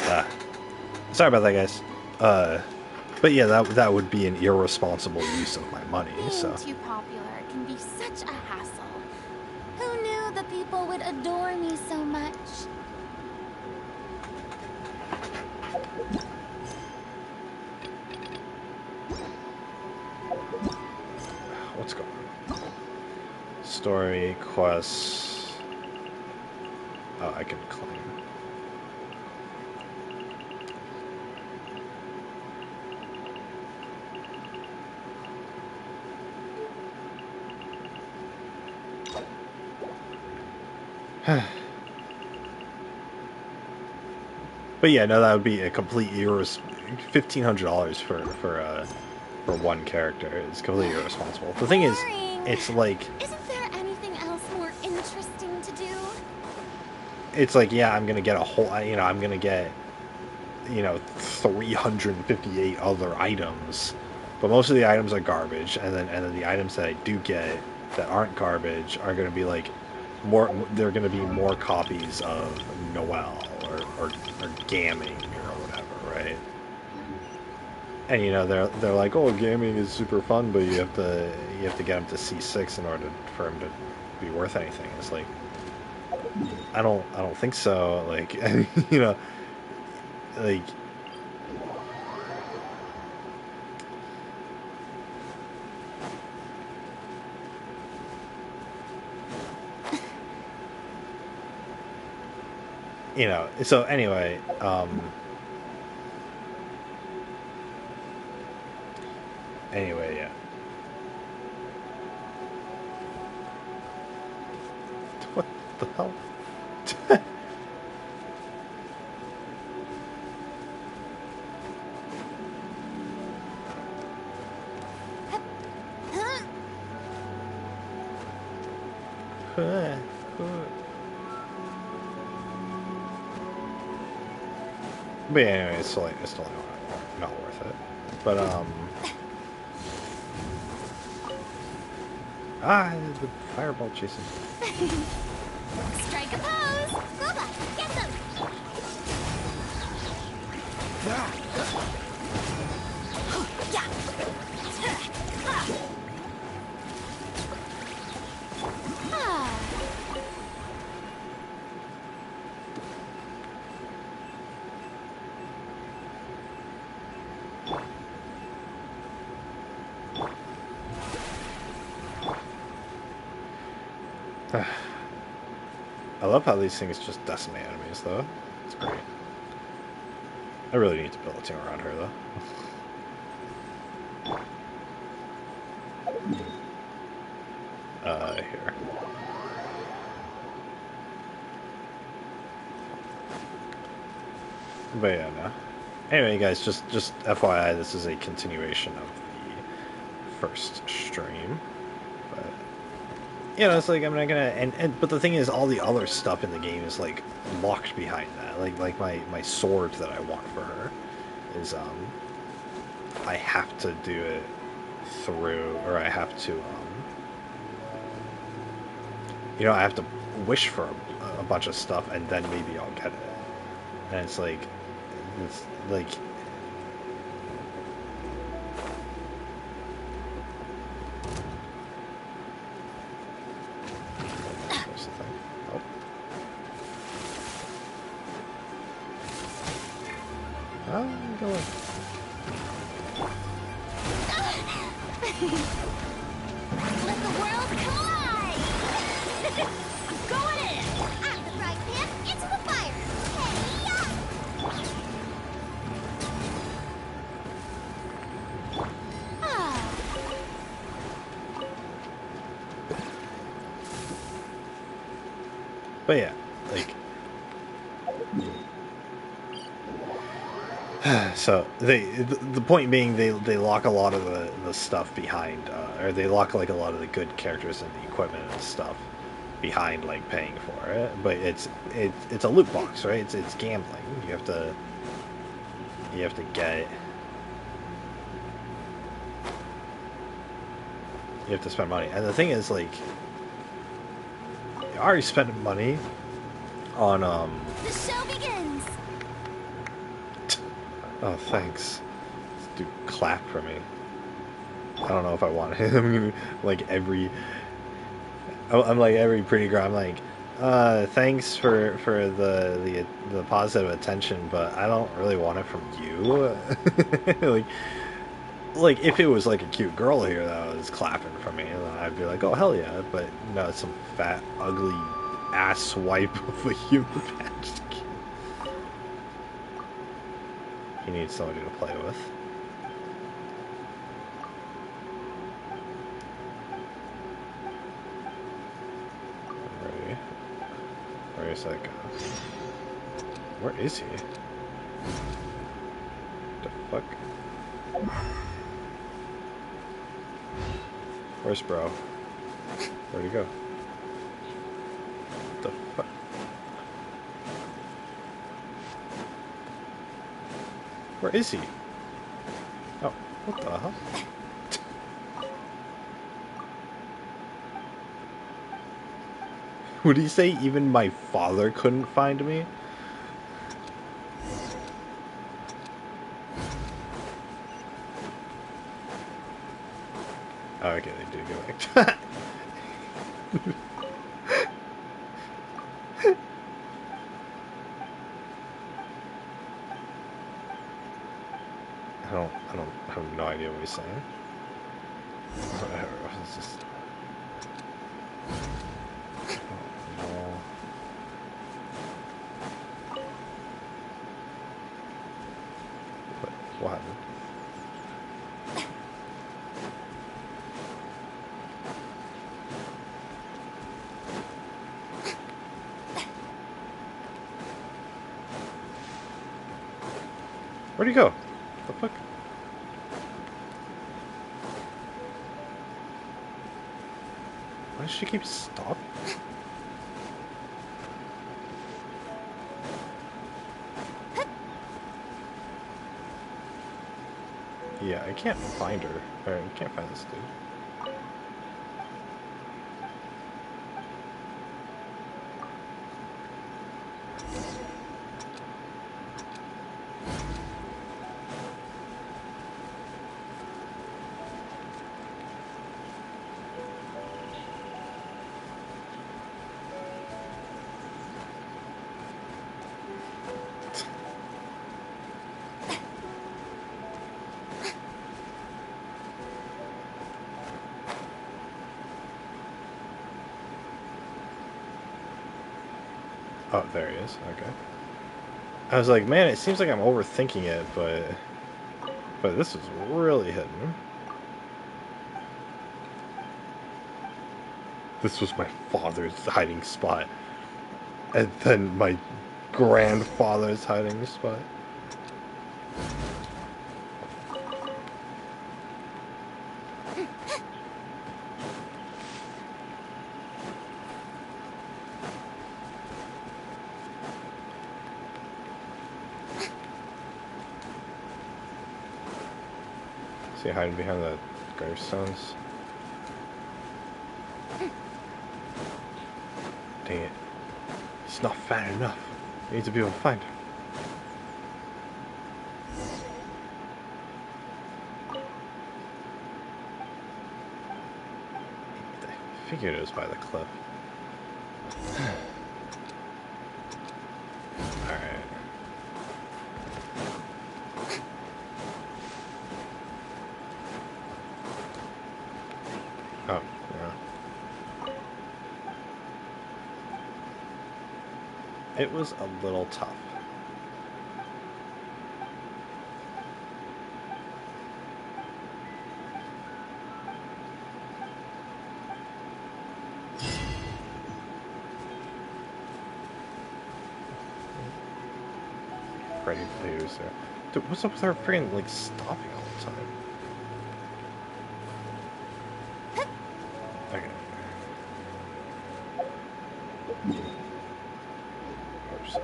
Ah, sorry about that, guys. Uh, but yeah, that would be an irresponsible use of my money. Being So too popular can be such a hassle. Who knew that people would adore me so much? what's going on? Story quests. Oh, I can claim. But yeah, no, that would be a complete $1,500 for one character. It's completely irresponsible. The thing is, Boring. it's like Isn't there anything else more interesting to do? yeah, I'm gonna get a whole, I'm gonna get 358 other items, but most of the items are garbage, and then the items that I do get that aren't garbage are gonna be like more. They're gonna be more copies of Noel or Gaming or whatever, right? And they're like, oh, gaming is super fun, but you have to get him to C6 in order for him to be worth anything. It's like I don't think so. Like you know like So anyway, yeah. What the hell? But yeah, anyway, it's still not worth it. But the fireball chasing. Strike a pose! Booba, get them! Yeah. I love how these things just decimate enemies, though. It's great. I really need to build a team around her, though. Here. But yeah, no. Anyway, guys, just FYI, this is a continuation of the first stream. But it's like I'm not gonna but the thing is, all the other stuff in the game is like locked behind that. Like my sword that I want for her is I have to do it through, or I have to I have to wish for a bunch of stuff, and then maybe I'll get it. And it's like what's the thing? Oh. Go away. Let the world collide! I'm going in! Out of the frying pan, into the fire! Hey-ya! But yeah, like so the point being they lock a lot of the stuff behind, or they lock like a lot of the good characters and the equipment and stuff behind like paying for it. But it's a loot box, right? It's gambling. You have to get. You have to spend money, and the thing is, like, you're already spending money on The show begins! Oh, thanks. This dude clap for me. I don't know if I want him. Like every, I'm like every pretty girl. I'm like, thanks for the positive attention, but I don't really want it from you. Like if it was like a cute girl here that was clapping for me, then I'd be like, oh hell yeah. But no, it's some fat, ugly ass swipe of a human patched kid. He needs somebody to play with. Ready? Where is that guy? Where is he? The fuck? Where's bro? Where'd he go? The fuck? Where is he? Oh, what the hell? Would he say even my father couldn't find me? Oh, okay, they did go back. I have no idea what he's saying. Whatever, it's just... Oh, no. What happened? Where'd he go? The fuck? Why does she keep stopping? Yeah, I can't find her. Or I can't find this dude. Oh, there he is. Okay. I was like, man, it seems like I'm overthinking it, but this is really hitting. This was my father's hiding spot, and then my grandfather's hiding spot. See, hiding behind the gravestones. Dang it. He's not fat enough. We need to be able to find him. I figured it was by the cliff. Alright. Oh, yeah. It was a little tough. Ready to use there. Dude, what's up with her freaking like stopping all the time? Okay. Oops,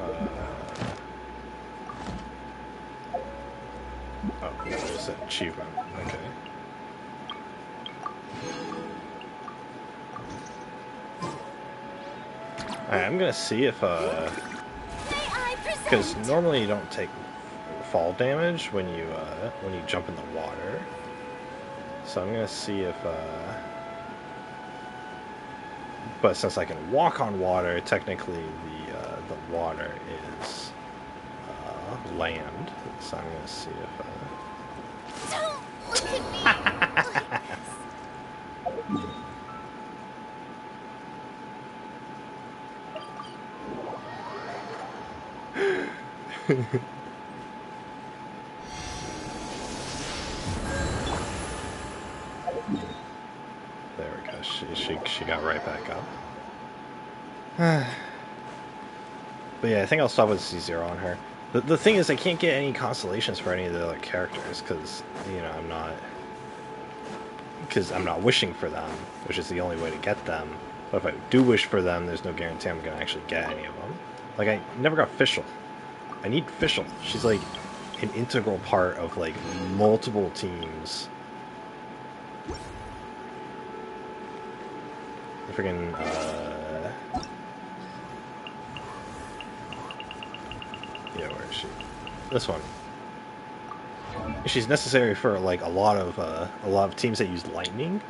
oh, it's an achievement. Okay. Alright, I'm gonna see if because normally you don't take fall damage when you jump in the water. So I'm gonna see if but since I can walk on water, technically the water is land. So I'm gonna see if Don't look at me like this. there we go. She got right back up. But yeah, I think I'll stop with C0 on her. The thing is, I can't get any constellations for any of the other characters because I'm not wishing for them, which is the only way to get them. But if I do wish for them, there's no guarantee I'm gonna actually get any of them. Like I never got Fischl. I need Fischl. She's like an integral part of like multiple teams. The freaking yeah, where is she? This one. She's necessary for like a lot of teams that use lightning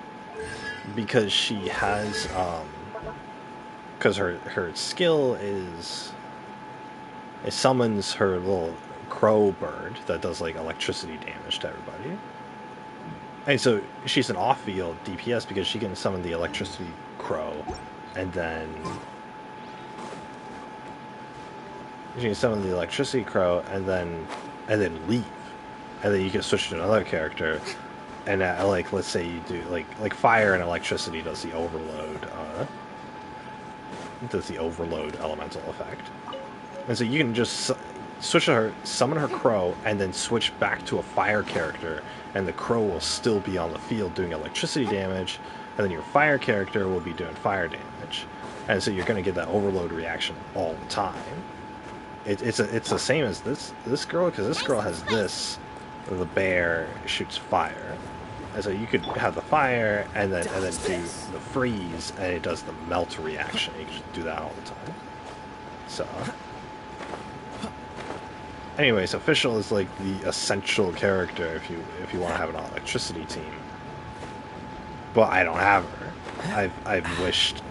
because she has because her skill is it summons her little crow bird that does like electricity damage to everybody. And so she's an off-field DPS because she can summon the electricity crow and then she can summon the electricity crow and then leave. And then you can switch to another character and like let's say you do like fire and electricity does the overload elemental effect. And so you can just switch to her, summon her crow, and then switch back to a fire character, and the crow will still be on the field doing electricity damage, and then your fire character will be doing fire damage. And so you're going to get that overload reaction all the time. It's the same as this girl, because this girl has this. The bear shoots fire. And so you could have the fire, and then do the freeze, and it does the melt reaction. You can just do that all the time. So... anyways, Official is like the essential character if you want to have an electricity team. But I don't have her. I've wished,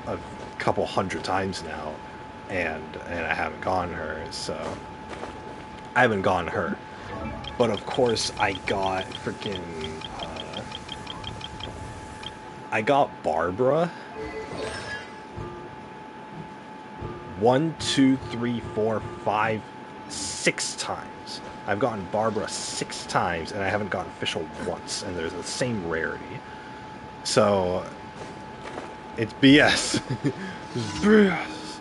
a couple hundred times now, and I haven't gotten her, so I haven't gotten her. But of course, I got freaking I got Barbara. 1, 2, 3, 4, 5, 6 times. I've gotten Barbara 6 times, and I haven't gotten Official once, and they're the same rarity. So, it's BS. It's BS.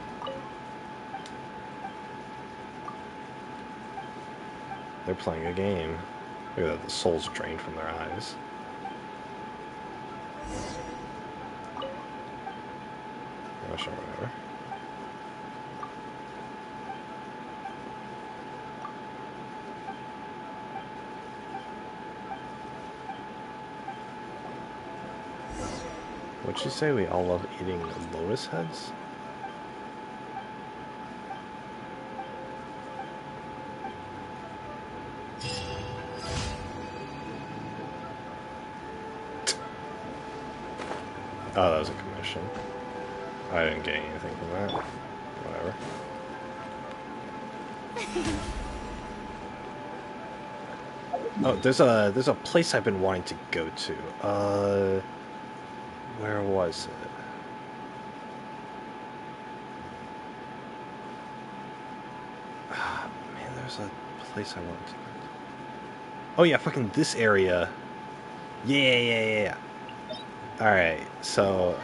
They're playing a game. Look at that, the soul's drained from their eyes. Gosh, or whatever. What'd she say? We all love eating lotus heads? Oh, that was a commission. I didn't get anything from that. Whatever. Oh, there's a place I've been wanting to go to. Where was it? Ah, man, there's a place I wanted to go to. Oh yeah, fucking this area. Yeah. Alright, so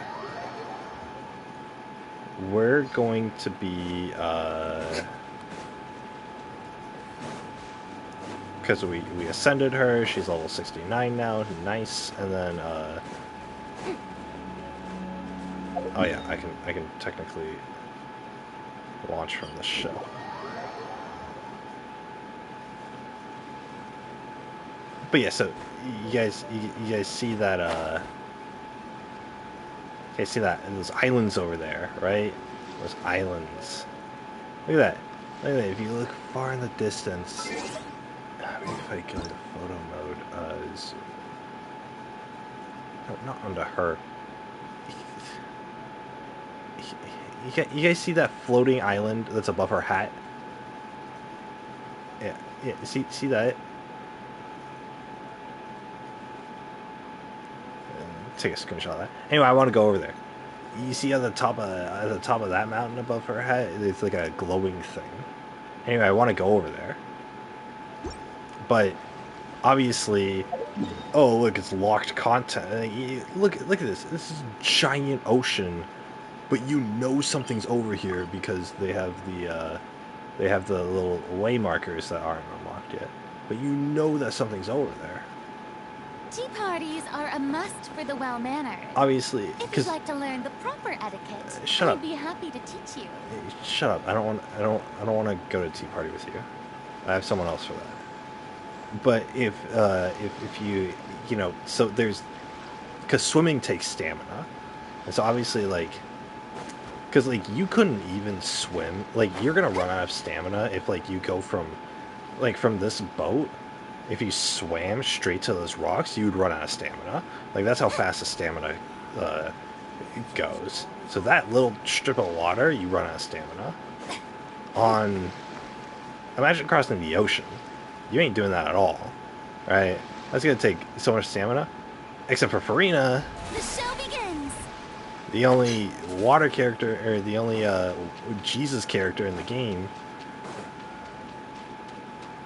we're going to be because we ascended her, she's level 69 now, nice, and then oh yeah, I can technically launch from the shell. But yeah, so you guys see that and those islands over there, right? Those islands. Look at that. Anyway, if you look far in the distance, maybe if I go into photo mode, no, not onto her. You guys see that floating island that's above her hat? Yeah, yeah. See that? Take a screenshot of that. Anyway, I want to go over there. You see at the top of that mountain above her head, it's like a glowing thing. Anyway, I want to go over there, but obviously, oh look, it's locked content. Look at this. This is a giant ocean, but you know something's over here because they have the little way markers that aren't unlocked yet. But you know that something's over there. Tea parties are a must for the well-mannered. Obviously, If you'd because like to learn the proper etiquette, shut up. I'd be happy to teach you. Shut up. I don't want to go to a tea party with you. I have someone else for that. But if you know, so there's because swimming takes stamina, and so obviously like because like you couldn't even swim. Like you're gonna run out of stamina if like you go from this boat. If you swam straight to those rocks, you'd run out of stamina. Like that's how fast the stamina goes. So that little strip of water, you run out of stamina. On imagine crossing the ocean. You ain't doing that at all, right? That's gonna take so much stamina. Except for Farina, The show begins. the only water character, or the only Jesus character in the game,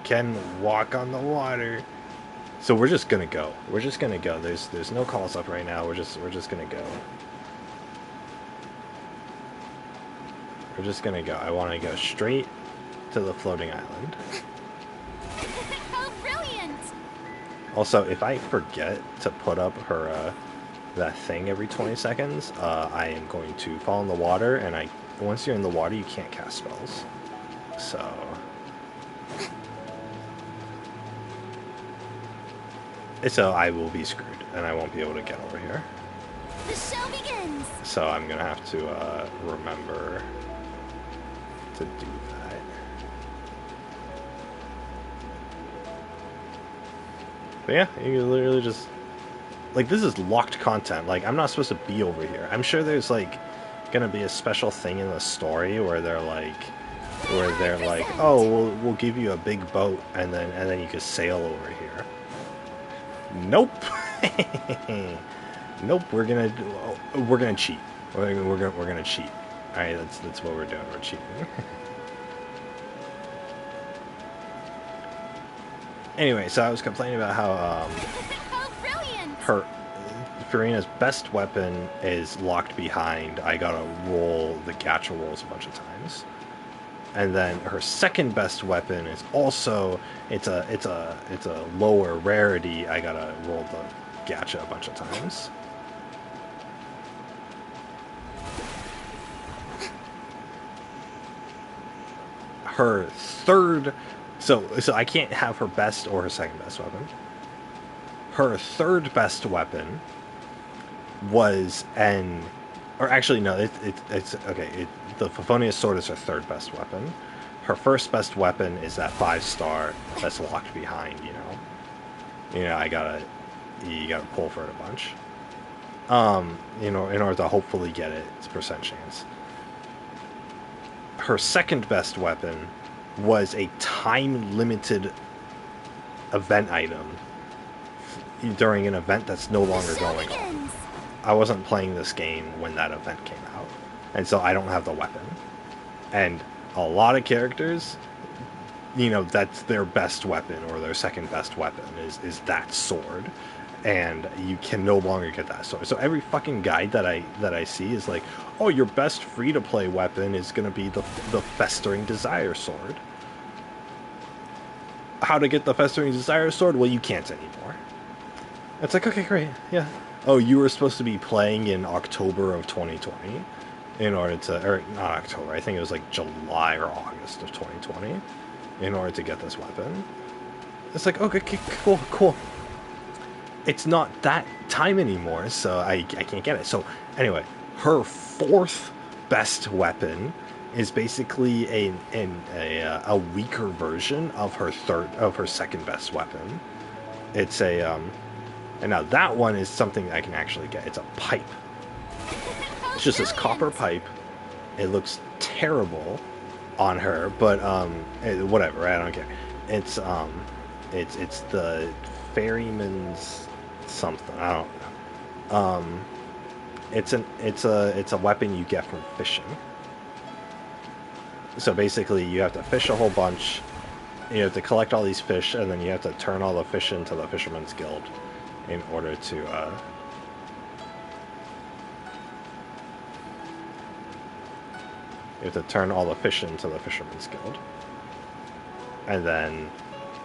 can walk on the water. So we're just gonna go. We're just gonna go. There's no calls up right now. We're just gonna go. We're just gonna go. I want to go straight to the floating island. How brilliant! Also, if I forget to put up her that thing every 20 seconds, I am going to fall in the water, and once you're in the water, you can't cast spells. So I will be screwed, and I won't be able to get over here. The show begins. So I'm gonna have to remember to do that. But yeah, you can literally just like this is locked content. Like I'm not supposed to be over here. I'm sure there's like gonna be a special thing in the story where they're like, oh, we'll give you a big boat, and then you can sail over here. Nope. Nope. We're gonna cheat. We're gonna cheat. All right, that's what we're doing. We're cheating. Anyway, so I was complaining about how How brilliant! her Farina's best weapon is locked behind. I gotta roll the gacha rolls a bunch of times. And then her second best weapon is also it's a lower rarity. I gotta roll the gacha a bunch of times. Her third, so I can't have her best or her second best weapon. Her third best weapon was or actually no, it's okay. The Favonius sword is her third best weapon. Her first best weapon is that 5-star that's locked behind. You know, you gotta pull for it a bunch. In order to hopefully get it, it's a percent chance. Her second best weapon was a time limited event item during an event that's no longer going on. I wasn't playing this game when that event came out, and so I don't have the weapon. And a lot of characters, that's their best weapon or their second best weapon is that sword, and you can no longer get that sword. So every fucking guide that I see is like, oh, your best free-to-play weapon is going to be the Festering Desire Sword. How to get the Festering Desire Sword? Well, you can't anymore. It's like, okay, great, yeah. Oh, you were supposed to be playing in October of 2020 in order to, or not October, I think it was like July or August of 2020 in order to get this weapon. It's like, okay, cool. It's not that time anymore, so I can't get it. So anyway, her fourth best weapon is basically a weaker version of her second best weapon. It's and now that one is something I can actually get. It's a pipe. It's just this copper pipe. It looks terrible on her, but whatever. I don't care. It's it's the ferryman's something. I don't know. It's a weapon you get from fishing. So basically, you have to fish a whole bunch. You have to collect all these fish, and then you have to turn all the fish into the Fisherman's Guild in order to you have to turn all the fish into the Fisherman's Guild, and then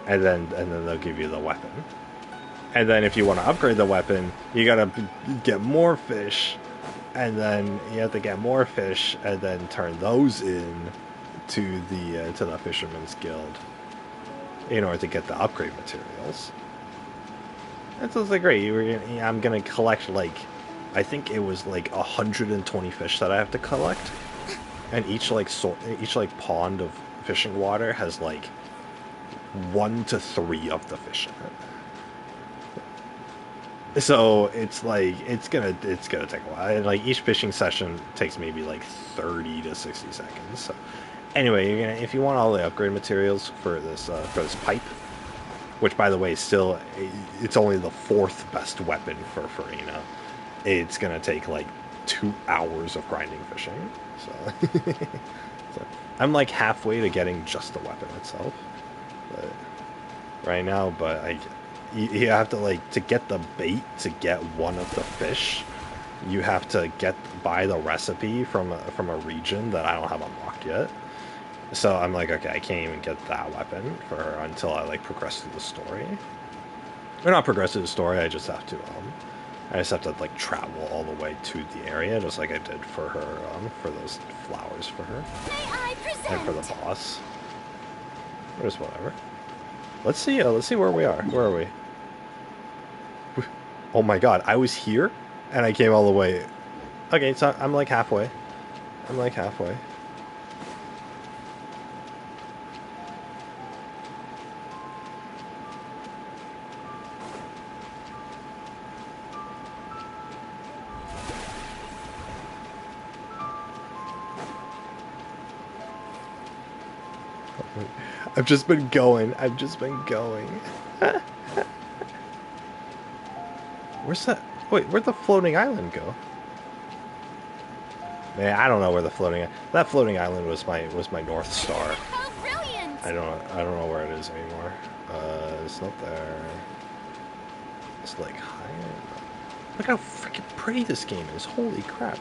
they'll give you the weapon. And then if you want to upgrade the weapon, you gotta get more fish, and then you have to get more fish, and then turn those in to the Fisherman's Guild in order to get the upgrade materials. That sounds like great. I'm gonna collect like, I think it was like 120 fish that I have to collect, and each pond of fishing water has like 1 to 3 of the fish in it. So it's like it's gonna take a while. And like each fishing session takes maybe like 30 to 60 seconds. So anyway, if you want all the upgrade materials for this pipe, which by the way still it's only the 4th best weapon for Farina, it's gonna take like 2 hours of grinding fishing. So I'm like halfway to getting just the weapon itself, but right now. But you have to like to get the bait to get one of the fish. You have to buy the recipe from a region that I don't have unlocked yet. So I'm like, okay, I can't even get that weapon until I like progress through the story. Or not progress through the story. I just have to like travel all the way to the area, just like I did for her for those flowers for her. May I present? And for the boss. Or just whatever. Let's see where we are. Where are we? Oh my god, I was here and I came all the way. Okay, so I'm like halfway. I'm like halfway. I've just been going. Where's that? Wait, where'd the floating island go? Man, I don't know where the that floating island was my North Star. How brilliant! I don't know where it is anymore. It's not there. It's like higher. Look how freaking pretty this game is. Holy crap.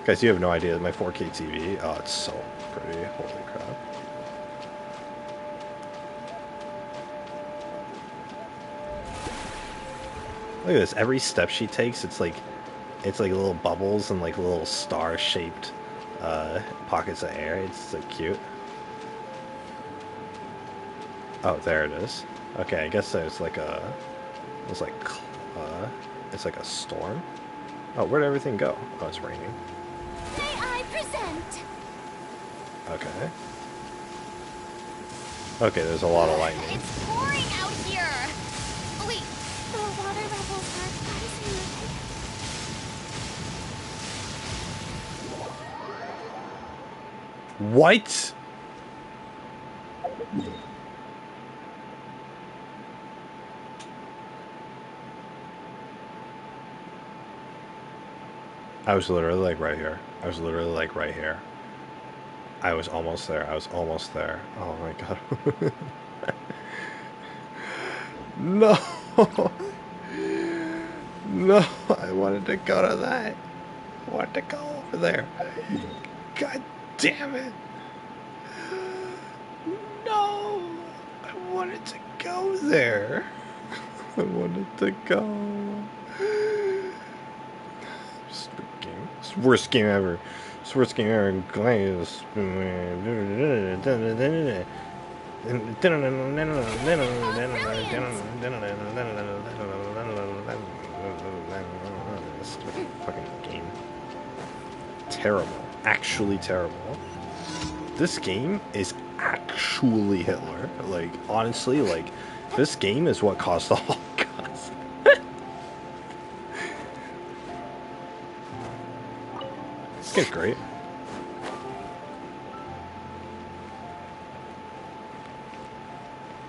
Guys, you have no idea. My 4K TV. Oh, it's so pretty. Holy crap. Look at this. Every step she takes, it's like little bubbles and like little star-shaped pockets of air. It's so cute. Oh, there it is. Okay, I guess there's like it's like a storm. Oh, where'd everything go? Oh, it's raining. May I present? Okay. Okay, there's a lot of lightning. It's pouring out here. Oh wait, the water levels are rising. What? I was literally like right here. I was literally like right here. I was almost there. I was almost there. Oh my god. No. No, I wanted to go to that. I wanted to go over there. God damn it. No. I wanted to go there. I wanted to go. Stupid game. It's the worst game ever. It's the worst game ever. Glaze. Stupid fucking game. Terrible. Actually terrible. This game is actually Hitler. Like, honestly, like, this game is what caused the Holocaust. This game's great.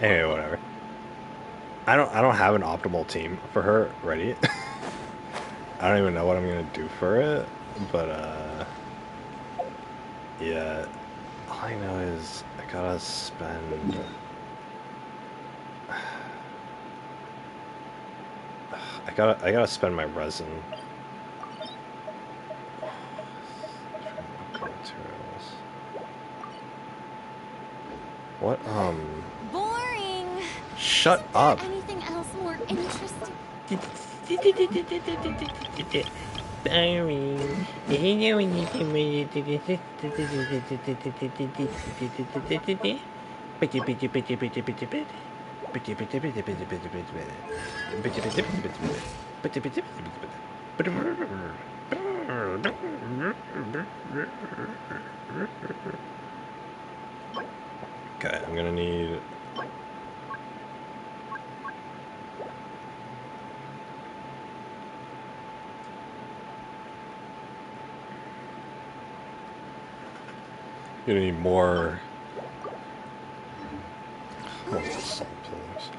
Anyway, whatever. I don't have an optimal team for her ready. I don't even know what I'm gonna do for it, but yeah. All I know is I gotta spend. I gotta spend my resin. Materials. What Boring. Shut Isn't there up. anything else more interesting? Okay, I'm gonna need. Gonna need more. What's the salt pillars?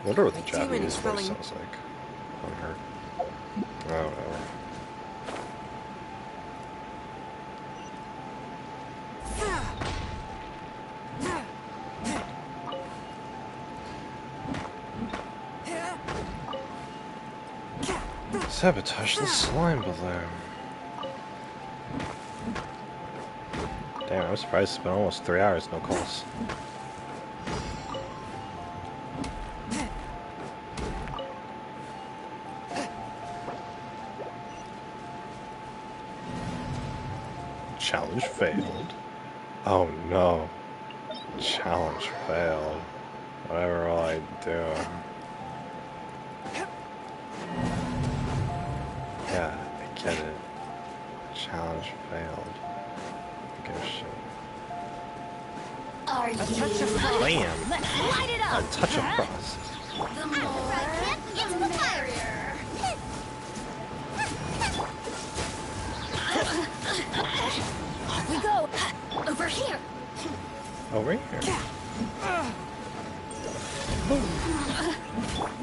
I wonder what the Japanese voice sounds like on her. Oh, whatever. Sabotage the slime balloon. Damn, I'm surprised it's been almost 3 hours, no calls. Challenge failed. Oh no. Challenge failed. Whatever will I do? Yeah, I get it. Challenge failed. Give a shit. Are you? Bam! Let's light it up. A touch of frost. The more into the fire. Here we go. Over here. Over here.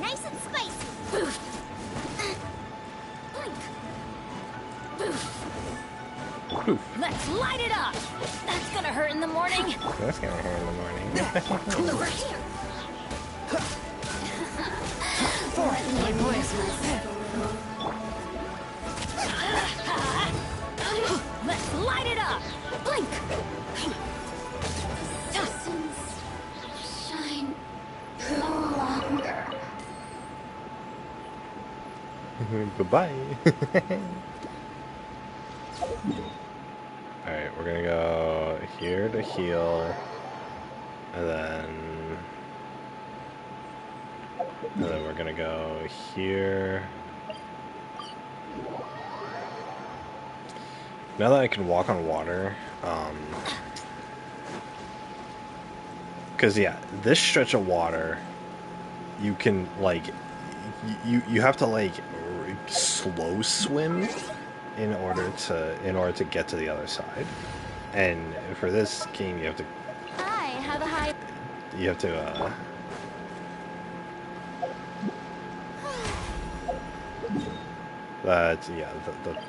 Nice and spicy. Boof. Poof. Let's light it up. That's gonna hurt in the morning. That's gonna hurt in the morning. Over here. My voice. Let's light it up. Blink. Distance. Shine no longer. Goodbye. Alright, we're gonna go here to heal, and then we're gonna go here. Now that I can walk on water, because yeah, this stretch of water, you can like, you have to like slow swim in order to get to the other side, and for this game you have to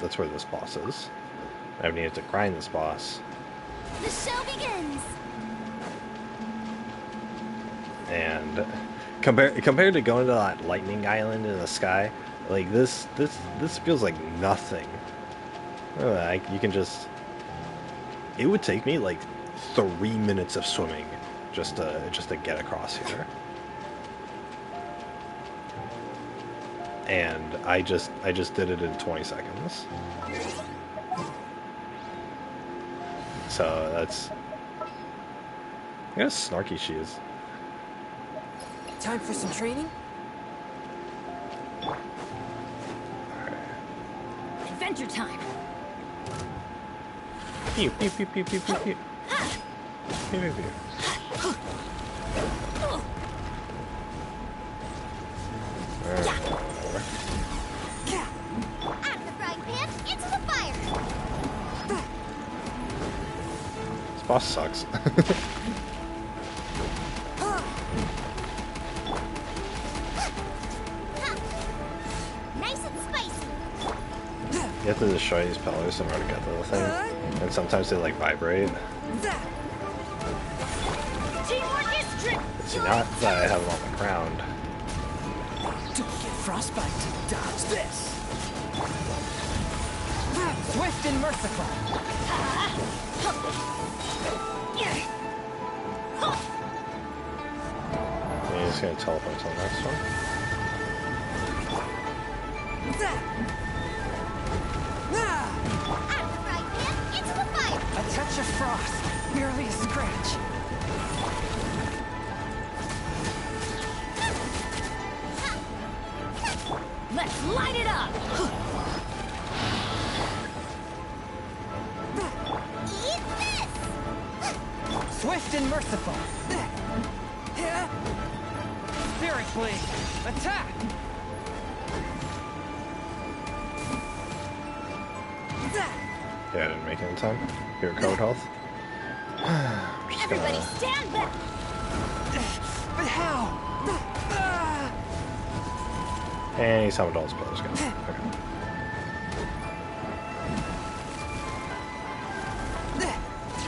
that's where this boss is. I needed to grind this boss. The show begins. And compared to going to that lightning island in the sky, like this feels like nothing. Like you can just. It would take me like 3 minutes of swimming just to get across here. And I just did it in 20 seconds. So that's. Look how snarky she is. Time for some training? adventure time. Pew pew pew pew pew pew pew. Pew pew pew. Out of the frying pan, into the fire. This boss sucks. Nice and spicy. You have to destroy these pillars in order to get to the thing, and sometimes they like vibrate. Teamwork is trick. See, not that I have them on the ground. Don't get frostbite. Dodge this. Swift and merciful. And you're just gonna teleport to the next one. Out of the frying pan, into the fire. A touch of frost. Merely a scratch. Let's light it up. Eat this. Swift and merciful. Spirit blade. Attack. Yeah, I didn't make it in time. Here, code health. I'm just Everybody gonna... stand back. But how? And he's having all his pillars go. Okay.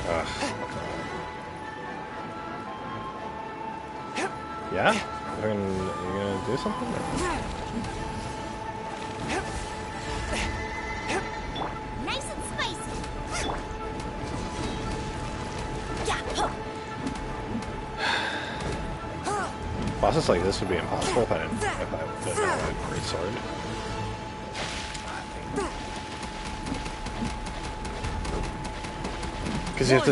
Ugh. Yeah? You're gonna do something? Or? Nice and spicy. Bosses like this would be impossible if I didn't have a great sword. Because you have to.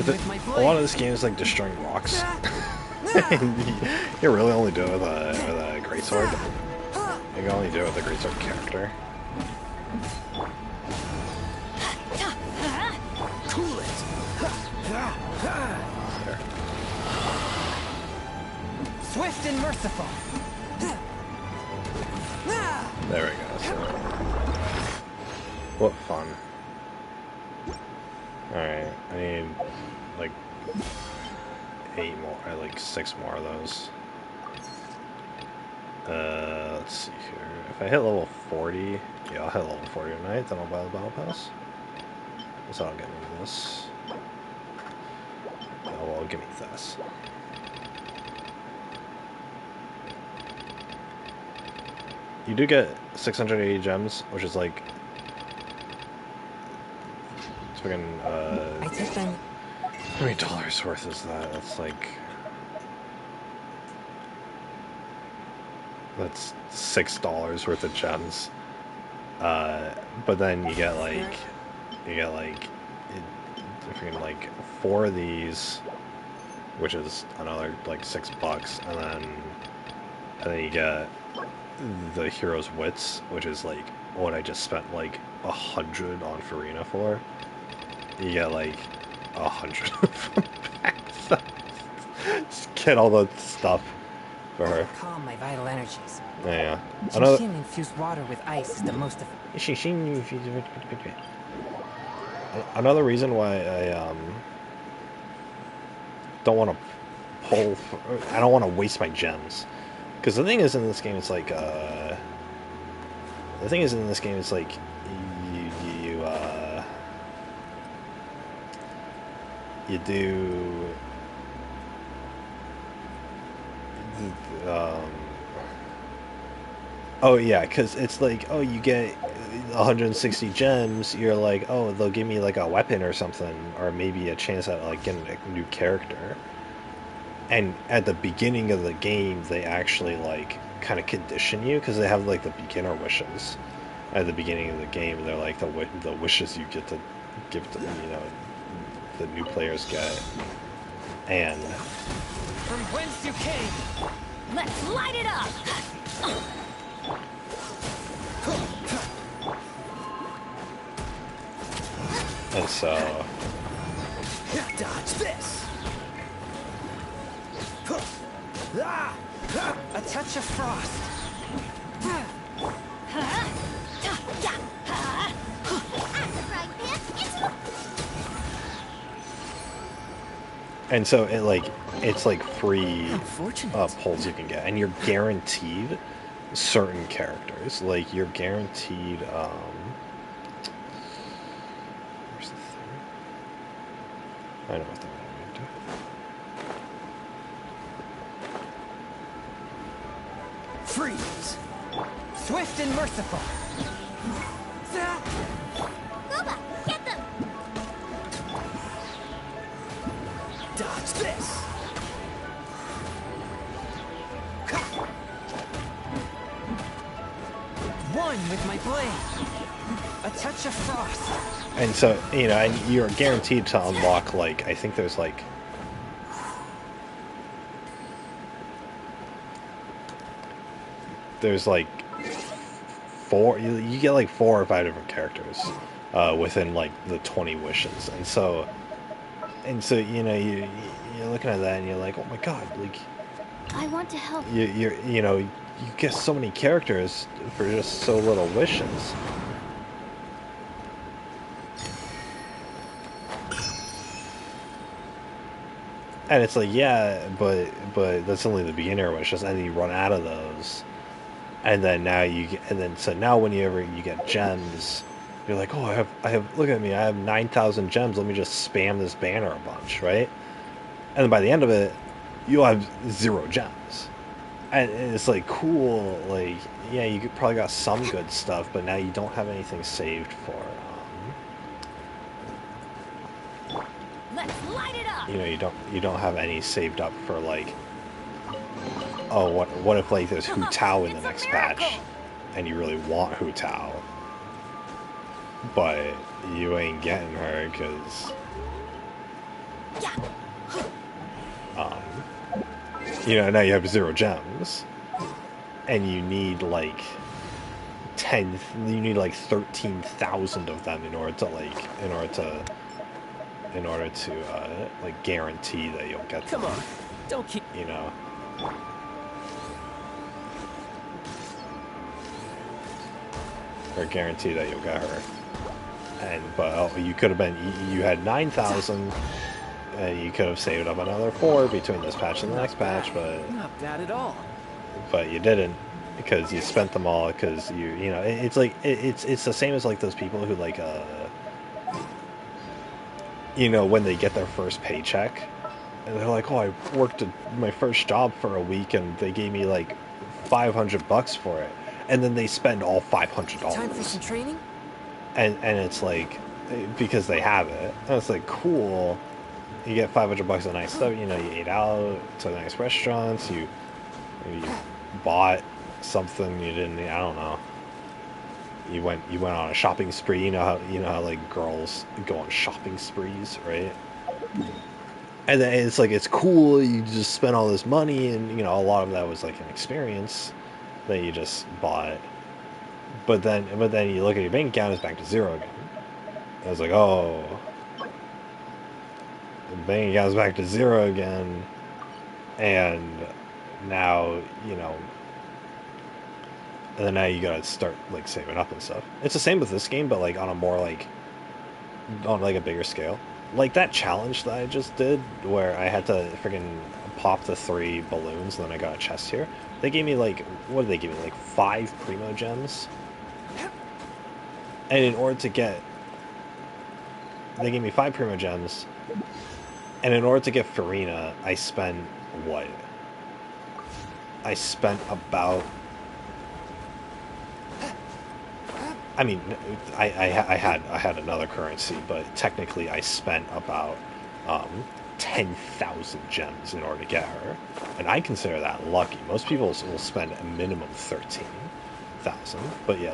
A lot of this game is like destroying rocks. You really only do it with a greatsword. You can only do it with a greatsword character. Cool it. There. Swift and merciful. There we go. So. What fun. Alright, I need like 8 more, or like 6 more of those. Let's see here. If I hit level 40, yeah, I'll hit level 40 tonight, then I'll buy the battle pass. So I'll get me this. Oh, well, give me this. You do get 680 gems, which is like it's fucking I take them. how many dollars worth is that? That's like that's $6 worth of gems. But then you get like freaking like 4 of these, which is another like $6, and then you get the hero's wits, which is like what I just spent like 100 on Farina for. You get like 100 of them back. So just get all the stuff for her. Calm my vital energies. Yeah. Shinshin infused water with ice is the most Another reason why I don't want to pull. I don't want to waste my gems. Because the thing is in this game, it's like, you do, oh yeah, because it's like, oh, you get 160 gems, you're like, oh, they'll give me like a weapon or something, or maybe a chance at like getting a new character. And at the beginning of the game, they actually like kind of condition you, because they have like the beginner wishes at the beginning of the game. They're like the wishes you get to give to, the new players get. And from whence you came. Let's light it up. And so, Dodge this. A touch of frost. and so it's like free How fortunate. pulls you can get, and you're guaranteed certain characters. Like you're guaranteed. Where's the thing? I know what that would do. Freeze. Swift and merciful. Boba, get them! Dodge this. One with my blade. A touch of frost. And so and you're guaranteed to unlock I think there's four. You get 4 or 5 different characters within the 20 wishes, and so you're looking at that and you're like, oh my god, I want to help. you get so many characters for just so little wishes. And it's yeah, but that's only the beginner wishes, and then you run out of those, and then now whenever you get gems, you're like, oh, I have look at me, I have 9,000 gems. Let me just spam this banner a bunch, right? And then by the end of it, you'll have 0 gems, and it's cool. Yeah, you probably got some good stuff, but now you don't have anything saved for. Let's light it up! You don't have any saved up for oh, what if there's Hu Tao in the next patch, and you really want Hu Tao, but you ain't getting her because now you have 0 gems, and you need 13,000 of them in order to guarantee that you'll get them. Come on, don't keep. Or guarantee that you'll get her. But you could have you had 9,000, and you could have saved up another 4 between this patch and the next patch, but Not bad at all. you didn't, because you spent them all, because it's it's the same as those people who when they get their first paycheck, and they're like, oh, I worked at my first job for a week and they gave me $500 for it, and then they spend all $500. Time for some training? And it's because they have it, and it's cool. You get $500 of nice stuff. You ate out to nice restaurants. You bought something you didn't. I don't know. You went on a shopping spree. You know how girls go on shopping sprees, right? And then it's cool. You just spent all this money, and a lot of that was an experience that you just bought. But then you look at your bank account, it's back to 0 again. I was oh, the bank account's back to 0 again, and now and then now you gotta start saving up and stuff. It's the same with this game, but on a more on a bigger scale. That challenge that I just did, where I had to freaking pop the 3 balloons, and then I got a chest here. They gave me what did they give me? 5 primo gems. And in order to get, they gave me 5 primo gems, and in order to get Farina, I spent what? I spent about. I mean, I had another currency, but technically I spent about 10,000 gems in order to get her, and I consider that lucky. Most people will spend a minimum 13,000, but yeah,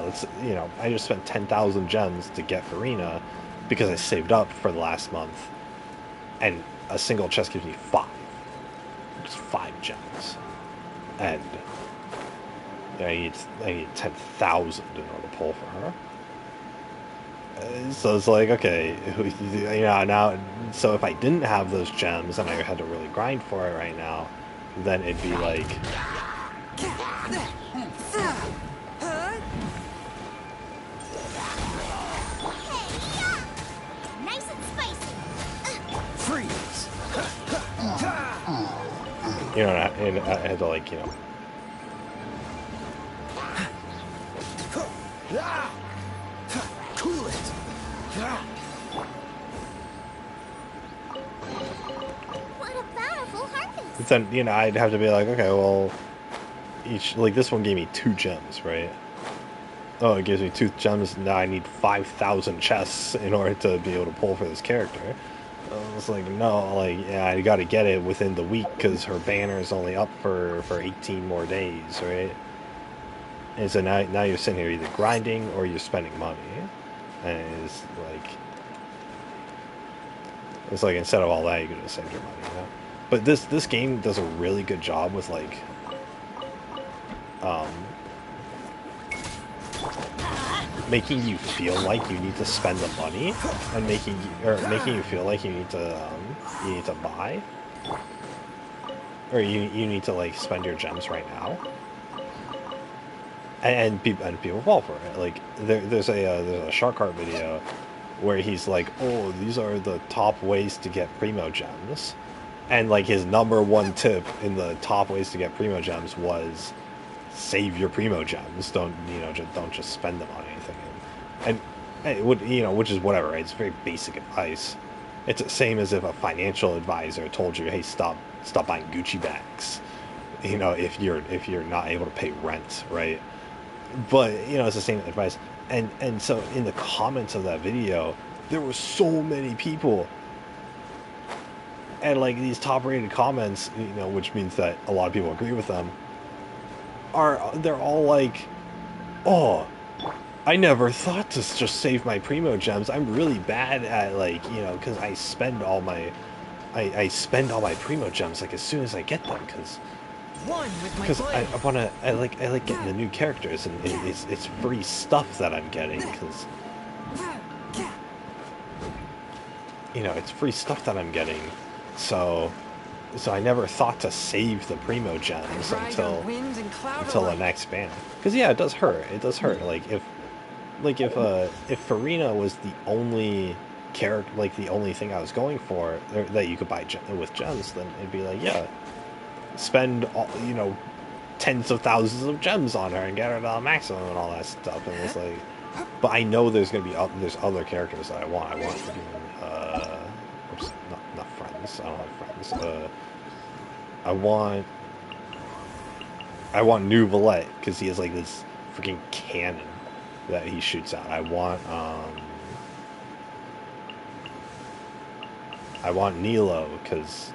I just spent 10,000 gems to get Farina because I saved up for the last month, and a single chest gives me 5. It's 5 gems, and I need 10,000 in order to pull for her. So it's like, okay, you know, now, so if I didn't have those gems and I had to really grind for it right now, then it'd be like, Hey-ya! Nice and spicy. Freeze! you know, and I had to like, you know, Cool it! What a bountiful harvest. but then, you know, I'd have to be like, okay, well, like this one gave me 2 gems, right? Oh, it gives me 2 gems. Now I need 5,000 chests in order to be able to pull for this character. I was like, no, like, yeah, I got to get it within the week because her banner is only up for 18 more days, right? And so now you're sitting here either grinding or you're spending money, and it's like instead of all that, you could just save your money, you know? But this game does a really good job with like, um, making you feel like you need to spend the money, and making you feel like you need to buy, or you need to like spend your gems right now, and people fall for it. Like there's a Shark Heart video where he's like, oh, these are the top ways to get primo gems, and like his number one tip in the top ways to get primo gems was save your primo gems. Don't don't just spend them on anything. And it would, you know, which is whatever, right? It's very basic advice. It's the same as if a financial advisor told you, hey, stop buying Gucci bags, you know, if you're not able to pay rent, right? But you know, it's the same advice. And so in the comments of that video, there were so many people, and like these top rated comments, you know, which means that a lot of people agree with them, they're all like, oh, I never thought to just save my primo gems. I'm really bad at, like, you know, because I spend all my primo gems like as soon as I get them, because One with my blade. I like getting the new characters, and it's free stuff that I'm getting, because you know, it's free stuff that I'm getting. So I never thought to save the primo gems until the next banner. Because yeah, it does hurt. It does hurt. If Farina was the only character, like the only thing I was going for that you could buy with gems, then it'd be like, yeah, spend all, you know, tens of thousands of gems on her and get her to the maximum and all that stuff. And it's like, but I know there's gonna be there's other characters that I want. I want oops, not friends. I don't have friends. I want New Valette because he has like this freaking cannon that he shoots out. I want Nilo because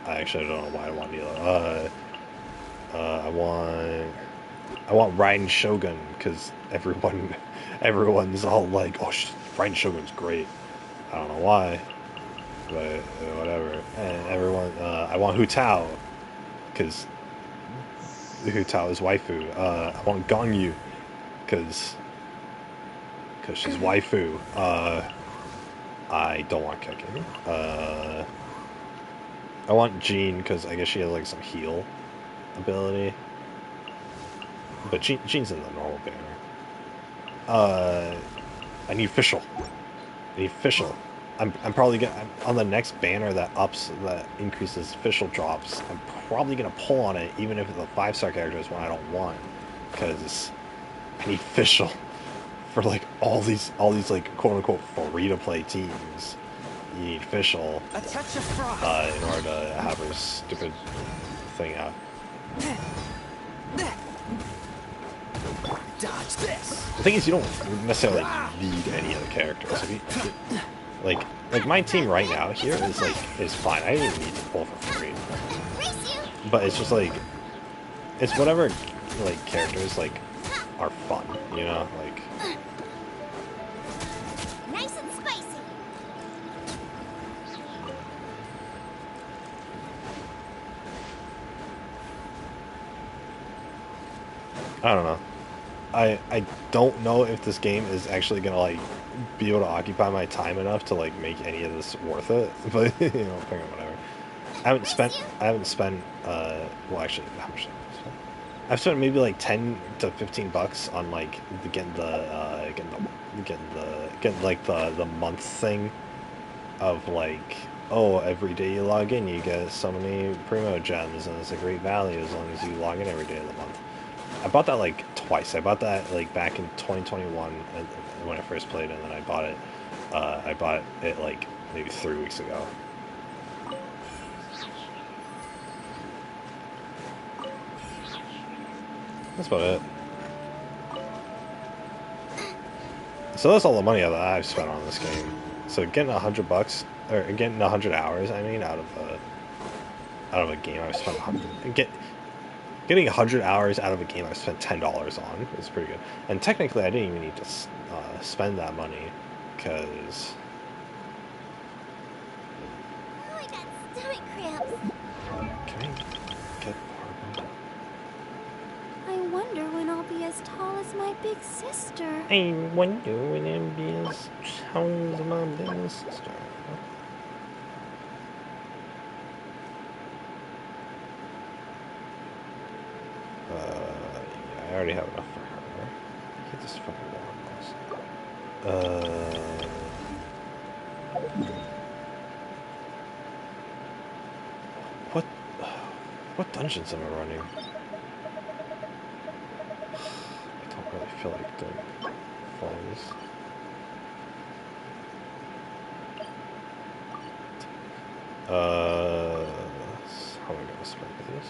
I actually don't know why I want Nilo. I want Raiden Shogun because everyone's all like, oh, Raiden Shogun's great. I don't know why, but whatever. And I want Hu Tao because Hu Tao is waifu. I want Gongyu because she's waifu. I don't want Kicking. I want Jean because I guess she has like some heal ability. But Jean's in the normal banner. I need Fischl. I'm probably gonna on the next banner that increases Fischl drops. I'm probably gonna pull on it even if the 5-star character is one I don't want, because I need Fischl for like all these like quote unquote free to play teams. You need Fischl A touch of frost. in order to have her stupid thing out. Dodge this. The thing is, you don't necessarily need any other characters. Like my team right now here is fine. I don't even need to pull for free. Race you. But it's just like, it's whatever like characters like are fun, you know, like. Nice and spicy. I don't know. I don't know if this game is actually gonna like be able to occupy my time enough to like make any of this worth it. But you know, figure whatever. I haven't spent well actually how much did I spend? I've spent maybe like 10 to 15 bucks on like getting like the month thing of like, oh, every day you log in you get so many primo gems and it's a great value as long as you log in every day of the month. I bought that like twice. I bought that like back in 2021 when I first played, and then I bought it like maybe 3 weeks ago. That's about it. So that's all the money that I've spent on this game. So getting $100 or getting 100 hours, I mean, out of a game I've spent 100. Getting 100 hours out of a game I've spent $10 on is pretty good. And technically, I didn't even need to spend that money because. Oh, I got stomach cramps. Can I get Barbara? I wonder when I'll be as tall as my big sister. I wonder when I'll be as tall as my big sister. Yeah, I already have enough for her. Get this fucking what? What dungeons am I running? I don't really feel like doing flames. How am I gonna spend these?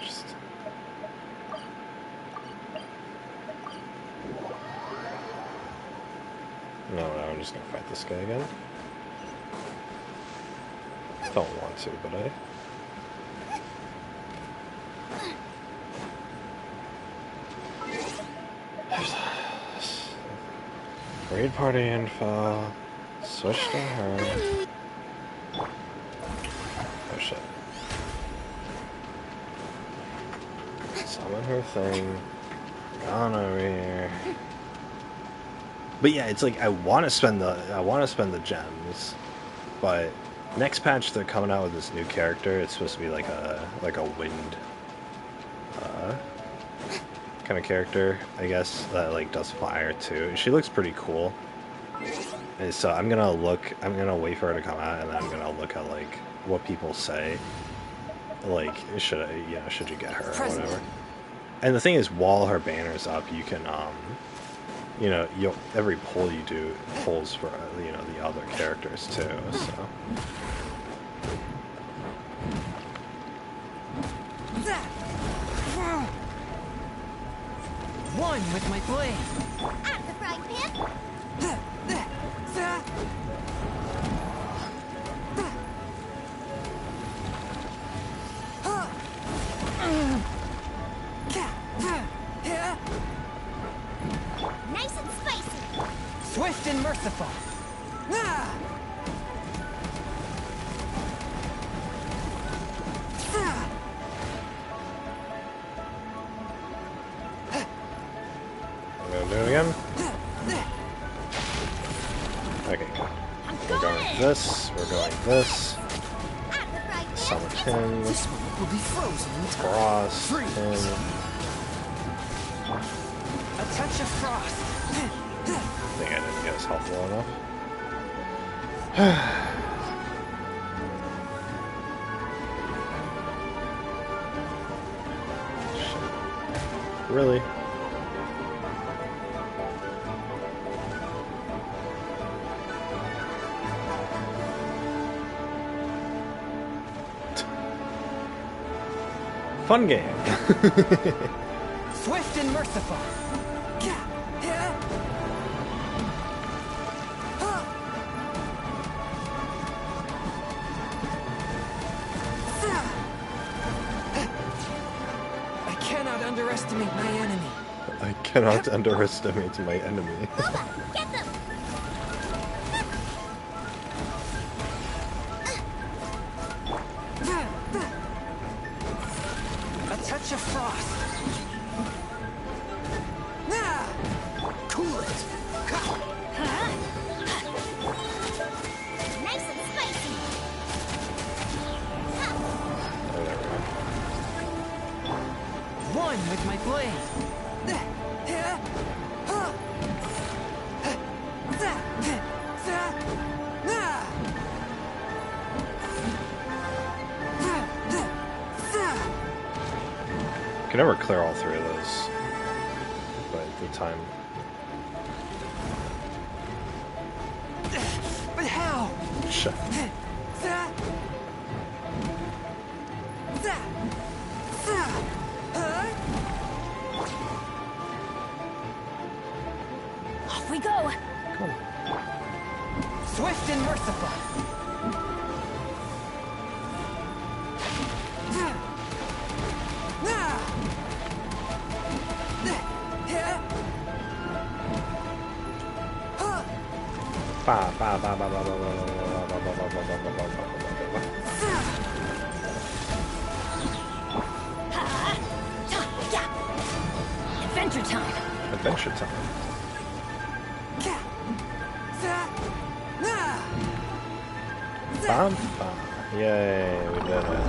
Just. No, I'm just gonna fight this guy again. Don't want to, but I. Raid party info. Switch to her. Oh shit. Summon her thing. Gone over here. But yeah, it's like I want to spend the gems, but next patch they're coming out with this new character. It's supposed to be like a wind kind of character, I guess, that like does fire too. She looks pretty cool. And so I'm gonna wait for her to come out, and then I'm gonna look at like what people say. Like, should you get her or whatever. And the thing is, while her banner's up, you can every pull you do pulls for the other characters too. So. One with my blade. Out of the frying pan. Nice and spicy. Swift and merciful. I'm gonna do it again. Okay, good. We're going this. We're going this. Summon him. This one will be frozen in time. Cross him. A touch of frost. I think I didn't get his health low enough. Shit. Really? Fun game. Swift and merciful. I cannot underestimate my enemy. I cannot underestimate my enemy. Get them. A touch of frost. Can never clear all three of those by the time. But how? Shit. Off we go. Cool. Swift and merciful. Ba, ba, ba, ba, ba, ba, ba, ba, ba, ba, ba, ba, ba, ba, ba, ba. Ha! Ta! Yeah! Adventure time. Adventure time. Bam, bam. Yay, we did it.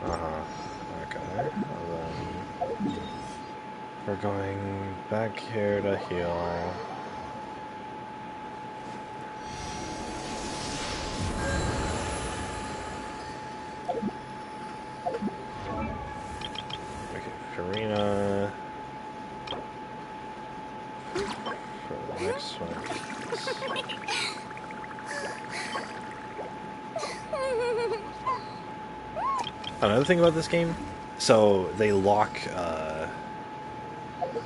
Uh-huh. Okay. And then we're going back here to heal. Okay, Farina. For the next one. Another thing about this game, so they lock,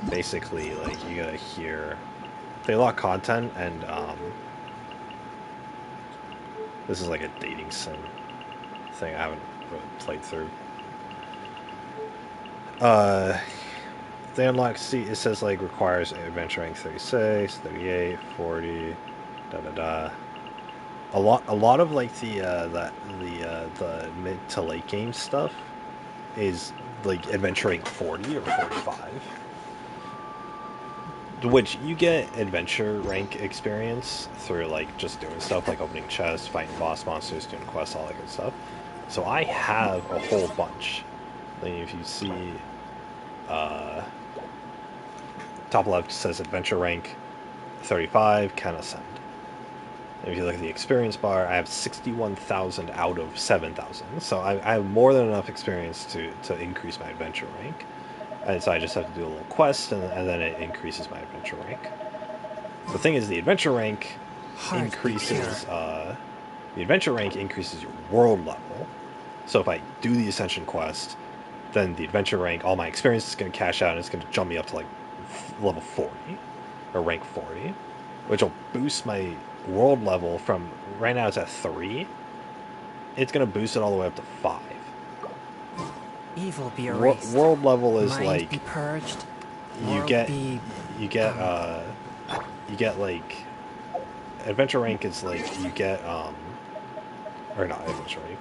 basically, like, you gotta hear, they lock content, and, this is like a dating sim thing I haven't really played through. They unlock, see, it says, like, requires adventure rank 36, 38, 40, da-da-da. A lot of like the mid to late game stuff is like adventuring 40 or 45, which you get adventure rank experience through like just doing stuff like opening chests, fighting boss monsters, doing quests, all that good stuff. So I have a whole bunch. Like if you see, top left says adventure rank 35, can ascend. If you look at the experience bar, I have 61,000 out of 7,000. So I have more than enough experience to increase my adventure rank. And so I just have to do a little quest, and then it increases my adventure rank. The thing is, the adventure rank increases your world level. So if I do the Ascension quest, then the adventure rank, all my experience is going to cash out, and it's going to jump me up to like level 40, or rank 40, which will boost my world level from, right now it's at 3, it's going to boost it all the way up to 5. Evil be erased. World level is Mind like be purged. you World get be... you get like adventure rank is like you get or not adventure rank,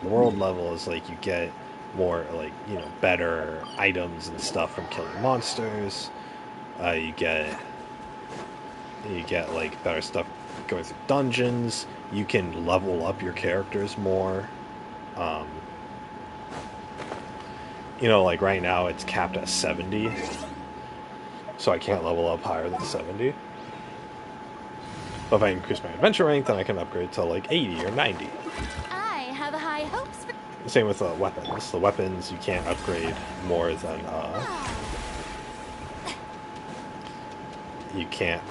world level is like you get more like, you know, better items and stuff from killing monsters. You get like better stuff going through dungeons. You can level up your characters more. You know, like right now it's capped at 70, so I can't level up higher than 70. But if I increase my adventure rank, then I can upgrade to like 80 or 90. I have high hopes for... Same with weapons. The weapons you can't upgrade more than you can't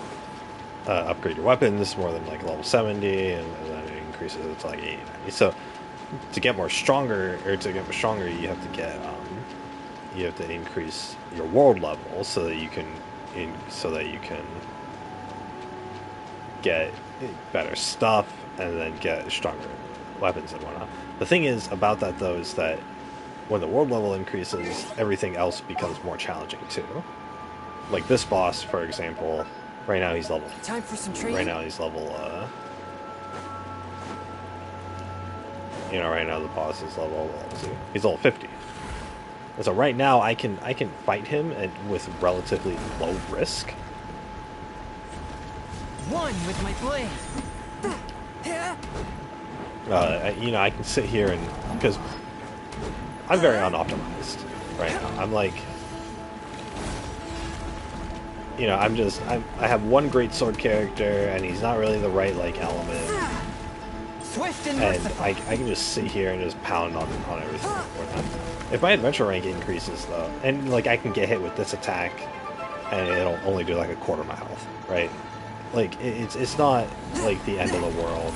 upgrade your weapons more than like level 70, and then it increases it to like 80, 90. So to get more stronger, you have to increase your world level so that you can get better stuff and then get stronger weapons and whatnot. The thing is about that though is that when the world level increases, everything else becomes more challenging too. Like this boss, for example, right now he's level. Time for some training. Right now he's level. You know, right now the boss is level. He's level 50. And so right now I can fight him with relatively low risk. One with my blade. You know, I can sit here and because I'm very unoptimized. right now. I'm like, you know, I have one great sword character, and he's not really the right like element. Swift and And merciful. I can just sit here and just pound on everything. If my adventure rank increases though, and like I can get hit with this attack, and it'll only do like a quarter my health, right? Like it's not like the end of the world.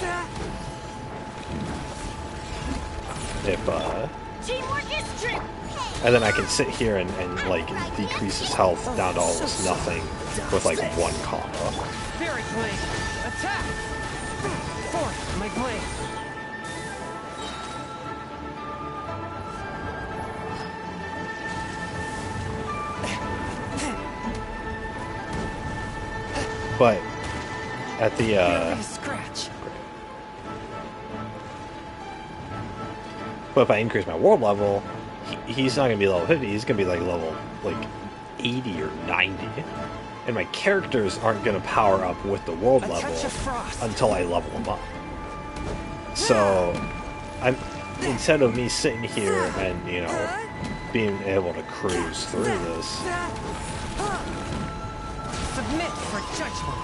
If Teamwork is true. and then I can sit here and like decrease his health down to almost nothing with like one combo. Fairy blade. Attack. Force my blade. But at the Barely a scratch. but if I increase my world level, he's not gonna be level 50. He's gonna be like level like 80 or 90, and my characters aren't gonna power up with the world A level touch of frost. until I level them up. So I'm instead of me sitting here and you know being able to cruise through this, Submit for judgment.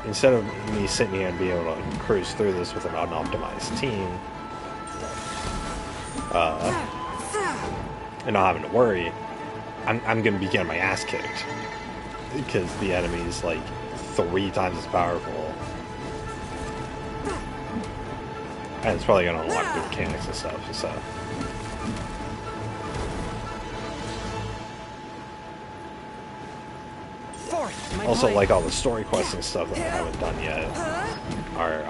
instead of me sitting here and being able to cruise through this with an unoptimized team, and not having to worry, I'm going to be getting my ass kicked because the enemy's like 3 times as powerful, and it's probably going to unlock new mechanics and stuff. So. Force my Also, blade. like all the story quests and stuff that I haven't done yet are,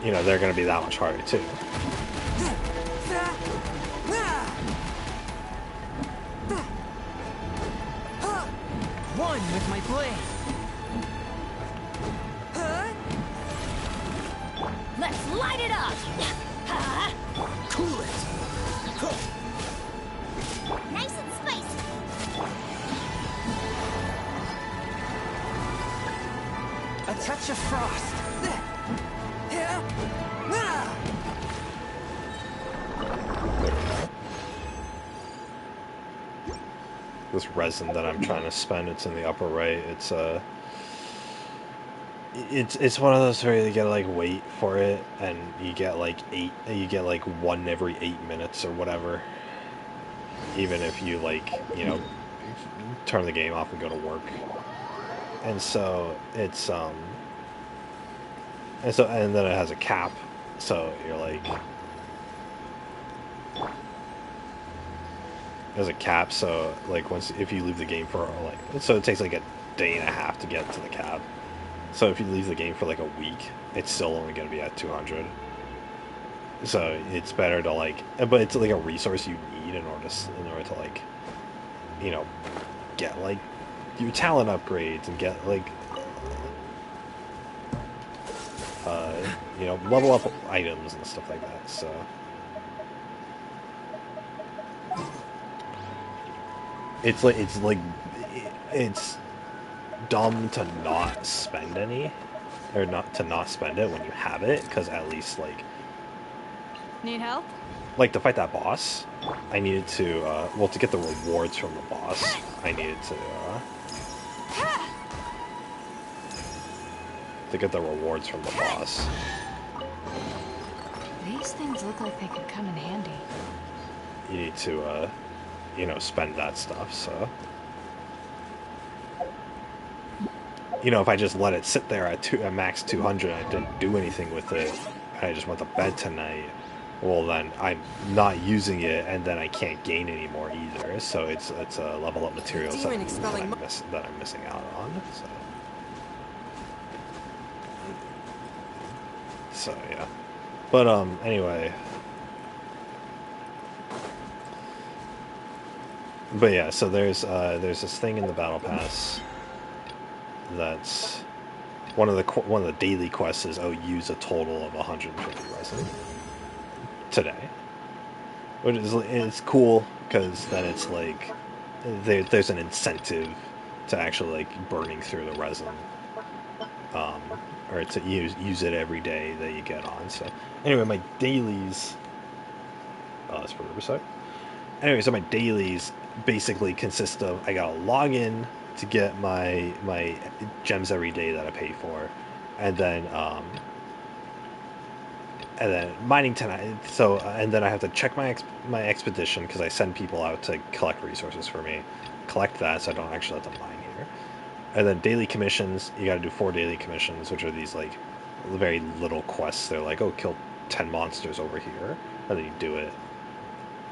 you know, they're going to be that much harder too. One with my blade. Let's light it up. Cool it. Nice and spicy. A touch of frost. This resin that I'm trying to spend, it's in the upper right. It's one of those where you gotta like wait for it, and you get like one every 8 minutes or whatever. Even if you like, you know, turn the game off and go to work. And so it's and then it has a cap, so you're like, there's a cap, so like if you leave the game for like, so it takes like a day and a half to get to the cap. So if you leave the game for like a week, it's still only going to be at 200. So it's better to like, but it's like a resource you need in order to like, you know, get like your talent upgrades and get like, you know, level up items and stuff like that. So it's dumb to not spend any, or not spend it when you have it, because at least Need help? like to fight that boss, I needed to well, to get the rewards from the boss, I needed to get the rewards from the boss. These things look like they could come in handy. You need to you know, spend that stuff. So you know, if I just let it sit there at max 200 and I didn't do anything with it, and I just went to bed tonight, well then I'm not using it, and then I can't gain anymore either. So it's a level up material Demon that expelling that I'm missing out on. So yeah, but anyway, but yeah, so there's this thing in the battle pass that's one of the daily quests is, oh, use a total of 150 resin today, which is, it's cool because then it's like there's an incentive to actually like burning through the resin, um, or to use it every day that you get on. So anyway, my dailies. Oh, that's for Riverside. Anyway, so my dailies basically consist of I gotta log in to get my gems every day that I pay for, and then mining tonight. So and then I have to check my expedition because I send people out to collect resources for me, collect that so I don't actually have to mine here. And then daily commissions, you got to do 4 daily commissions, which are these like very little quests. They're like, oh, kill 10 monsters over here, and then you do it.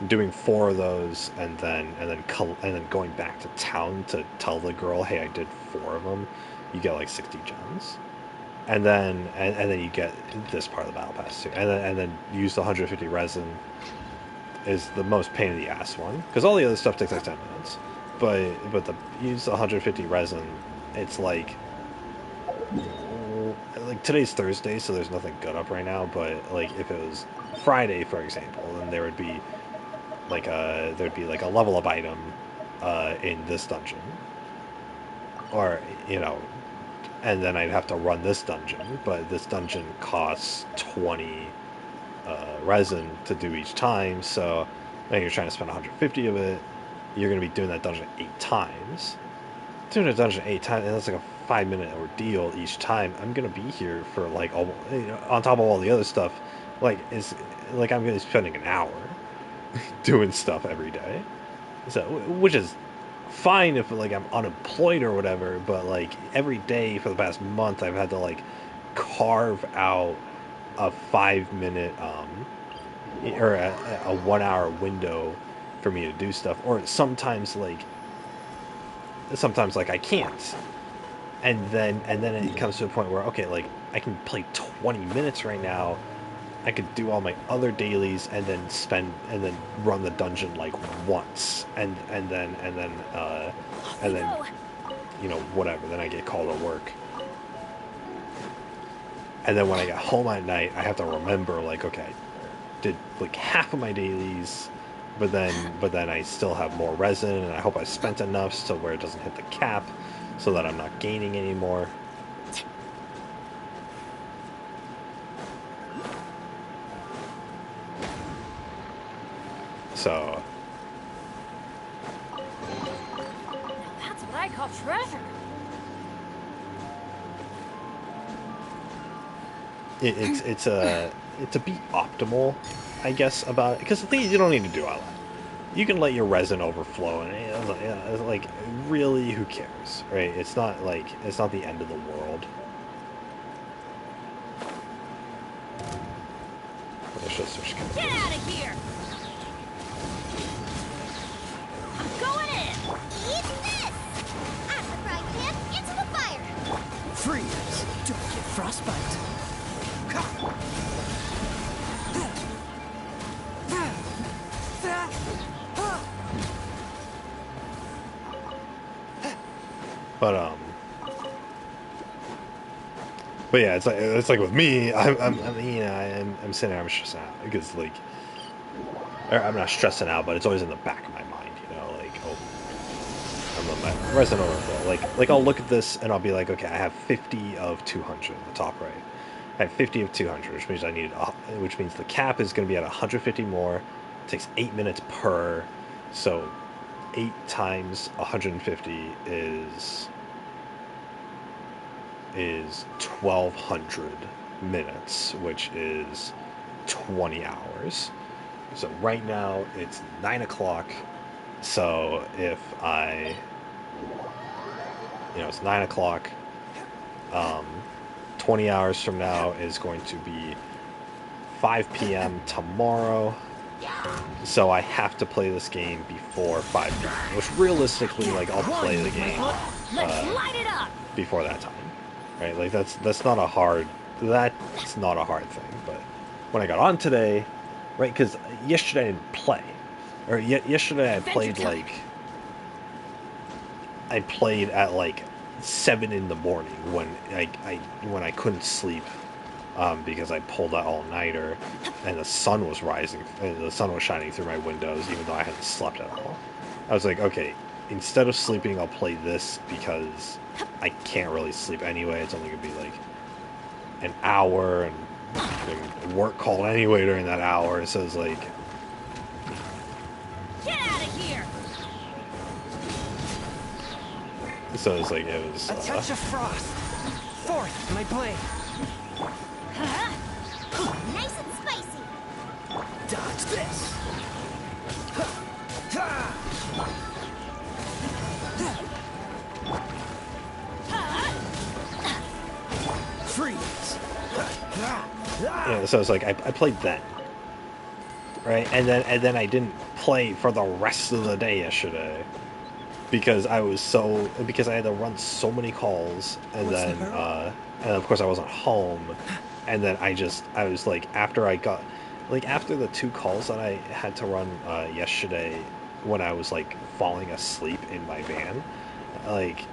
Doing 4 of those, and then going back to town to tell the girl, hey, I did 4 of them. You get like 60 gems, and then you get this part of the battle pass too, and then use the 150 resin is the most pain in the ass one because all the other stuff takes like 10 minutes, but the use the 150 resin, it's like today's Thursday, so there's nothing good up right now. But like if it was Friday, for example, then there'd be like a level up item in this dungeon, or and then I'd have to run this dungeon, but this dungeon costs 20 resin to do each time, so then you're trying to spend 150 of it. You're going to be doing that dungeon 8 times. Doing a dungeon 8 times, and that's like a 5-minute ordeal each time. I'm going to be here for like on top of all the other stuff. Like it's like I'm going to be spending an hour doing stuff every day. So, which is fine if like I'm unemployed or whatever, but like every day for the past month, I've had to like carve out a 5-minute or a 1 hour window for me to do stuff, or sometimes like I can't, and then it comes to a point where okay, like I can play 20 minutes right now. I could do all my other dailies and then run the dungeon like once, and then whatever. Then I get called to work, and then when I get home at night, I have to remember like okay, I did like half of my dailies, but then I still have more resin, and I hope I spent enough so where it doesn't hit the cap, so that I'm not gaining anymore. So That's what I call treasure. it's a be optimal, I guess, about it, because the thing is you don't need to do all that. You can let your resin overflow, and it's like really, who cares, right? It's not the end of the world. Let's just switch Get characters. out of here! I'm going in! Eat this! Out the frying pan, into the fire! Freeze! Don't get frostbite. But but yeah, it's like with me, I'm sitting there, I'm stressing out because like, or I'm not stressing out, but it's always in the back of my mind, like, oh, I'm on my resin overflow. Like I'll look at this and I'll be like, okay, I have 50 of 200 in the top right. I have 50 of 200, which means the cap is going to be at 150 more. It takes 8 minutes per, so 8 times 150 is 1,200 minutes, which is 20 hours. So right now it's 9 o'clock. So if it's 9 o'clock. 20 hours from now is going to be 5 p.m. tomorrow. So I have to play this game before 5 p.m. Which realistically, like, I'll play the game Let's light it up! before that time, right? Like that's not a hard thing. But when I got on today, right? Because yesterday I didn't play, or yesterday I played at like 7 in the morning when I couldn't sleep, because I pulled that all-nighter and the sun was rising and the sun was shining through my windows even though I hadn't slept at all. I was like, okay, instead of sleeping, I'll play this because I can't really sleep anyway. It's only gonna be like an hour, and like, work call anyway during that hour. So it's like, Get out of here! so it's like it was. A touch of frost. Forth, my blade. Huh? Nice and spicy. Dodge this. Freeze. So it's like I played that, right, and then I didn't play for the rest of the day yesterday because I had to run so many calls, and What's the then hurry? and of course I wasn't home, and then I was like after the 2 calls that I had to run yesterday when I was like falling asleep in my van, like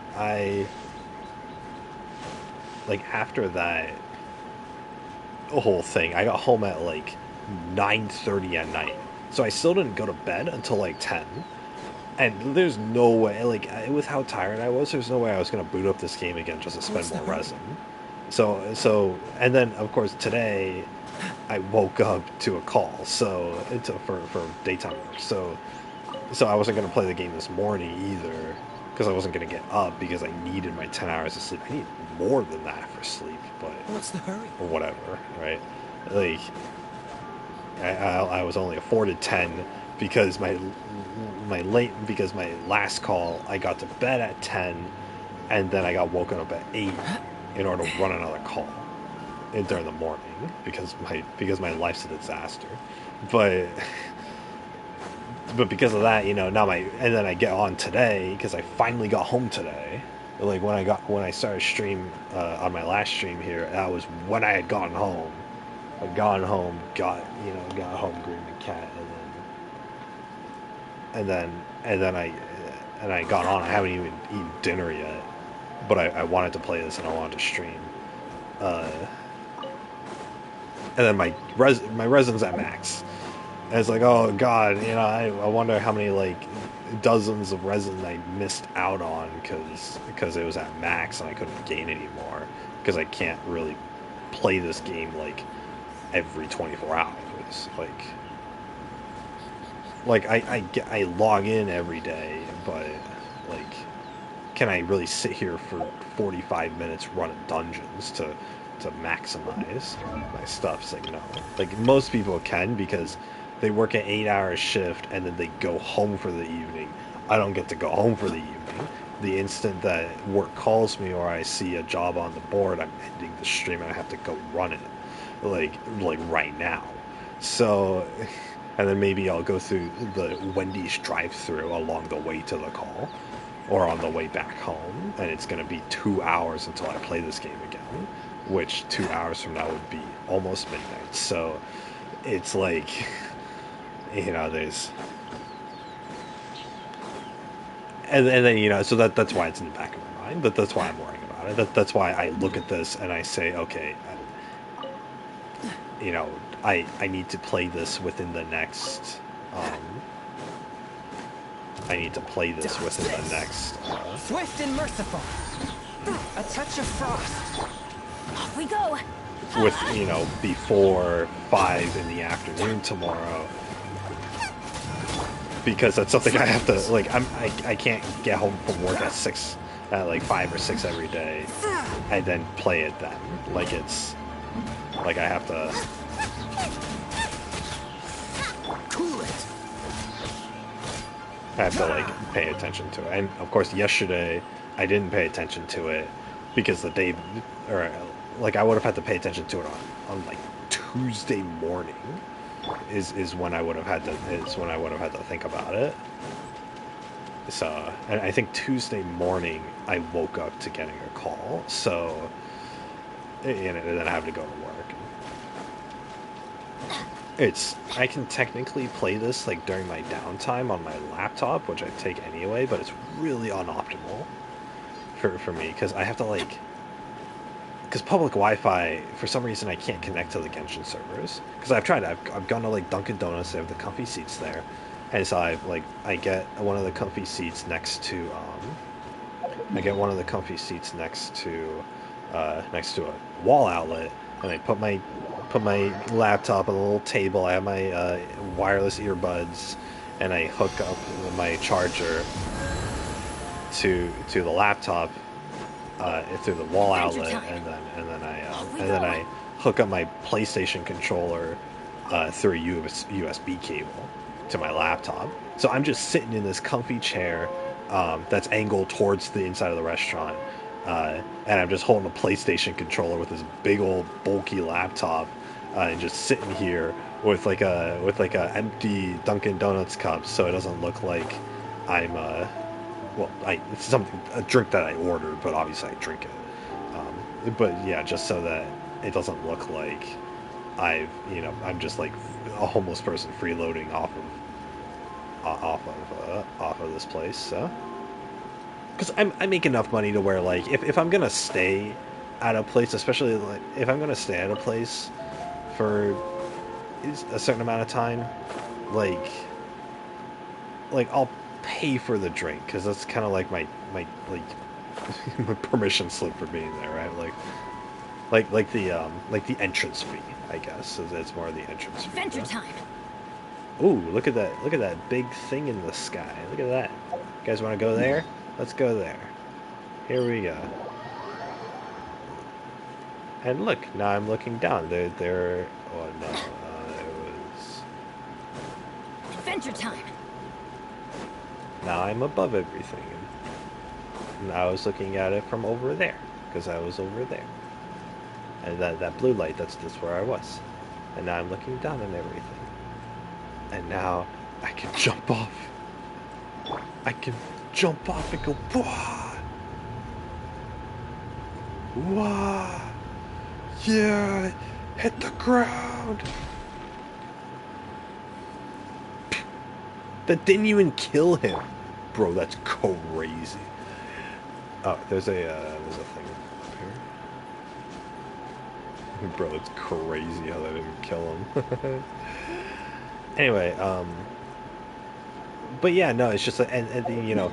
after that whole thing, I got home at like 9:30 at night. So I still didn't go to bed until like 10. And there's no way, with how tired I was, there's no way I was gonna boot up this game again just to spend What's the more hurry? resin. And then of course today I woke up to a call, for daytime work. So I wasn't gonna play the game this morning either, because I wasn't gonna get up because I needed my 10 hours of sleep. I need more than that for sleep, but What's the hurry? or whatever, right? Like I was only afforded 10 because because my last call I got to bed at 10, and then I got woken up at 8 in order to run another call during the morning because my life's a disaster. But because of that, and then I get on today because I finally got home today. Like when I started stream on my last stream here, that was when I had gotten home. I'd gotten home, got home, groomed the cat, and I got on. I haven't even eaten dinner yet, but I wanted to play this and I wanted to stream. Uh, and then my resin's at max. And it's like, oh god, I wonder how many like dozens of resin I missed out on because it was at max and I couldn't gain anymore because I can't really play this game like every 24 hours. I log in every day, but like, can I really sit here for 45 minutes running dungeons to maximize my stuff? It's like, no. Like most people can because they work an 8-hour shift and then they go home for the evening. I don't get to go home for the evening. The instant that work calls me or I see a job on the board, I'm ending the stream and I have to go run it, like right now. So, and then maybe I'll go through the Wendy's drive-through along the way to the call, or on the way back home, and it's gonna be 2 hours until I play this game again, which 2 hours from now would be almost midnight. So, it's like, there's. And then so that's why it's in the back of my mind. That's why I'm worrying about it. That's why I look at this and I say, okay, I need to play this within the next. I need to play this within the next. Swift and merciful. A touch of frost. Off we go. Before 5 in the afternoon tomorrow. Because that's something I have to I can't get home from work at 6 at like 5 or 6 every day and then play it then. It's I have to Cool it. pay attention to it. And of course yesterday I didn't pay attention to it because the day or I would have had to pay attention to it on Tuesday morning. Is when I would have had to think about it. So, and I think Tuesday morning I woke up to getting a call. So, and then I have to go to work. I can technically play this during my downtime on my laptop, which I take anyway, but it's really unoptimal for me because I have to because public Wi-Fi, for some reason, I can't connect to the Genshin servers. Because I've tried. I've gone to Dunkin' Donuts. They have the comfy seats there, And so I get one of the comfy seats next to I get one of the comfy seats next to a wall outlet, and I put my laptop on a little table. I have my wireless earbuds, and I hook up my charger to the laptop through the wall Adventure outlet, time. and then I hook up my PlayStation controller through a USB cable to my laptop. So I'm just sitting in this comfy chair that's angled towards the inside of the restaurant, and I'm just holding a PlayStation controller with this big old bulky laptop, and just sitting here with like a empty Dunkin' Donuts cup, so it doesn't look like I'm well, it's something a drink that I ordered, but obviously I drink it. But yeah, just so that it doesn't look like I'm just like a homeless person freeloading off of this place. So, because I make enough money to where like if I'm gonna stay at a place, especially like if I'm gonna stay at a place for a certain amount of time, like I'll pay for the drink because that's kind of like my like my permission slip for being there, right? Like the entrance fee, I guess. So it's more of the entrance fee. Adventure time. Ooh, look at that! Look at that big thing in the sky. Look at that. You guys want to go there? Let's go there. Here we go. And look, now I'm looking down. There. Oh no, it was. Adventure time. Now I'm above everything. And I was looking at it from over there because I was over there. And that blue light, that's where I was. And now I'm looking down on everything. And now I can jump off. I can jump off and go, wah! Wah! Yeah! Hit the ground! That didn't even kill him. Bro, that's crazy. Oh, there's a thing up here. Bro, it's crazy how that didn't kill him. Anyway, but yeah, no, it's just and you know,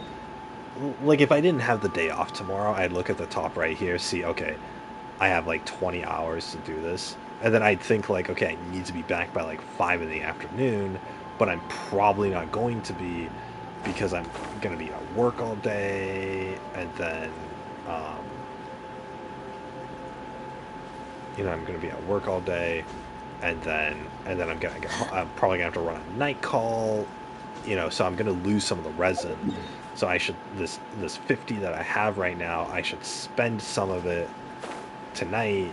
like if I didn't have the day off tomorrow, I'd look at the top right here, see, okay, I have like 20 hours to do this, and then I'd think like, okay, I need to be back by like 5 in the afternoon, but I'm probably not going to be because I'm gonna be at work all day, and then I'm gonna be at work all day, and then I'm probably gonna have to run a night call, so I'm gonna lose some of the resin. So I should this 50 that I have right now, I should spend some of it tonight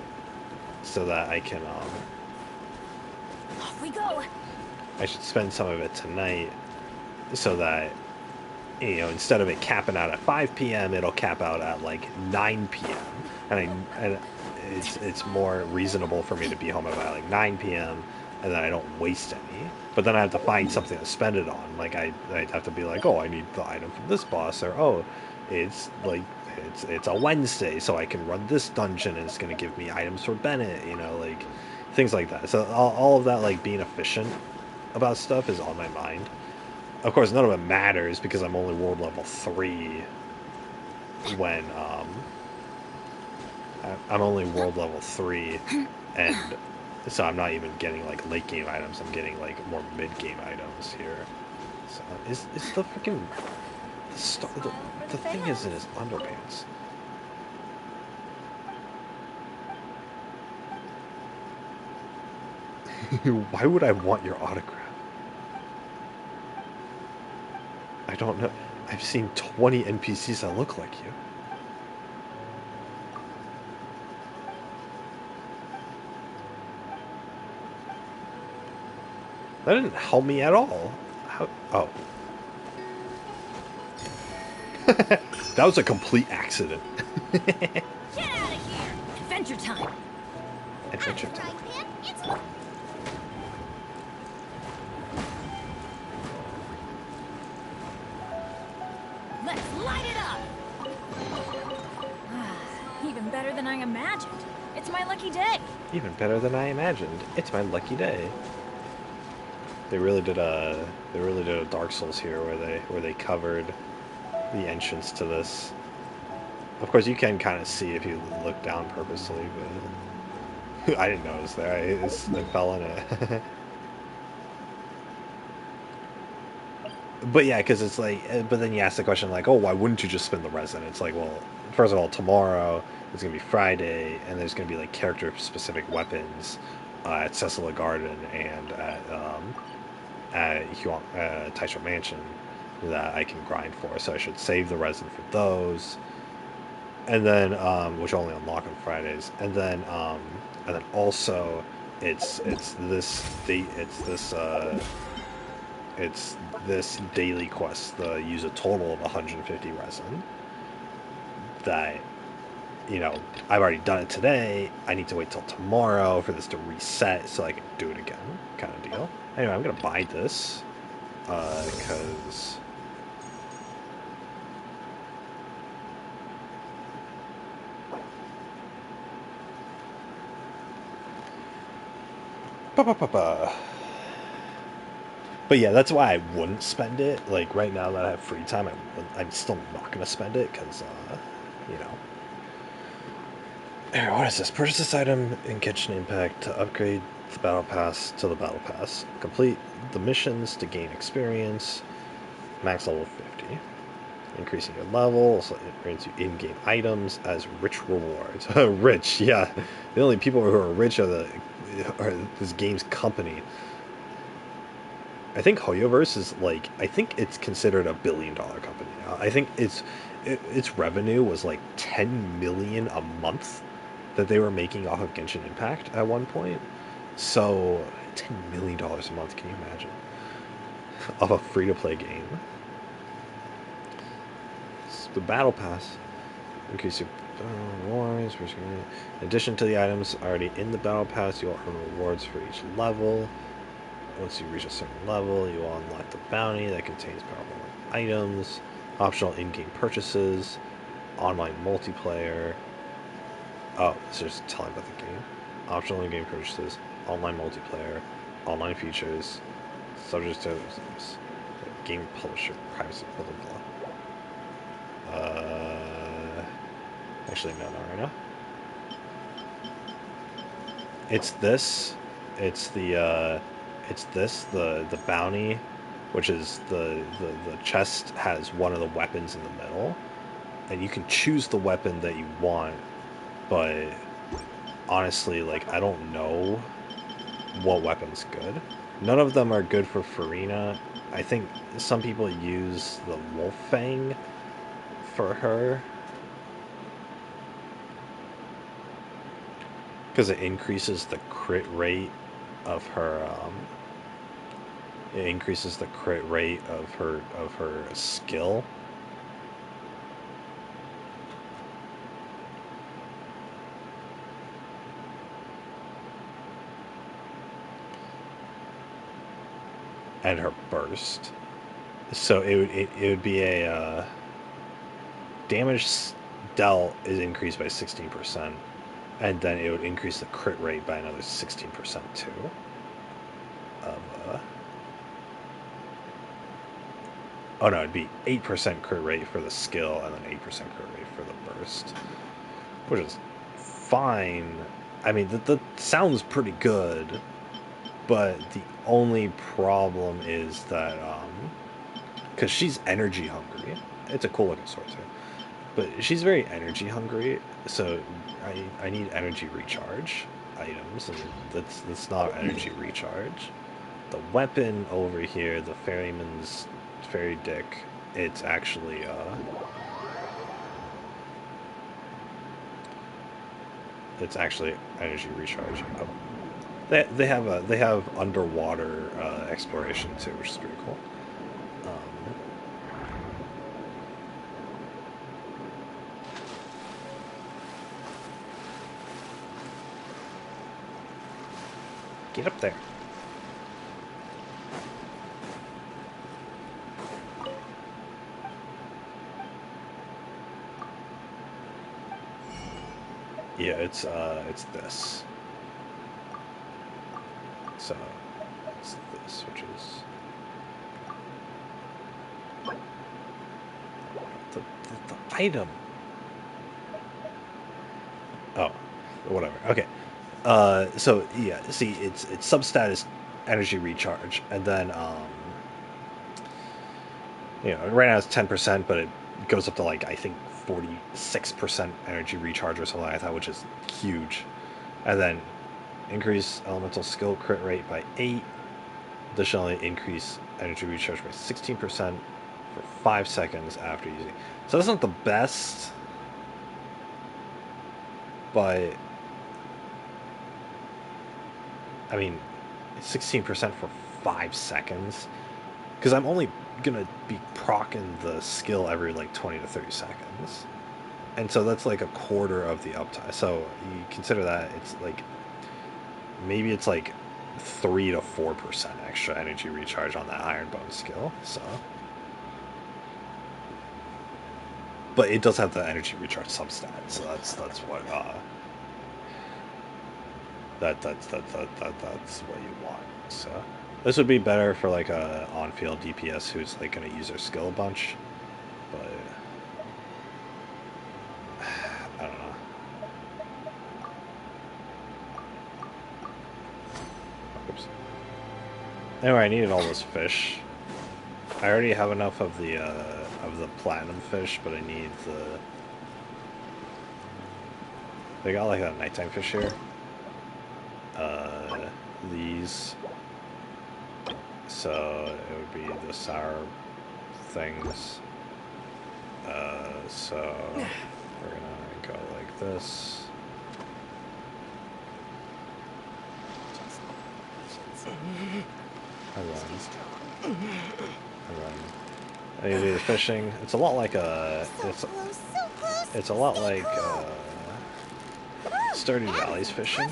so that I can Off we go. I should spend some of it tonight so that instead of it capping out at 5 p.m. it'll cap out at like 9 p.m. and it's more reasonable for me to be home at like 9 p.m. and then I don't waste any. But then I have to find something to spend it on. Like I'd have to be like, oh, I need the item from this boss, or oh, it's like it's a Wednesday, so I can run this dungeon and it's gonna give me items for Bennett, like things like that. So all of that, like being efficient about stuff, is on my mind. Of course, none of it matters because I'm only world level 3 when I'm only world level 3, and so I'm not even getting like late game items. I'm getting like more mid game items here. So is the freaking the thing is in his underpants. Why would I want your autograph? I don't know. I've seen 20 NPCs that look like you. That didn't help me at all. How? Oh. That was a complete accident. Get out of here. Adventure time. Adventure time. Let's light it up. Even better than I imagined. It's my lucky day. Even better than I imagined. It's my lucky day. they really did a Dark Souls here where they covered the entrance to this. Of course, you can kind of see if you look down purposely, but I didn't notice there. I fell in it. But yeah, because it's like, but then you ask the question like, oh, why wouldn't you just spend the resin? It's like, well, first of all, tomorrow it's gonna be Friday, and there's gonna be like character-specific weapons at Cecil Garden and at Taicho Mansion that I can grind for. So I should save the resin for those, and then which only unlock on Fridays, and then also it's this date it's this daily quest, the use a total of 150 resin that, you know, I've already done it today. I need to wait till tomorrow for this to reset so I can do it again, kind of deal. Anyway, I'm gonna buy this because but yeah, that's why I wouldn't spend it. Like right now that I have free time, I'm still not gonna spend it because you know. Here, what is this? Purchase this item in Kitchen Impact to upgrade the Battle Pass to the Battle Pass. Complete the missions to gain experience. Max level 50. Increasing your level, so it brings you in-game items as rich rewards. Rich, yeah. The only people who are rich are this game's company. I think Hoyoverse is like, I think it's considered a billion-dollar company now. I think its revenue was like 10 million a month that they were making off of Genshin Impact at one point. So $10 million a month, can you imagine? Of a free-to-play game. It's the Battle Pass. Increase your rewards. In addition to the items already in the Battle Pass, you'll earn rewards for each level. Once you reach a certain level, you will unlock the bounty that contains powerful items, optional in-game purchases, online multiplayer. Oh, it's just telling about the game. Optional in-game purchases, online multiplayer, online features, subject to game publisher privacy, blah blah blah. Actually, no, right now. It's this. It's the bounty, which is the chest has one of the weapons in the middle, and you can choose the weapon that you want, but honestly, like, I don't know what weapon's good. None of them are good for Farina. I think some people use the Wolf Fang for her because it increases the crit rate of her it increases the crit rate of her skill. And her burst. So it would be a damage dealt is increased by 16%, and then it would increase the crit rate by another 16% too. Of oh no, it'd be 8% crit rate for the skill, and then 8% crit rate for the burst, which is fine. I mean, that sounds pretty good, but the only problem is that because she's energy hungry. It's a cool looking sword too, but she's very energy hungry. So I need energy recharge items, and that's not energy recharge. The weapon over here, the ferryman's fairy dick, it's actually energy recharge. Oh. They have underwater exploration too, which is pretty cool. Um, get up there. Yeah, it's this. So It's this, which is the item. Oh, whatever. Okay. So yeah, see, it's substatus energy recharge, and then right now it's 10%, but it goes up to like I think 46% energy recharge or something like that, which is huge. And then increase elemental skill crit rate by 8. Additionally, increase energy recharge by 16% for 5 seconds after using. So that's not the best, but I mean, 16% for 5 seconds. Because I'm only gonna be proccing the skill every like 20 to 30 seconds. And so that's like a quarter of the uptime. So you consider that it's like maybe it's like 3 to 4% extra energy recharge on that Iron Bone skill. So, but it does have the energy recharge substat. So that's what that's what you want. So this would be better for like a on-field DPS who's like going to use their skill a bunch, but I don't know. Oops. Anyway, I needed all those fish. I already have enough of the platinum fish, but I need the. They got like a nighttime fish here. These. So it would be the sour things. So we're gonna go like this. And then I do the fishing. It's a lot like it's a lot like Stardew Valley's fishing.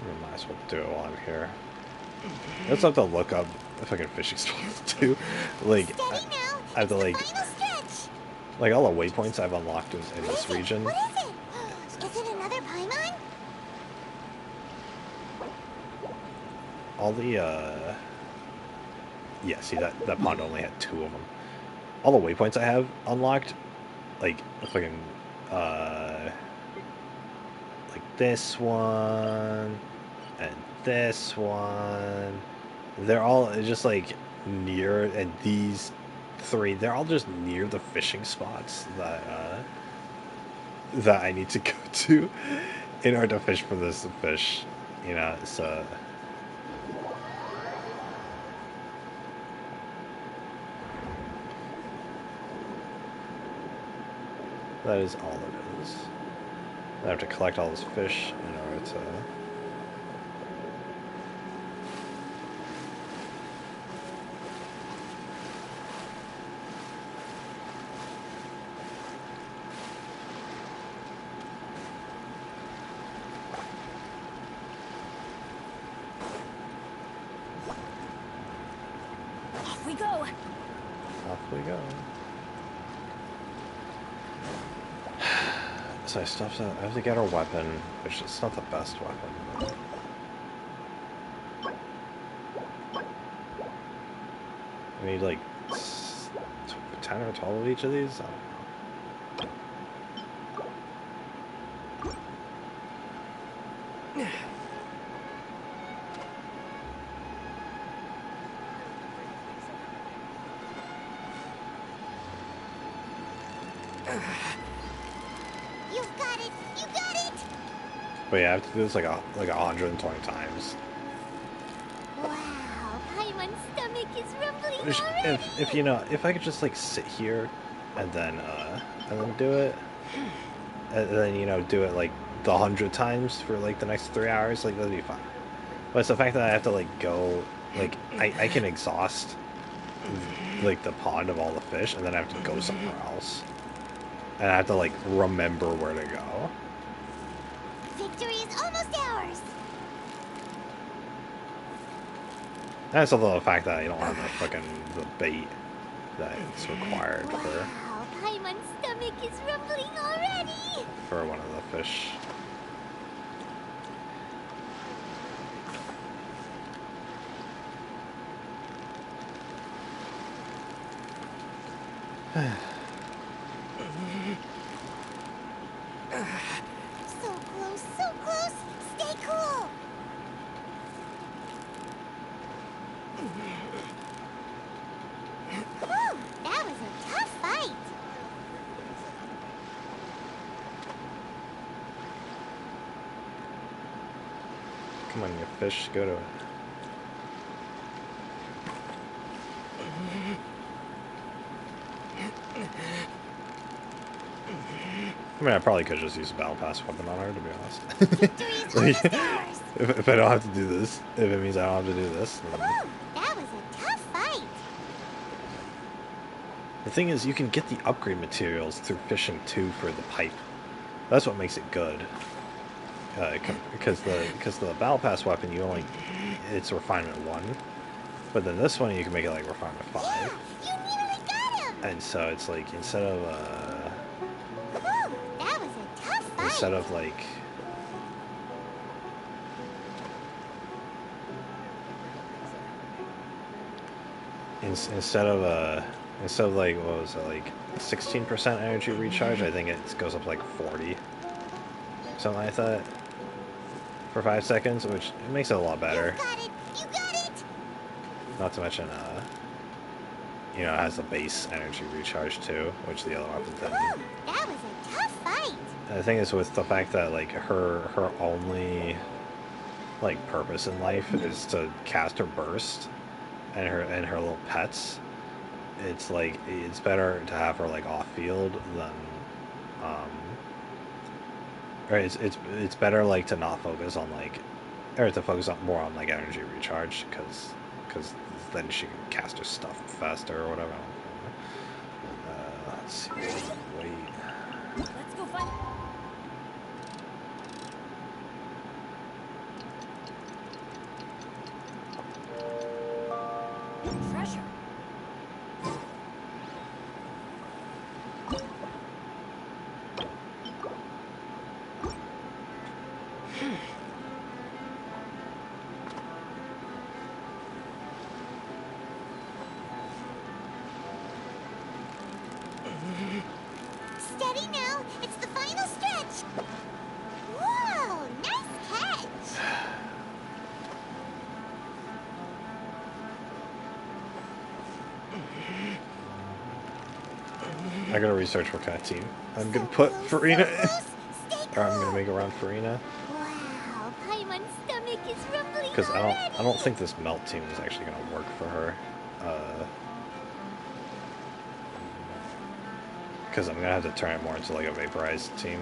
We might as well do it while I'm here. I also have to look up fucking fishing spots too. Like I have to like all the waypoints I've unlocked in this region. What is it? Is it another Paimon? All the yeah, see that pond only had 2 of them. All the waypoints I have unlocked, like fucking like this one and this one, they're all just like near, and these 3, they're all just near the fishing spots that I need to go to in order to fish for this fish, so that is all it is. I have to collect all this fish in order to. Off we go. Off we go. So I have to get our weapon, which is not the best weapon. I need like 10 or 12 of each of these. I don't know. You've got it. You got it. But yeah, I have to do this like 120 times. Wow, Paimon's stomach is rumbling Which, already. if I could just like sit here and then do it, and then do it like the 100 times for like the next 3 hours, like that'd be fine. But it's the fact that I have to like go, like I can exhaust like the pond of all the fish, and then I have to go somewhere else, and I have to like remember where to go. Victory is almost ours. And it's also the fact that I don't have the bait that it's required for. Wow, Paimon's stomach is rumbling already. For one of the fish. So close, so close. Stay cool. Whew, that was a tough fight. Come on, you fish, go to it. I mean, I probably could just use a battle pass weapon on her, to be honest. Victory's Like, almost ours. if I don't have to do this, if it means I don't have to do this, then... Whew, that was a tough fight. The thing is, you can get the upgrade materials through fishing too for the pipe. That's what makes it good. Because the battle pass weapon, it's refinement 1, but then this one you can make it like refinement 5. Yeah, you nearly got him. And so it's like instead of Whew, that was a tough fight. instead of like instead of like what was it, like 16% energy recharge, I think it goes up like 40, something like that, for 5 seconds, which it makes it a lot better. You got it. You got it. Not to mention, you know, it has the base energy recharge too, which the other weapon didn't. Whew, that was a tough fight. And the thing is, with the fact that like her only like purpose in life is to cast her burst and her little pets, it's like it's better to have her like off field than or it's better like to not focus on like, or to focus on more on like energy recharge, because then she can cast her stuff faster or whatever. Let's see. Wait. Let's go find. Treasure. Steady now. It's the final stretch. Whoa, nice catch. I gotta research what kind of team I'm gonna put Farina in. Stay Or I'm gonna cool. make it around Farina. Wow, Paimon's stomach is rumbling Because I don't already. think this melt team is actually gonna work for her. Because I'm gonna have to turn it more into like a vaporized team.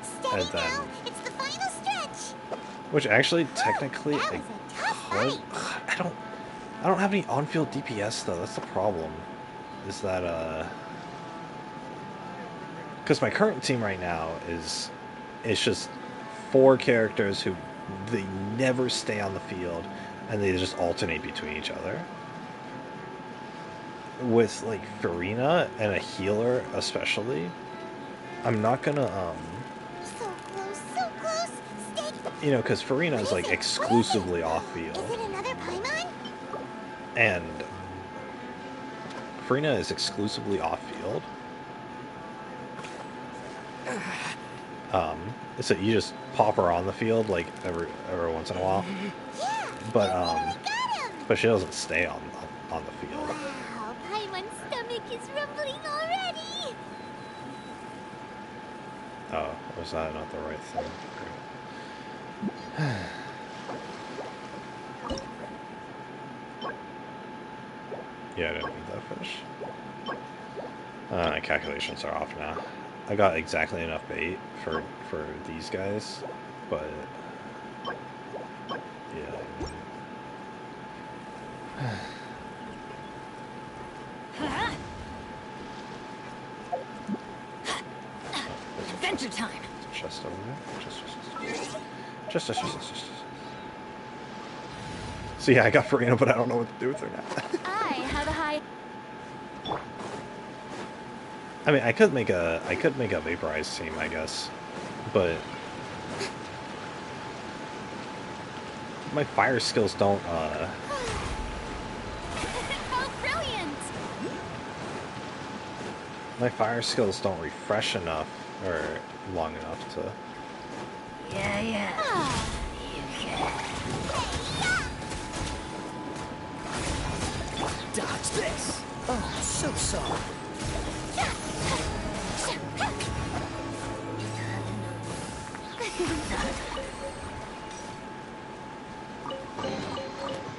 Steady And then, now. It's the final stretch. which actually technically, That I was a tough could. fight. I don't have any on-field DPS though. That's the problem. Is that because my current team right now is it's just 4 characters who they never stay on the field, and they just alternate between each other. With like Farina and a healer especially, I'm not gonna So close, so close. Stay. you know, because Farina is like What is it? exclusively off Is field, it another Paimon? and Farina is exclusively off field. So you just pop her on the field like every once in a while, Yeah. but you nearly got him. but she doesn't stay on the field. Wow, Paimon's stomach is rumbling already. Oh, was that not the right thing? Yeah, I didn't need that fish. My calculations are off now. I got exactly enough bait for these guys, but yeah. Adventure time. Chest over there. Just. So yeah, I got Farina, but I don't know what to do with her now. I have a high. I mean, I could make a vaporized team, I guess, but my fire skills don't. Oh, brilliant! My fire skills don't refresh enough or long enough to. Yeah, yeah. Ah. You can. Dodge this. Oh, so sorry.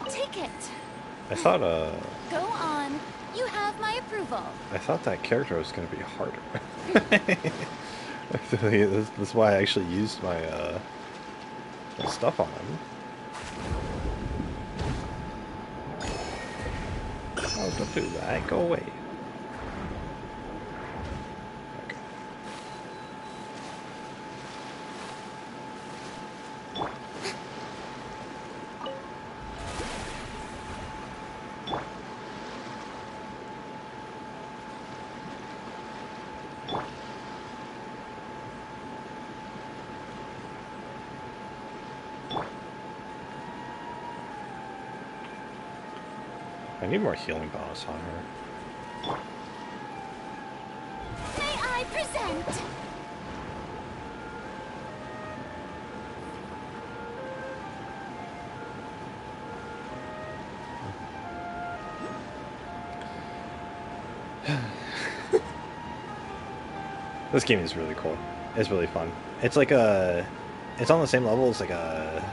Take it. I thought Go on. You have my approval. I thought that character was gonna be harder. That's why I actually used my stuff on him. Oh, don't do that. Go away. Okay. I need more healing bonus on her. May I present? This game is really cool. It's really fun. It's like a... It's on the same level as like a...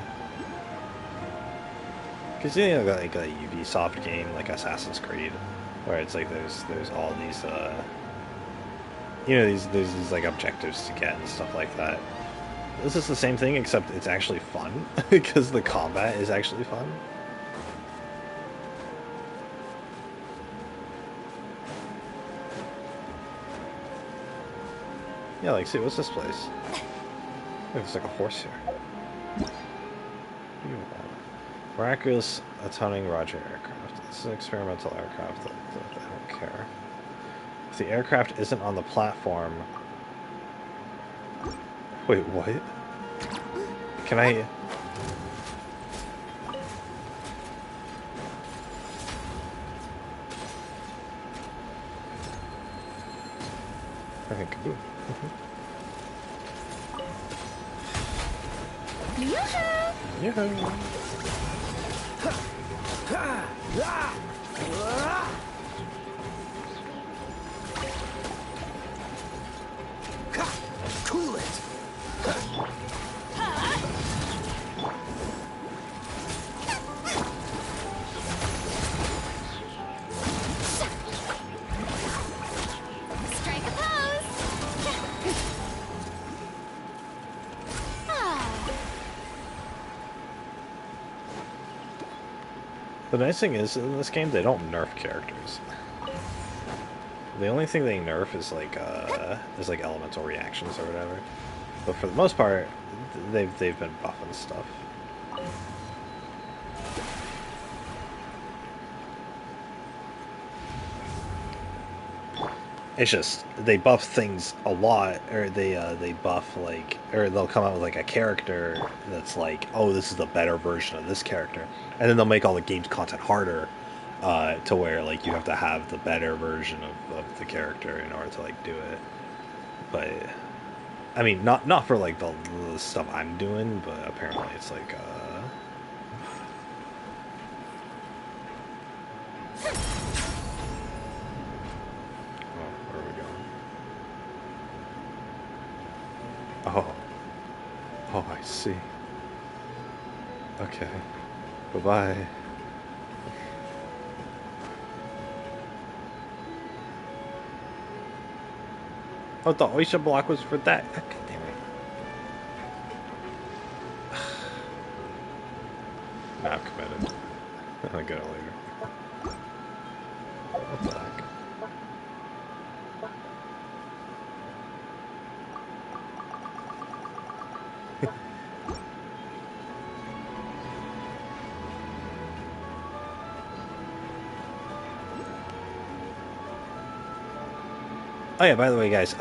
Because you know, like a Ubisoft game like Assassin's Creed, where it's like there's all these you know, there's these like objectives to get and stuff like that. This is the same thing, except it's actually fun because the combat is actually fun. Yeah, like, see, what's this place? There's like a horse here. Miraculous atoning Roger aircraft. This is an experimental aircraft that I don't care. If the aircraft isn't on the platform... Wait, what? Can I... Okay, kaboom. Yoo-hoo! Yeah. Cool it. Strike a pose. Ah. The nice thing is, in this game, they don't nerf characters. The only thing they nerf is like elemental reactions or whatever. But for the most part, they've been buffing stuff. It's just they buff things a lot, or they buff like, or they'll come out with like a character that's like, oh, this is the better version of this character, and then they'll make all the game's content harder, to where like you have to have the better version of the character in order to like do it. But I mean, not for like the stuff I'm doing, but apparently it's like oh, where are we going? Oh. Oh, I see. Okay. Bye-bye. Oh, the oyster block was for that. God damn it. Nah, I'm committed. I'll get it later. What the heck? Oh yeah, by the way, guys,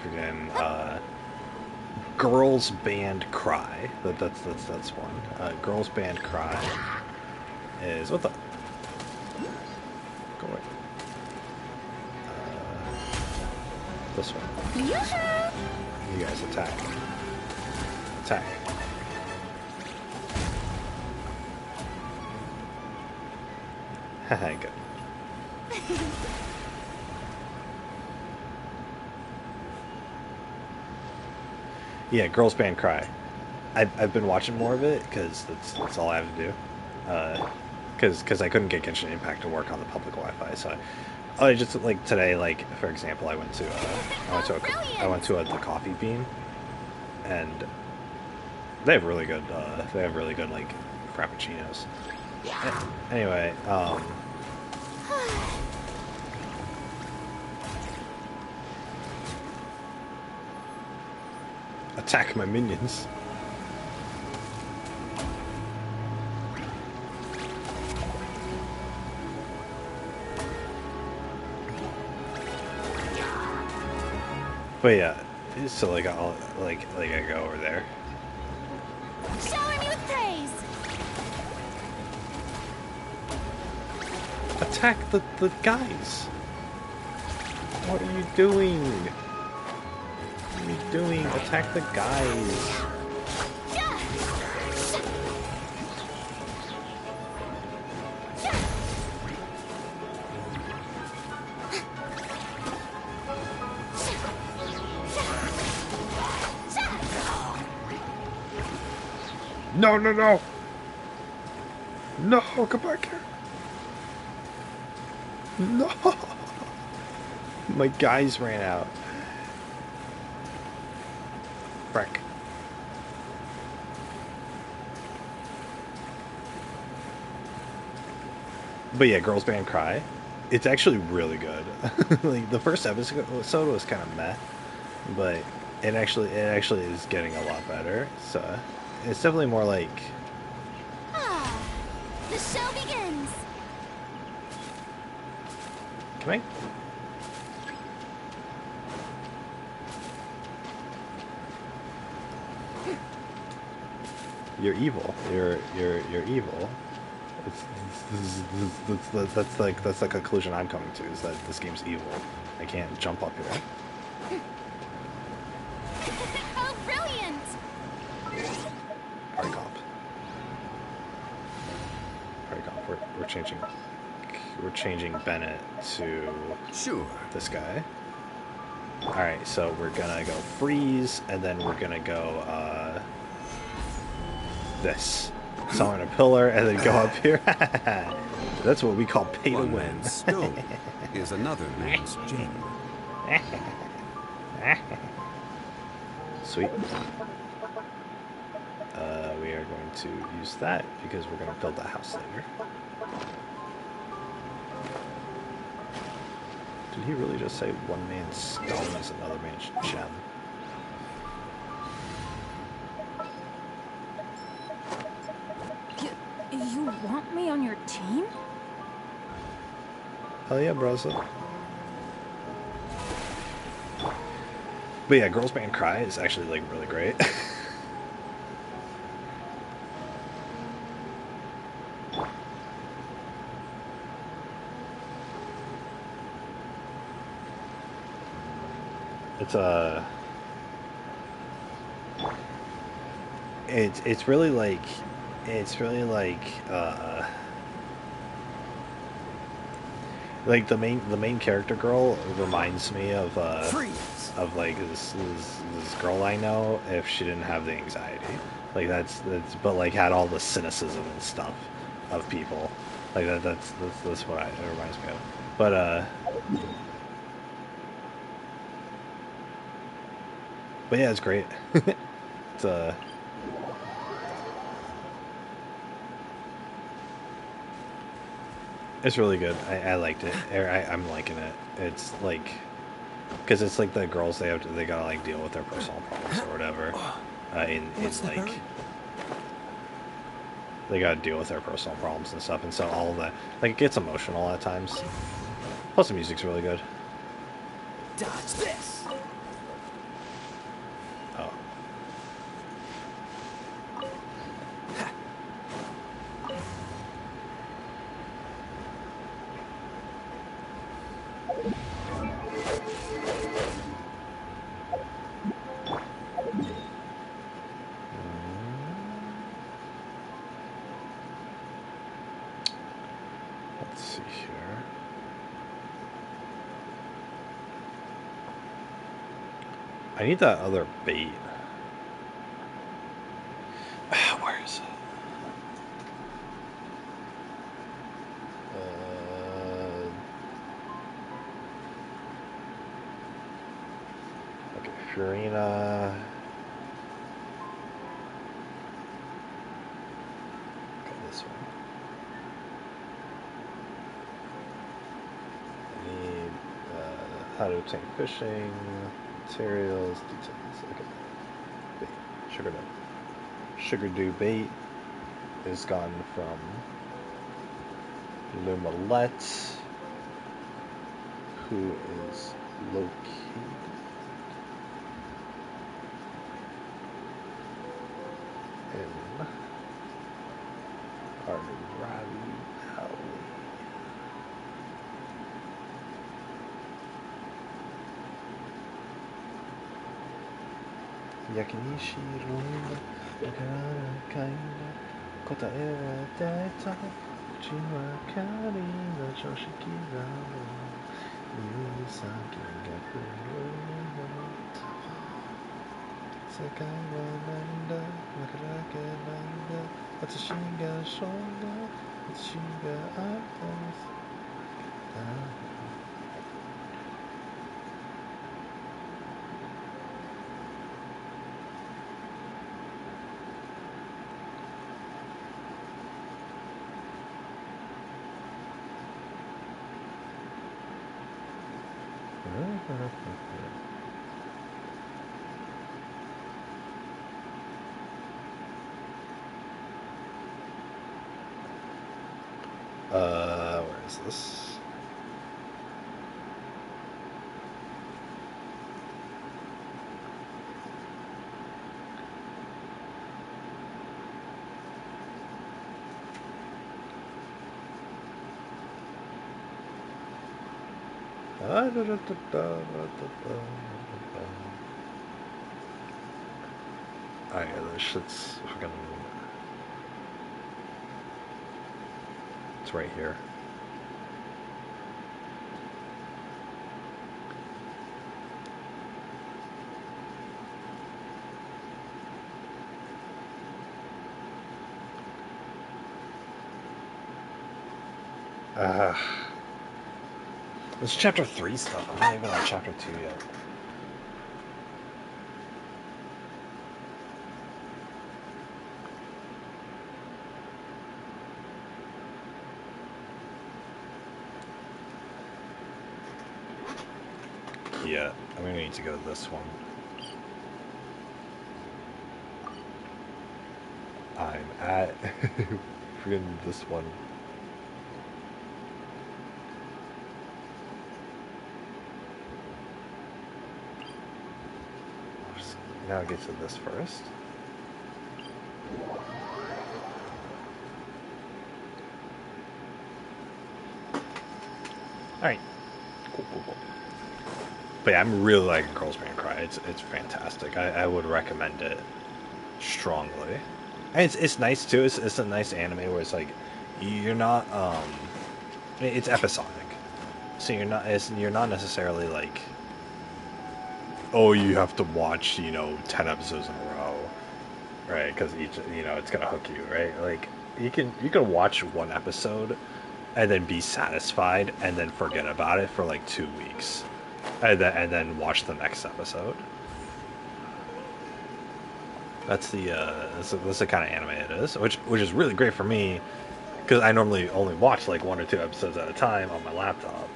friggin', girls band cry. That's one. Girls band cry is what the go away. This one. Yoo-hoo! You guys attack. Attack. Haha, good. Yeah, girls band cry. I've been watching more of it because that's all I have to do. Because I couldn't get Genshin Impact to work on the public Wi-Fi, so I just like today, like for example, I went to the Coffee Bean, and they have really good like frappuccinos. Anyway, attack my minions. But yeah, so like I'll like I go over there. Shower me with praise! Attack the guys. What are you doing? What are you doing? Attack the guys. No, no, no! No, come back here. No! My guys ran out. Frick. But yeah, Girls Band Cry. It's actually really good. Like the first episode was kind of meh, but it actually is getting a lot better. So it's definitely more like Ah, the show begins! can I? You're evil. You're evil. That's the conclusion I'm coming to, is that this game's evil. I can't jump up here. Oh, brilliant! Party comp. Party comp. We're changing Bennett to Sure. this guy. Alright, so we're gonna go freeze, and then we're gonna go this. Summon a pillar and then go up here. That's what we call pay to One win. man's stone is another man's gem. Sweet. We are going to use that because we're going to build a house later. Did he really just say one man's stone is another man's gem? You want me on your team? Hell yeah, Brazil. But yeah, Girls Band Cry is actually like really great. It's really like like the main character girl reminds me of Freeze! like this girl I know if she didn't have the anxiety. Like that's but like had all the cynicism and stuff of people. Like that's what it reminds me of. But yeah, it's great. It's it's really good. I liked it. I'm liking it. It's like because it's like the girls they gotta like deal with their personal problems or whatever. In What's the like hurry? they gotta deal with their personal problems and stuff, and so all of that like it gets emotional at times. Plus the music's really good. Dodge this. Oh. Let's see here. I need that other bait. Where is it? Okay, Furina. Okay, this one. I need how to obtain fishing, materials, details. Okay. Bait. Sugar dew. Sugar dew bait is gotten from Lumalette, who is located in Arnrari Valley. Yakinishi Ronda, Nakara Kaina, Kota Era Daita, Uchiwa Kari no Choshiki Rama, Yusaki Gakuro, Sekai wa Nanda, Nakarake Nanda, Watashi ga Shonga, Watashi ga Atas. Where is this? Alright, this shit's fucking. It's right here. It's chapter 3 stuff. I'm not even on chapter 2 yet. Yeah, I'm gonna need to go to this one. I'm at freaking this one. Now get to this first. Alright. Cool. But yeah, I'm really liking Girls May Cry. It's fantastic. I would recommend it strongly. And it's nice too. It's a nice anime where it's like you're not it's episodic. So you're not necessarily like, oh, you have to watch, 10 episodes in a row, right? Because each, it's gonna hook you, right? Like you can watch one episode and then be satisfied and then forget about it for like 2 weeks, and then watch the next episode. That's the kind of anime it is, which is really great for me because I normally only watch like 1 or 2 episodes at a time on my laptop.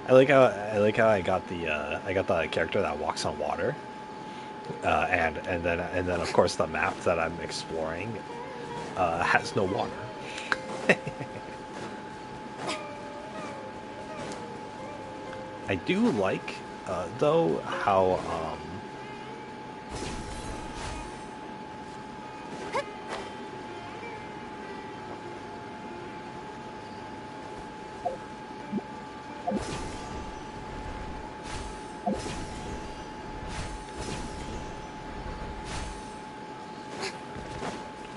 I like how I got the character that walks on water. And then of course the map that I'm exploring has no water. I do like though how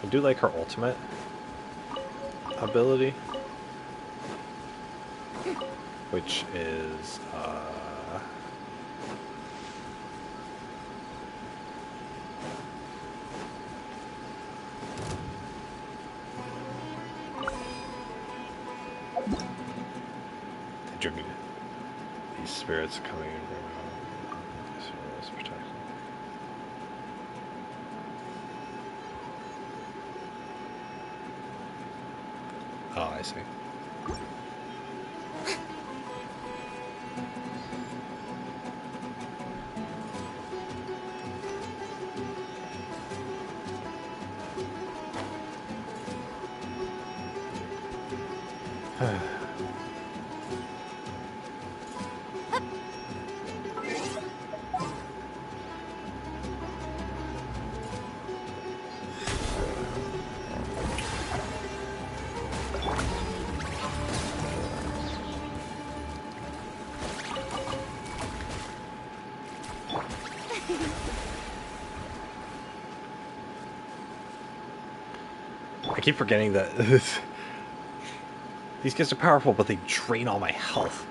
I do like her ultimate ability, which is drinking these spirits coming in from protection. Oh, I see. I keep forgetting that these guys are powerful, but they drain all my health.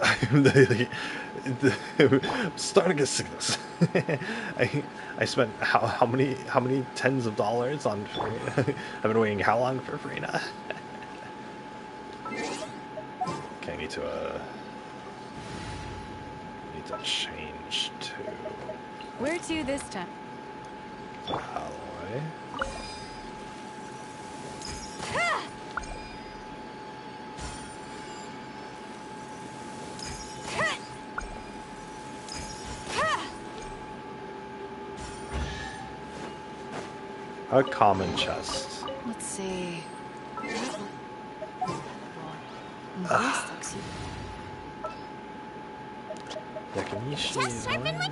I'm starting to get sick of this. I spent how many tens of dollars on Farina? I've been waiting how long for Farina? Okay, I need to change to Where to this time? Alloy. A common chest. Let's see. Chest sharpened with-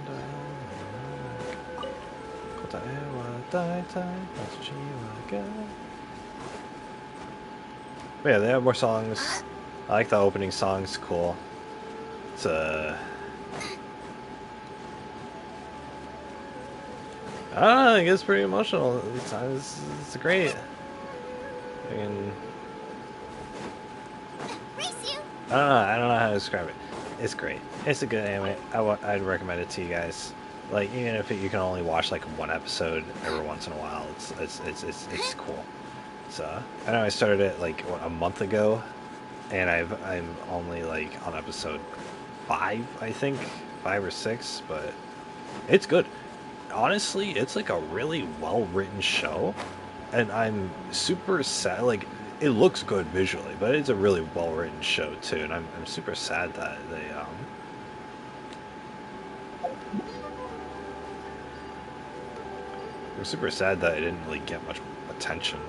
But yeah, they have more songs. I like the opening song, it's cool. It's I don't know, it gets pretty emotional. It's great. I mean, Race you. I don't know how to describe it. It's great. It's a good anime. I'd recommend it to you guys. Like, even if you can only watch like one episode every once in a while, it's cool. So I know I started it like what, a month ago, and I'm only like on episode 5, I think, 5 or 6, but it's good. Honestly, it's like a really well written show, and I'm super sad. Like, it looks good visually, but it's a really well written show too, and I'm super sad that I'm super sad that it didn't really get much attention.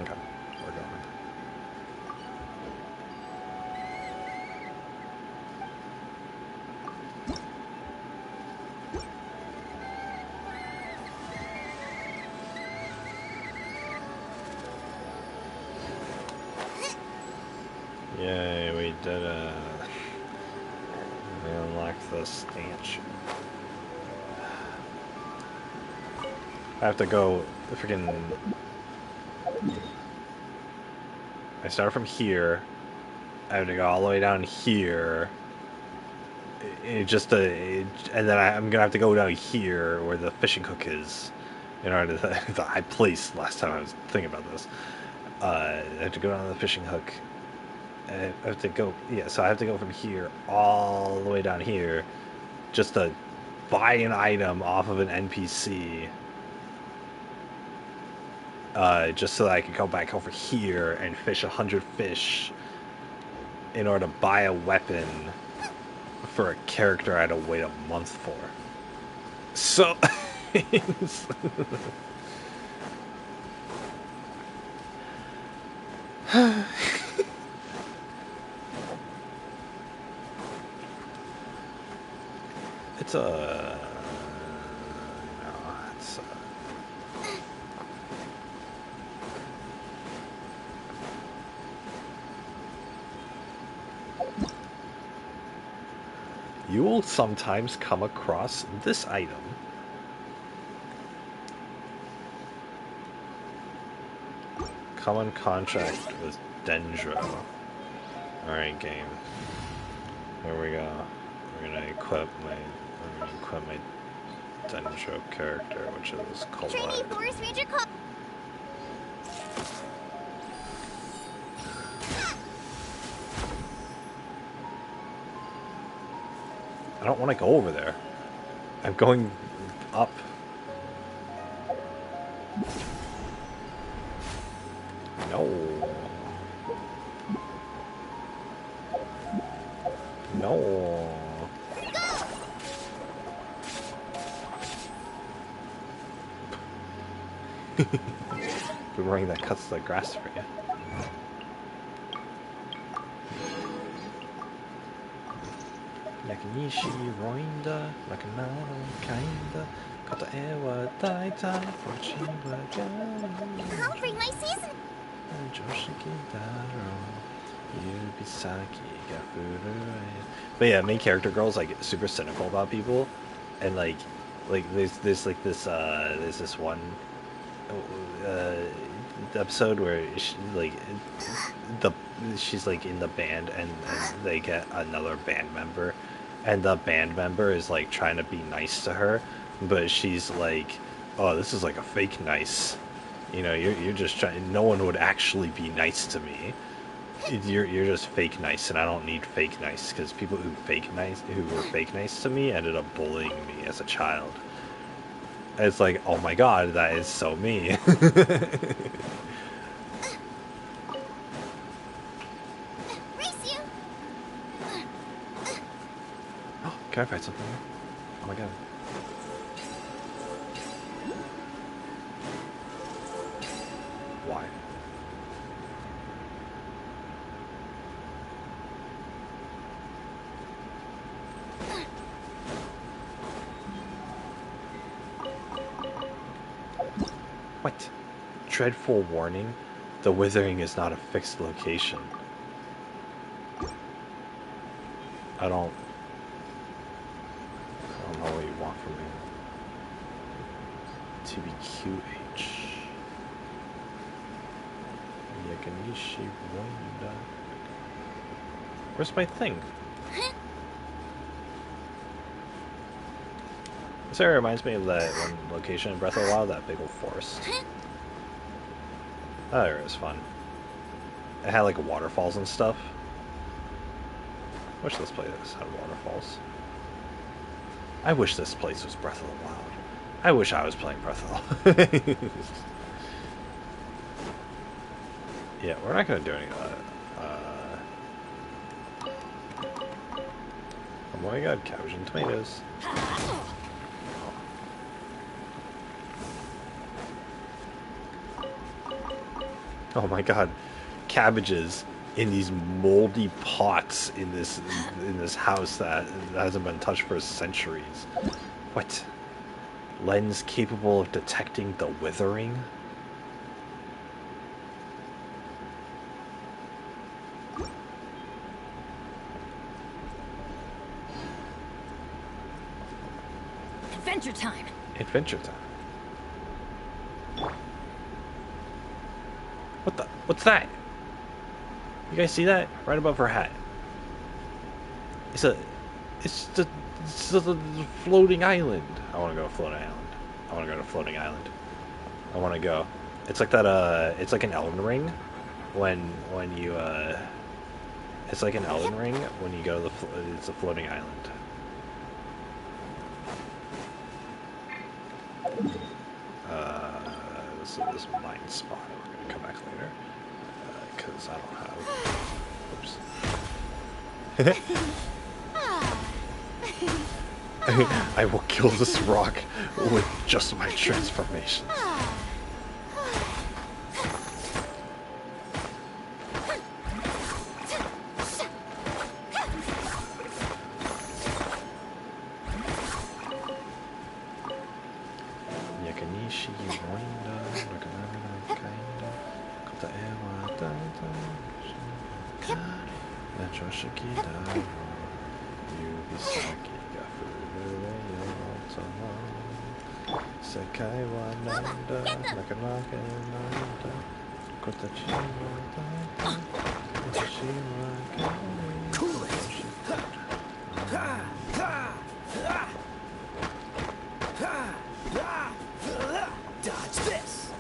Okay, we're going. Yay, we did it. We unlocked the stanch. I have to go freaking. I start from here. I have to go all the way down here. And then I'm gonna have to go down here where the fishing hook is. In order to the I placed last time I was thinking about this. I have to go down to the fishing hook. I have to go, yeah, so I have to go from here all the way down here just to buy an item off of an NPC. just so that I could go back over here and fish 100 fish in order to buy a weapon for a character I had to wait a month for. So, it's a no, it's you will sometimes come across this item. Come on contract with Dendro. Alright, game. Here we go. We're gonna equip my Dendro character, which is Trainee Colette. Forest Ranger call. I don't want to go over there. I'm going up. No. No. Boomerang that cuts the grass for you. Nakanishi roinda, nakanano kinda, kata ewa daita, fuchi wa gari. I'll bring my season. Joshiki daro, yubisaki ga furue. But yeah, main character girl's like super cynical about people, and like there's this one episode where she, like she's like in the band and they get another band member, and the band member is like trying to be nice to her, but she's like, oh, this is like a fake nice, you know, you're just trying, no one would actually be nice to me, you're just fake nice, and I don't need fake nice, because people who were fake nice to me ended up bullying me as a child. It's like, oh my god, that is so me. Race you. Oh, can I find something? Oh my god. Why? What? Dreadful warning. The withering is not a fixed location. I don't know what you want from me. TBQH. Yakanishi Wanda. Where's my thing? This area reminds me of that one location in Breath of the Wild, that big old forest. That area was fun. It had like waterfalls and stuff. Wish this place had waterfalls. I wish this place was Breath of the Wild. I wish I was playing Breath of the Wild. Yeah, we're not gonna do any of that. Oh my god, cabbage and tomatoes. Oh my god, cabbages in these moldy pots in this house that hasn't been touched for centuries. What? Lens capable of detecting the withering? Adventure time. Adventure time. What the? What's that? You guys see that? Right above her hat. It's the floating island. I want to go to floating island. I want to go to floating island. I want to go. It's like that. It's like an Elden Ring, when you it's like an Elden Ring when you go to it's a floating island. This is mine. one spot. We're gonna come back later because I don't have. Oops. I will kill this rock with just my transformations. Dodge this.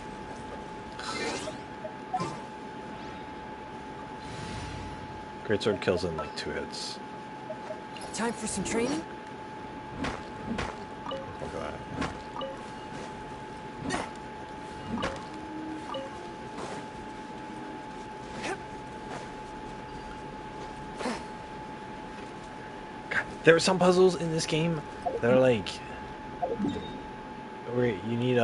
Greatsword kills in like 2 hits. Time for some training? Look at that. God, there are some puzzles in this game that are like where you need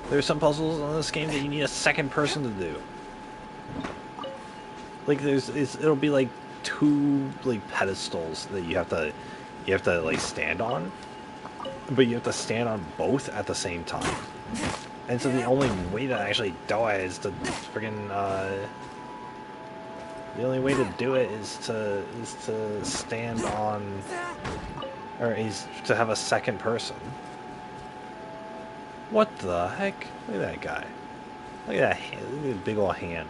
there's some puzzles in this game that you need a second person to do. Like it'll be like 2 like pedestals that you have to like stand on, but you have to stand on both at the same time. And so the only way to actually do it is to friggin' the only way to do it is to stand on, or is to have a second person. What the heck? Look at that guy. Look at that hand. Look at his big old hand.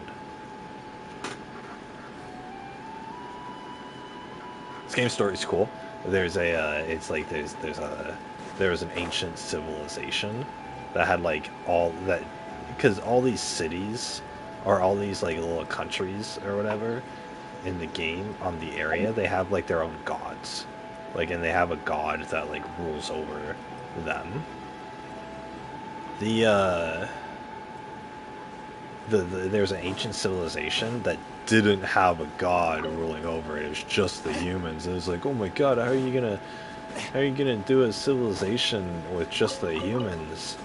This game's story is cool. There's a, it's like there was an ancient civilization that had like all that, because all these cities or all these like little countries or whatever in the game on the area, they have like their own gods, like, and they have a god that like rules over them. There's an ancient civilization that didn't have a god ruling over it. It was just the humans. It was like, oh my god, how are you gonna do a civilization with just the humans?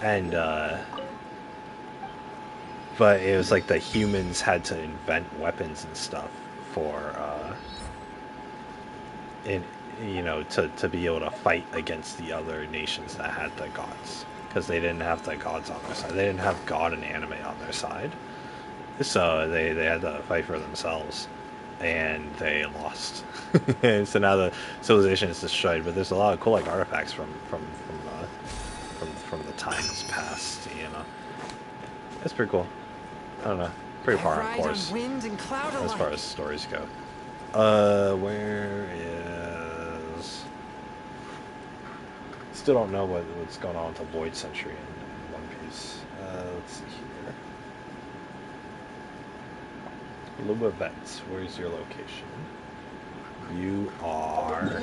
And but it was like the humans had to invent weapons and stuff for to be able to fight against the other nations that had the gods, because they didn't have the gods on their side. They didn't have God and anime on their side, so they had to fight for themselves, and they lost. And so now the civilization is destroyed. But there's a lot of cool like artifacts from the times past. It's pretty cool. I don't know, pretty far on course Wind and cloud as alike. far as stories go. Where is? Still don't know what's going on with the Void Century in One Piece. Let's see here. Lubavets, where's your location? You are.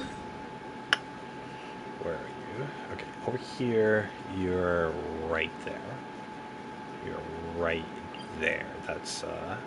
Where are you? Okay, over here. You're right there. You're right there. That's there.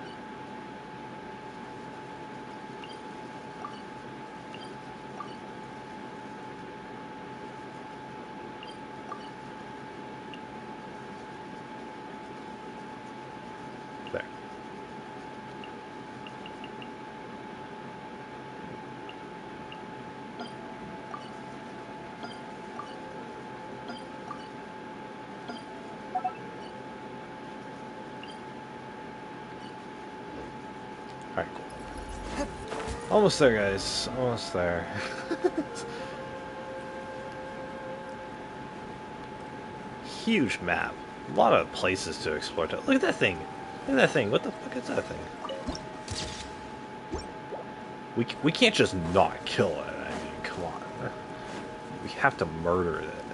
Alright, cool. Almost there, guys. Almost there. Huge map. A lot of places to explore. Look at that thing. Look at that thing. What the fuck is that thing? We can't just not kill it. I mean, come on. We have to murder it.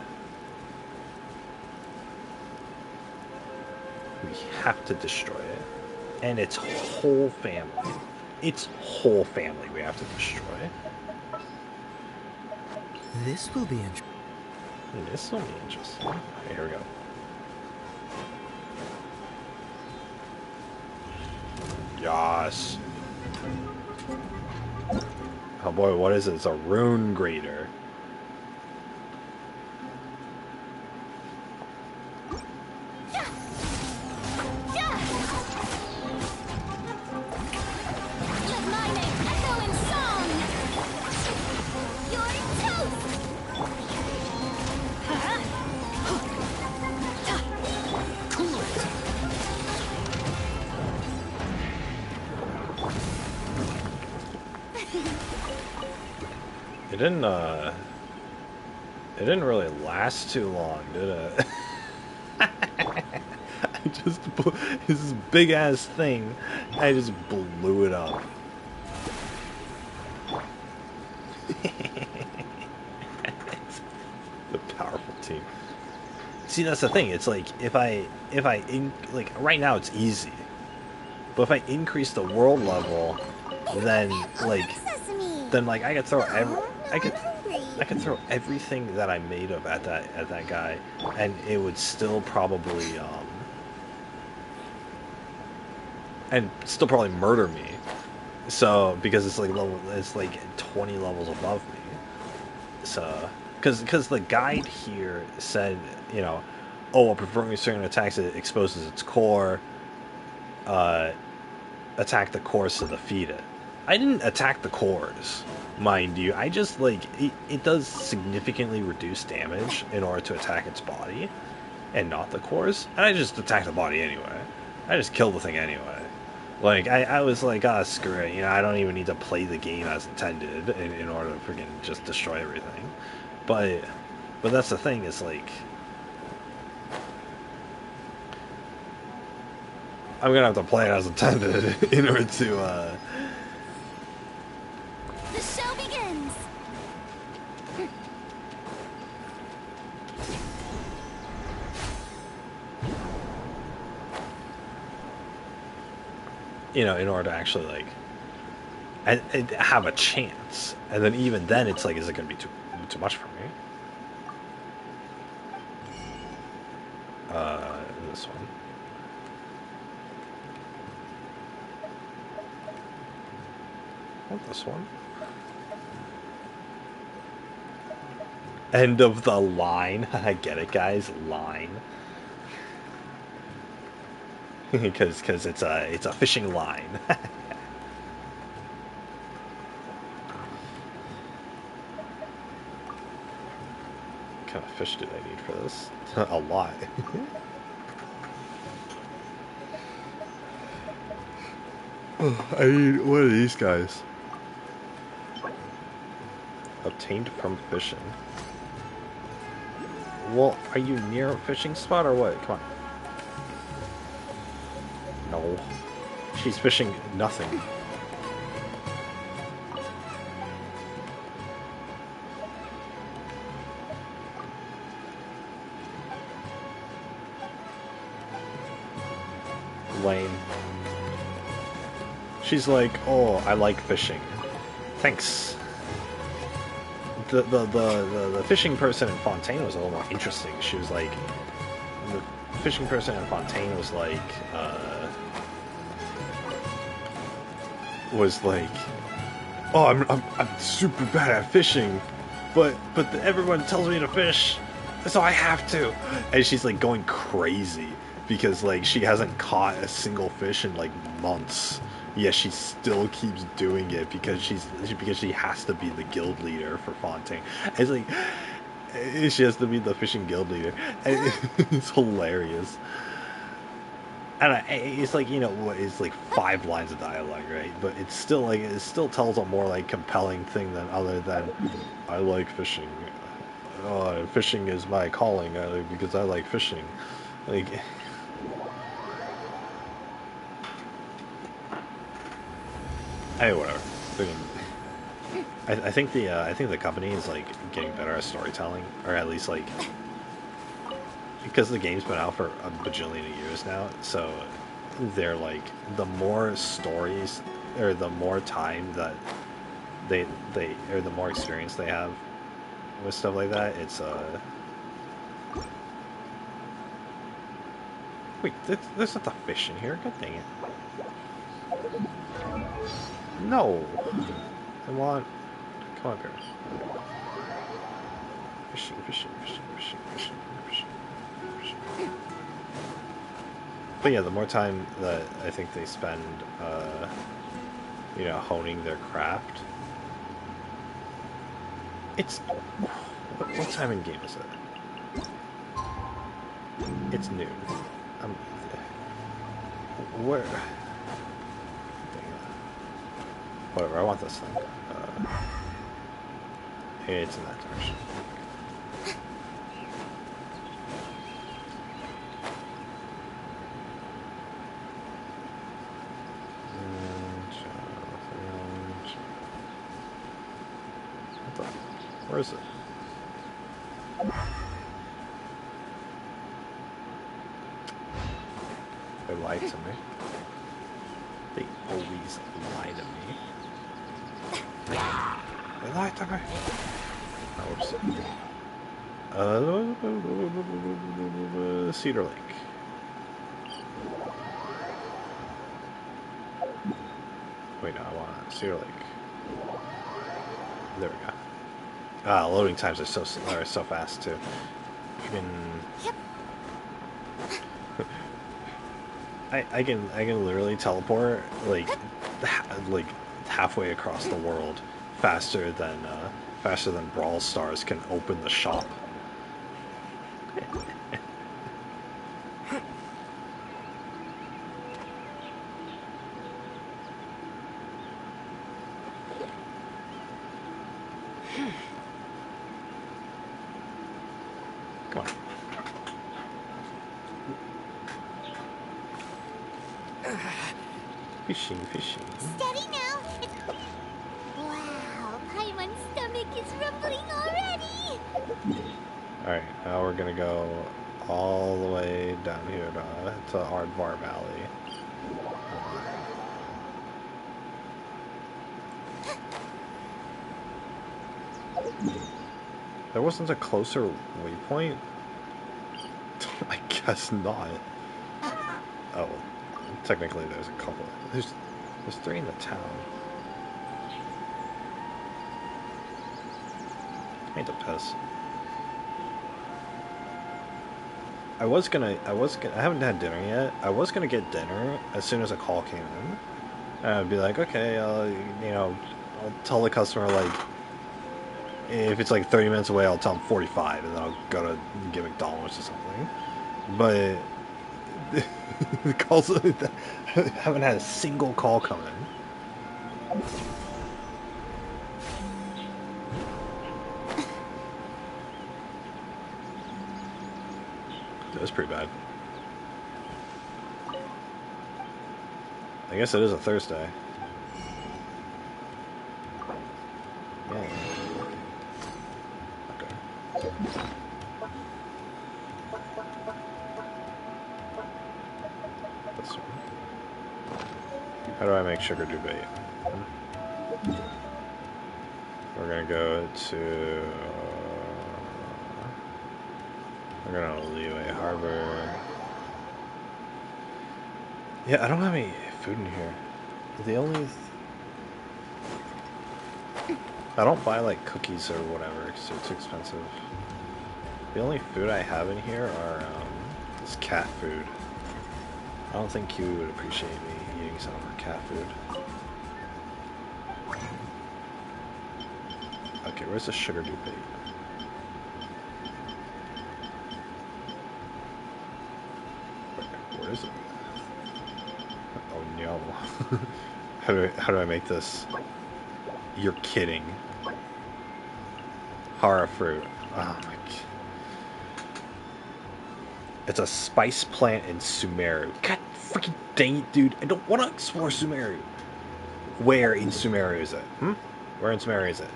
We have to destroy it. And its whole family. Its whole family we have to destroy. This will be interesting. This will be interesting. Okay, here we go. Yas. Oh boy, what is it? It's a rune grater. Let my name echo in song. You're toast. Cool it. It didn't really last too long, did it? I just this big ass thing. I just blew it up. The powerful team. See, that's the thing. It's like if I like right now it's easy, but if I increase the world level, then like Sesame. I could throw every I could hungry. I could throw everything that I made of at that guy, and it would still probably murder me. So because it's like 20 levels above me. So because the guide here said, you know, oh, while performing certain attacks, it exposes its core. Attack the cores to defeat it. I didn't attack the cores, mind you. I just it does significantly reduce damage in order to attack its body, and not the cores. And I just attacked the body anyway. I just killed the thing anyway. Like I was like, ah, screw it. You know, I don't even need to play the game as intended in order to freaking just destroy everything. But that's the thing. Is like I'm gonna have to play it as intended in order to. The show begins. You know, in order to actually like and have a chance. And then even then, it's like, is it gonna be too much for me? This one. This one. End of the line. I get it, guys. Line. Because it's a fishing line. What kind of fish do they need for this? A lot. I need one of these guys. Obtained from fishing. Well, are you near a fishing spot or what? Come on. No. She's fishing nothing. Lame. She's like, oh, I like fishing. Thanks. The fishing person in Fontaine was a little more interesting. She was like, the fishing person in Fontaine was like, oh, I'm super bad at fishing, but everyone tells me to fish, so I have to. And she's like going crazy because like she hasn't caught a single fish in like months. Yeah, she still keeps doing it because she has to be the guild leader for Fontaine. It's like she has to be the fishing guild leader. And it's hilarious. And it's like, you know, what is like 5 lines of dialogue, right? But it's still like it still tells a more like compelling thing than other than I like fishing. Fishing is my calling because I like fishing. Like. Hey, whatever. I think the company is like getting better at storytelling, or at least like because the game's been out for a bajillion of years now. So they're like the more stories or the more time that they or the more experience they have with stuff like that. It's wait, there's not the fish in here. God dang it. No. I want. Come up here. Fishing, fishing, fishing, fishing, fishing, fishing, fishing. But yeah, the more time that I think they spend, you know, honing their craft. It's what time in game is it? It's noon. Where? Dang it. Whatever. I want this thing. Hey, it's in that direction. What the? Where is it? They lied to me. They always lie to me. They lied to me. Oh, whoops. Cedar Lake. Wait, no, I want Cedar Lake. There we go. Ah, loading times are so fast too. You can. Yep. I can literally teleport like halfway across the world faster than Brawl Stars can open the shop. Come on. Fishing, fishing. Steady now. Wow, Paimon's stomach is rumbling already. Alright, now we're gonna go all the way down here to Ardvar Valley. There wasn't a closer waypoint? I guess not. Oh, technically there's a couple. There's 3 in the town. Ain't the piss. I haven't had dinner yet. I was gonna get dinner as soon as a call came in. And I'd be like, okay, I'll tell the customer, like, if it's like 30 minutes away, I'll tell them 45, and then I'll go to get McDonald's or something. But the calls, I haven't had a single call come in. That was pretty bad. I guess it is a Thursday. Yeah. Okay. This one. How do I make sugar do bait? We're gonna go to... We're gonna Leeway Harbor. Yeah, I don't have any food in here. The only... I don't buy, like, cookies or whatever, because they're too expensive. The only food I have in here are, is cat food. I don't think Kiwi would appreciate me eating some of her cat food. Okay, where's the sugar do bait? Where is it? Oh no. How do I make this? You're kidding. Hara fruit. Oh my god. It's a spice plant in Sumeru. God freaking dang it, dude. I don't want to explore Sumeru. Where in Sumeru is it? Where in Sumeru is it?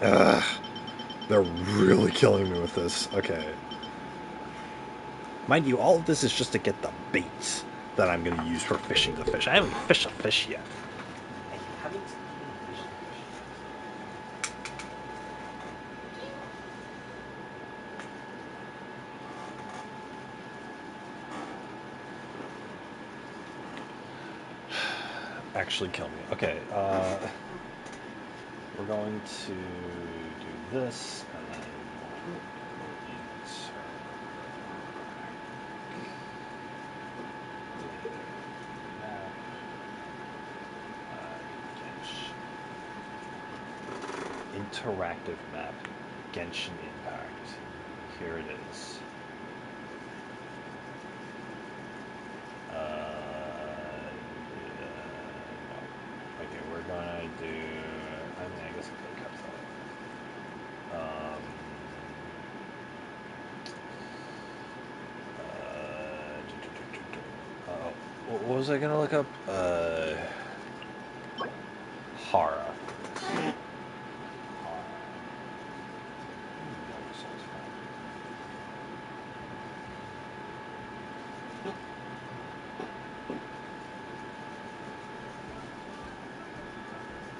Ugh. They're really killing me with this. Okay. Mind you, all of this is just to get the baits that I'm going to use for fishing the fish. I haven't fished a fish yet. actually kill me. Okay, we're going to do this, and then interactive map, Genshin Impact. Here it is. Okay, we're gonna do. I mean, I guess I could cut that. What was I gonna look up? Hara.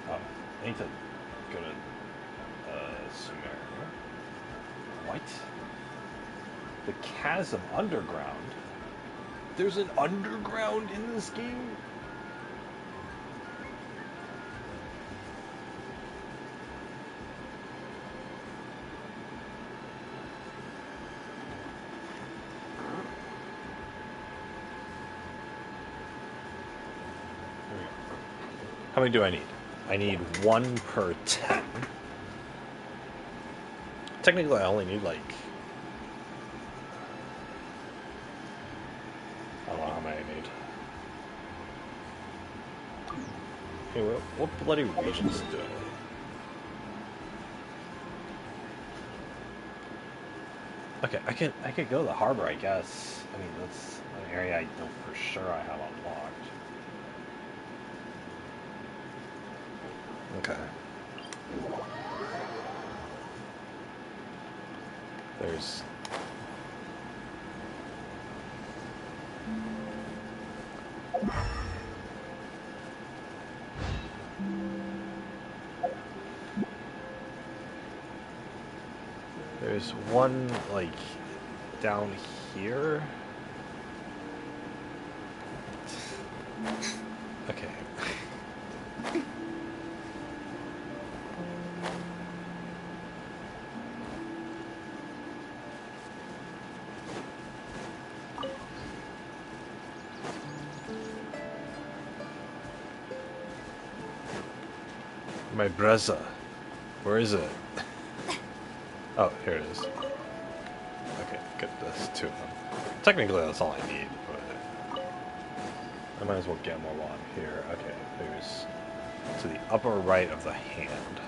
Oh, I need to go to Sumeria. What? The Chasm Underground? There's an underground in this game? How many do I need? I need 1 per 10. Technically, I only need like... I don't know how many I need. Hey, what bloody regions do it? Okay, I could go to the harbor, I guess. I mean, that's an area I know for sure I have unlocked. Okay. There's... There's one, like, down here. Okay. My Brezza. Where is it? Oh, here it is. Okay, good. That's 2 of them. Technically, that's all I need, but I might as well get more while I'm here. Okay, there's to the upper right of the hand.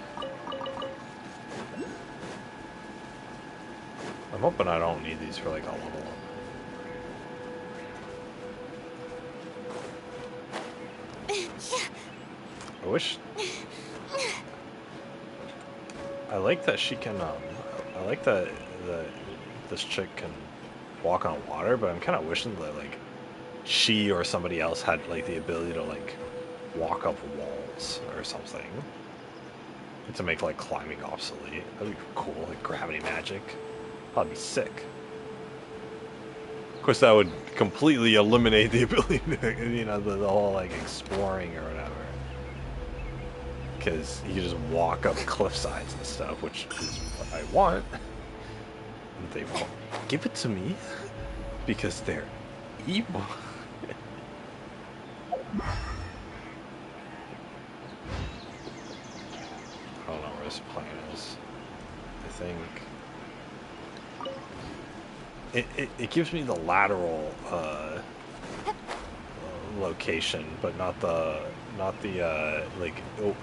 I'm hoping I don't need these for like a level up. I wish. I like that she can. I like that this chick can walk on water, but I'm kind of wishing that like she or somebody else had like the ability to like walk up walls or something to make like climbing obsolete. That'd be cool, like gravity magic. That'd be sick. Of course, that would completely eliminate the ability to, you know, the whole like exploring or whatever. Because you can just walk up cliff sides and stuff, which is what I want. And they won't give it to me because they're evil. I don't know where this plane is. I think it gives me the lateral location, but not the like. Oh,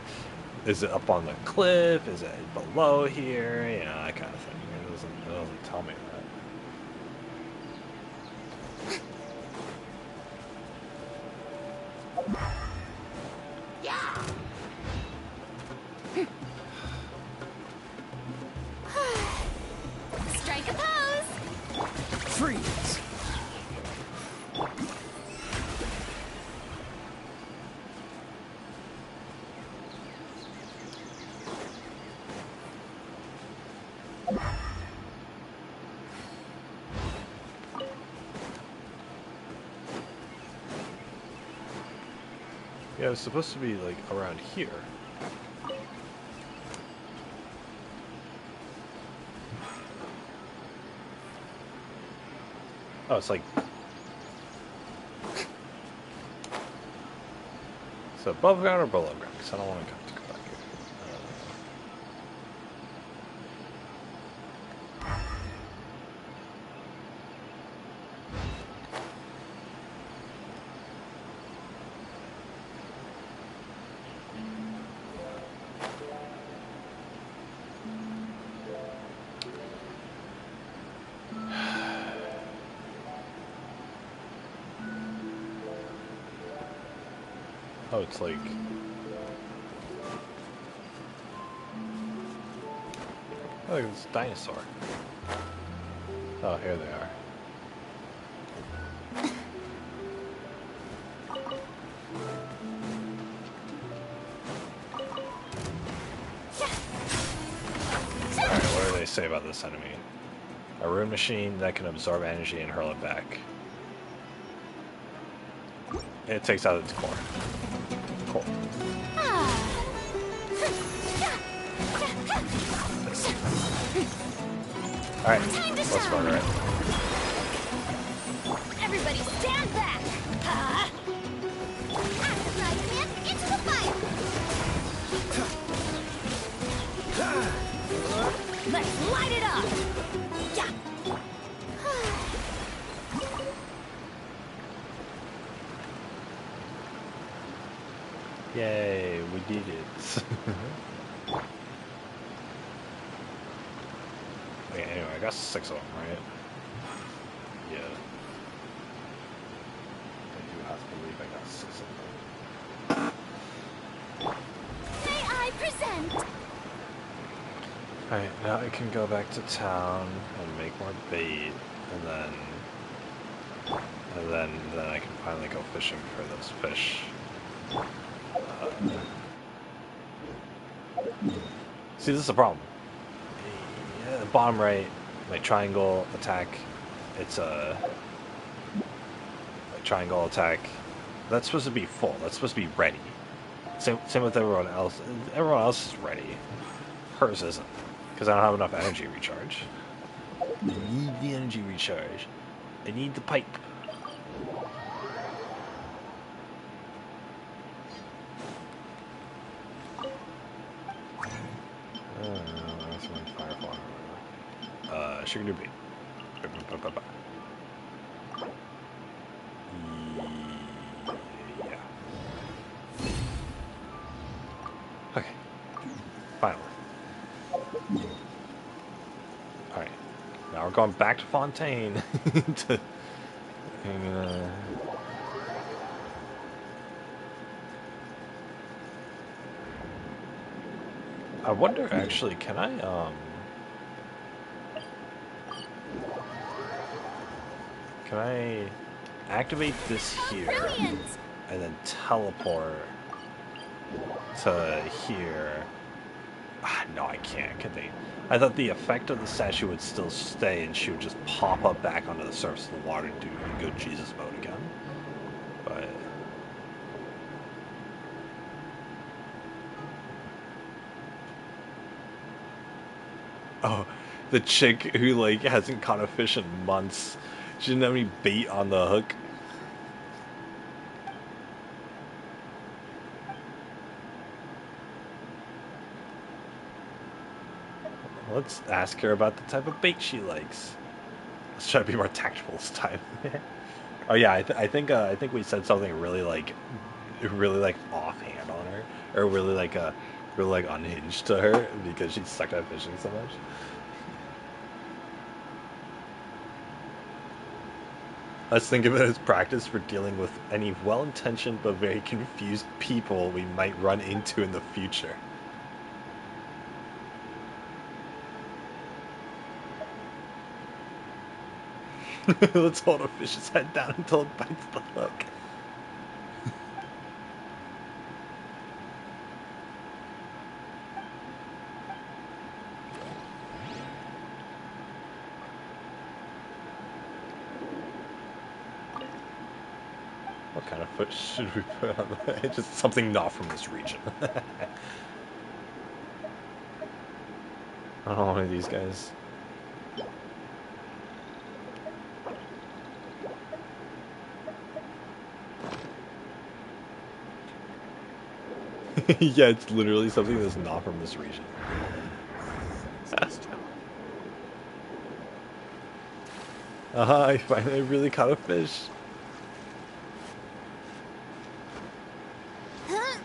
is it up on the cliff? Is it below here? You know, that kind of thing. It doesn't tell me that. Yeah. Strike a pose. Freeze! Yeah, it's supposed to be like around here. Oh, it's like... So above ground or below ground? Because I don't want to go back here. Oh, it's like... Oh, look, it's a dinosaur. Oh, here they are. Alright, what do they say about this enemy? A rune machine that can absorb energy and hurl it back. It takes out its core. Cool. Alright, let's start it. Everybody stand back! At the right hand, into the fire! Let's light it up! Yeah! Yay, we did it. Okay, anyway, I got 6 of them, right? Yeah. I do have to believe I got 6 of them. May I present? Alright, now I can go back to town and make more bait, and then I can finally go fishing for those fish. See, this is the problem. Yeah, bottom right, my triangle attack, it's a triangle attack. That's supposed to be full. That's supposed to be ready. Same with everyone else. Everyone else is ready. Hers isn't, because I don't have enough energy recharge. I need the energy recharge. I need the pipe. That's my firefly. Sugar do beat. Yeah. Okay. Finally. Alright. Now we're going back to Fontaine. I wonder, actually, can I activate this here Brilliant! and then teleport to here? Ah, no, I can't. Can they? I thought the effect of the statue would still stay, and she would just pop up back onto the surface of the water and do good Jesus mode again. But oh, the chick who like hasn't caught a fish in months. She didn't have any bait on the hook. Let's ask her about the type of bait she likes. Let's try to be more tactful this time. Oh yeah, I think we said something really like offhand on her, or really like unhinged to her because she sucked at fishing so much. Let's think of it as practice for dealing with any well-intentioned but very confused people we might run into in the future. Let's hold a fish's head down until it bites the hook. What kind of fish should we put on the Just something not from this region. I don't know any of these guys. Yeah, it's literally something that's not from this region. I finally really caught a fish. Huh?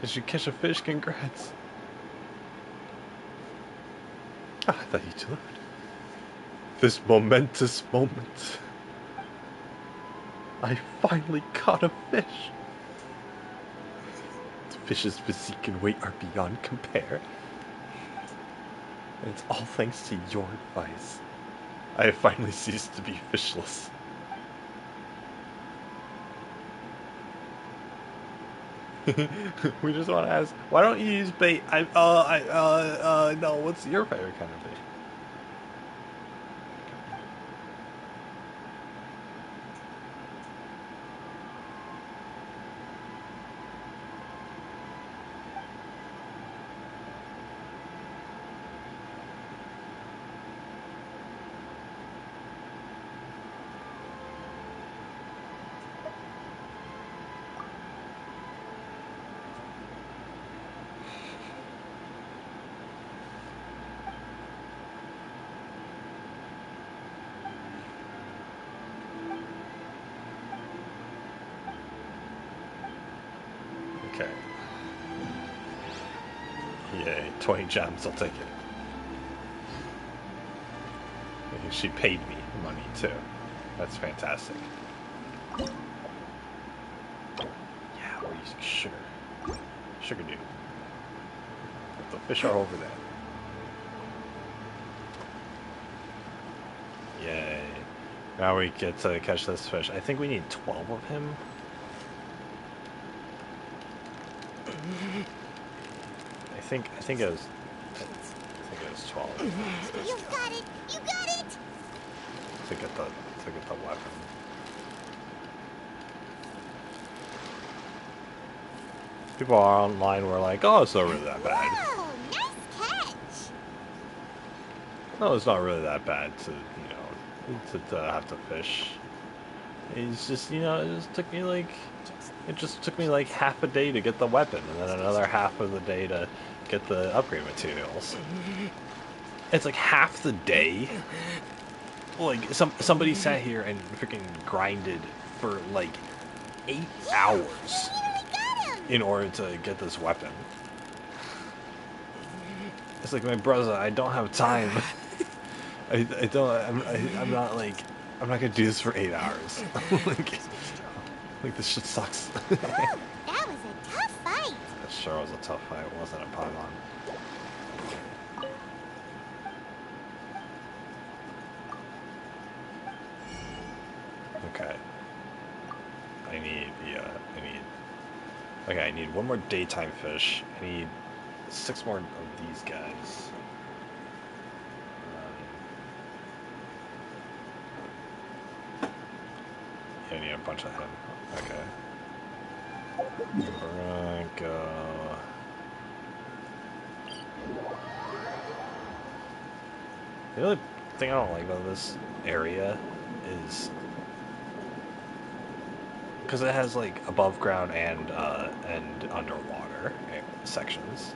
Did you catch a fish? Congrats. I thought you did. This momentous moment. I finally caught a fish. The fish's physique and weight are beyond compare. And it's all thanks to your advice. I have finally ceased to be fishless. We just want to ask, why don't you use bait? No, what's your favorite kind of bait? Okay. Yay, 20 gems, I'll take it. She paid me money too. That's fantastic. Yeah, we're using sugar. Sugar dude. The fish are over there. Yay. Now we get to catch this fish. I think we need 12 of him. I think it was 12 You got it! You got it! to get the weapon. People are online were like, "Oh, it's not really that bad." Whoa! Nice catch! No, it's not really that bad to to have to fish. It's just it just took me like half a day to get the weapon, and then another half of the day to get the upgrade materials. It's like half the day. Like somebody sat here and freaking grinded for like 8 hours You got him! in order to get this weapon. It's like, my brother, I don't have time. I don't. I'm not like. I'm not gonna do this for 8 hours. like this shit sucks. Whoa, that was a tough fight! That sure was a tough fight, wasn't it, Paimon? Okay. Okay, I need one more daytime fish. I need 6 more of these guys. Yeah, I need a bunch of him. Okay. We're gonna go. The only thing I don't like about this area is because it has like above ground and underwater sections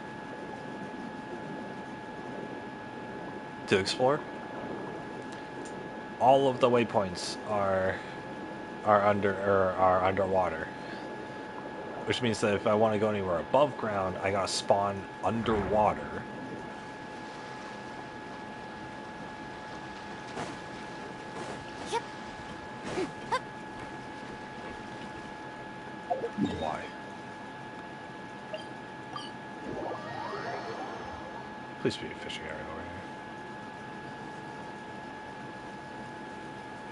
to explore. All of the waypoints are underwater, which means that if I want to go anywhere above ground, I gotta spawn underwater. Yep. Why? Please be a fishing area over here.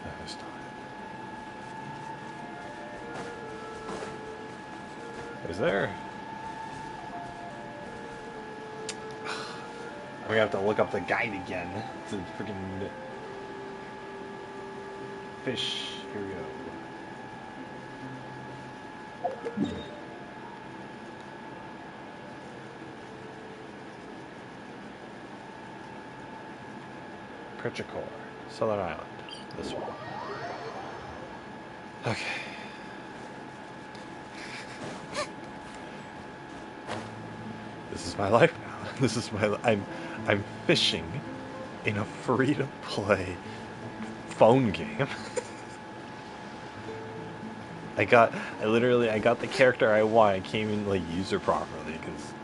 No, it's not. Is there? We have to look up the guide again. It's a freaking fish. Here we go. Prichicor, Southern Island. This one. Okay. This is my life now. This is my. I'm fishing in a free-to-play phone game. I got the character I want. I can't even like use her properly because.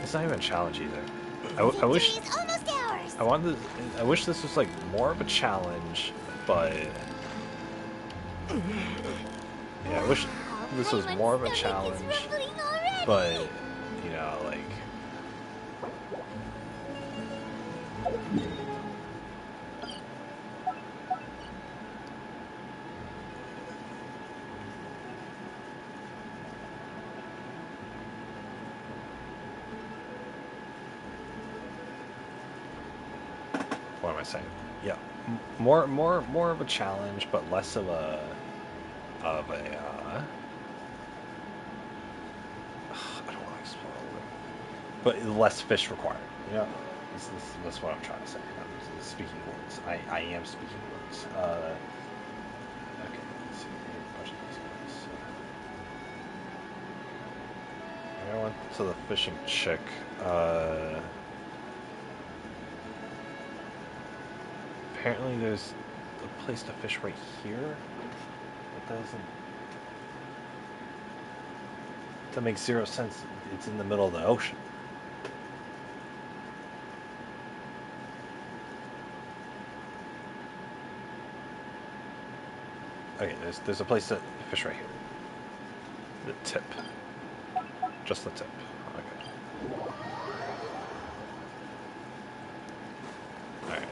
It's not even a challenge either. I wish Victory is almost ours. I wish this was like more of a challenge, but yeah, I wish this was more of a challenge, but you know, like what am I saying? Yeah, more of a challenge, but less of a I don't want to explore, but less fish required. You know, that's what I'm trying to say. I'm speaking words. I am speaking words. Okay, let's see. Bunch of these guys. I went to the fishing chick. Apparently there's a place to fish right here. It doesn't. That makes zero sense. It's in the middle of the ocean. Okay, there's a place to fish right here. The tip. Just the tip. Okay. Alright.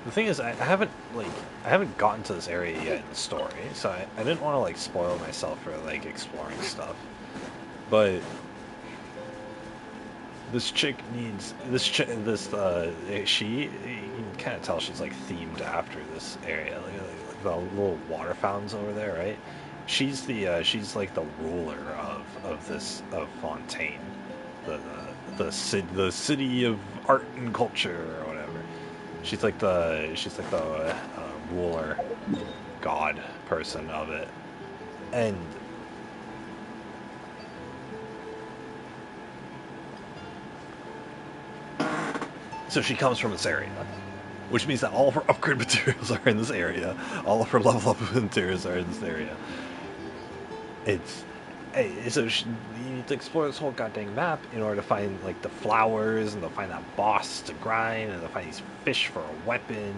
The thing is, I haven't gotten to this area yet in the story, so I didn't want to like spoil myself for like exploring stuff. But this chick needs she, you can kind of tell she's like themed after this area, like the little water fountains over there, right? She's like the ruler of this of Fontaine, the city of art and culture or whatever. She's like the ruler, god person of it, and so she comes from this area, which means that all of her upgrade materials are in this area. All of her level up materials are in this area. So you need to explore this whole goddamn map in order to find like the flowers and to find that boss to grind and to find these fish for a weapon.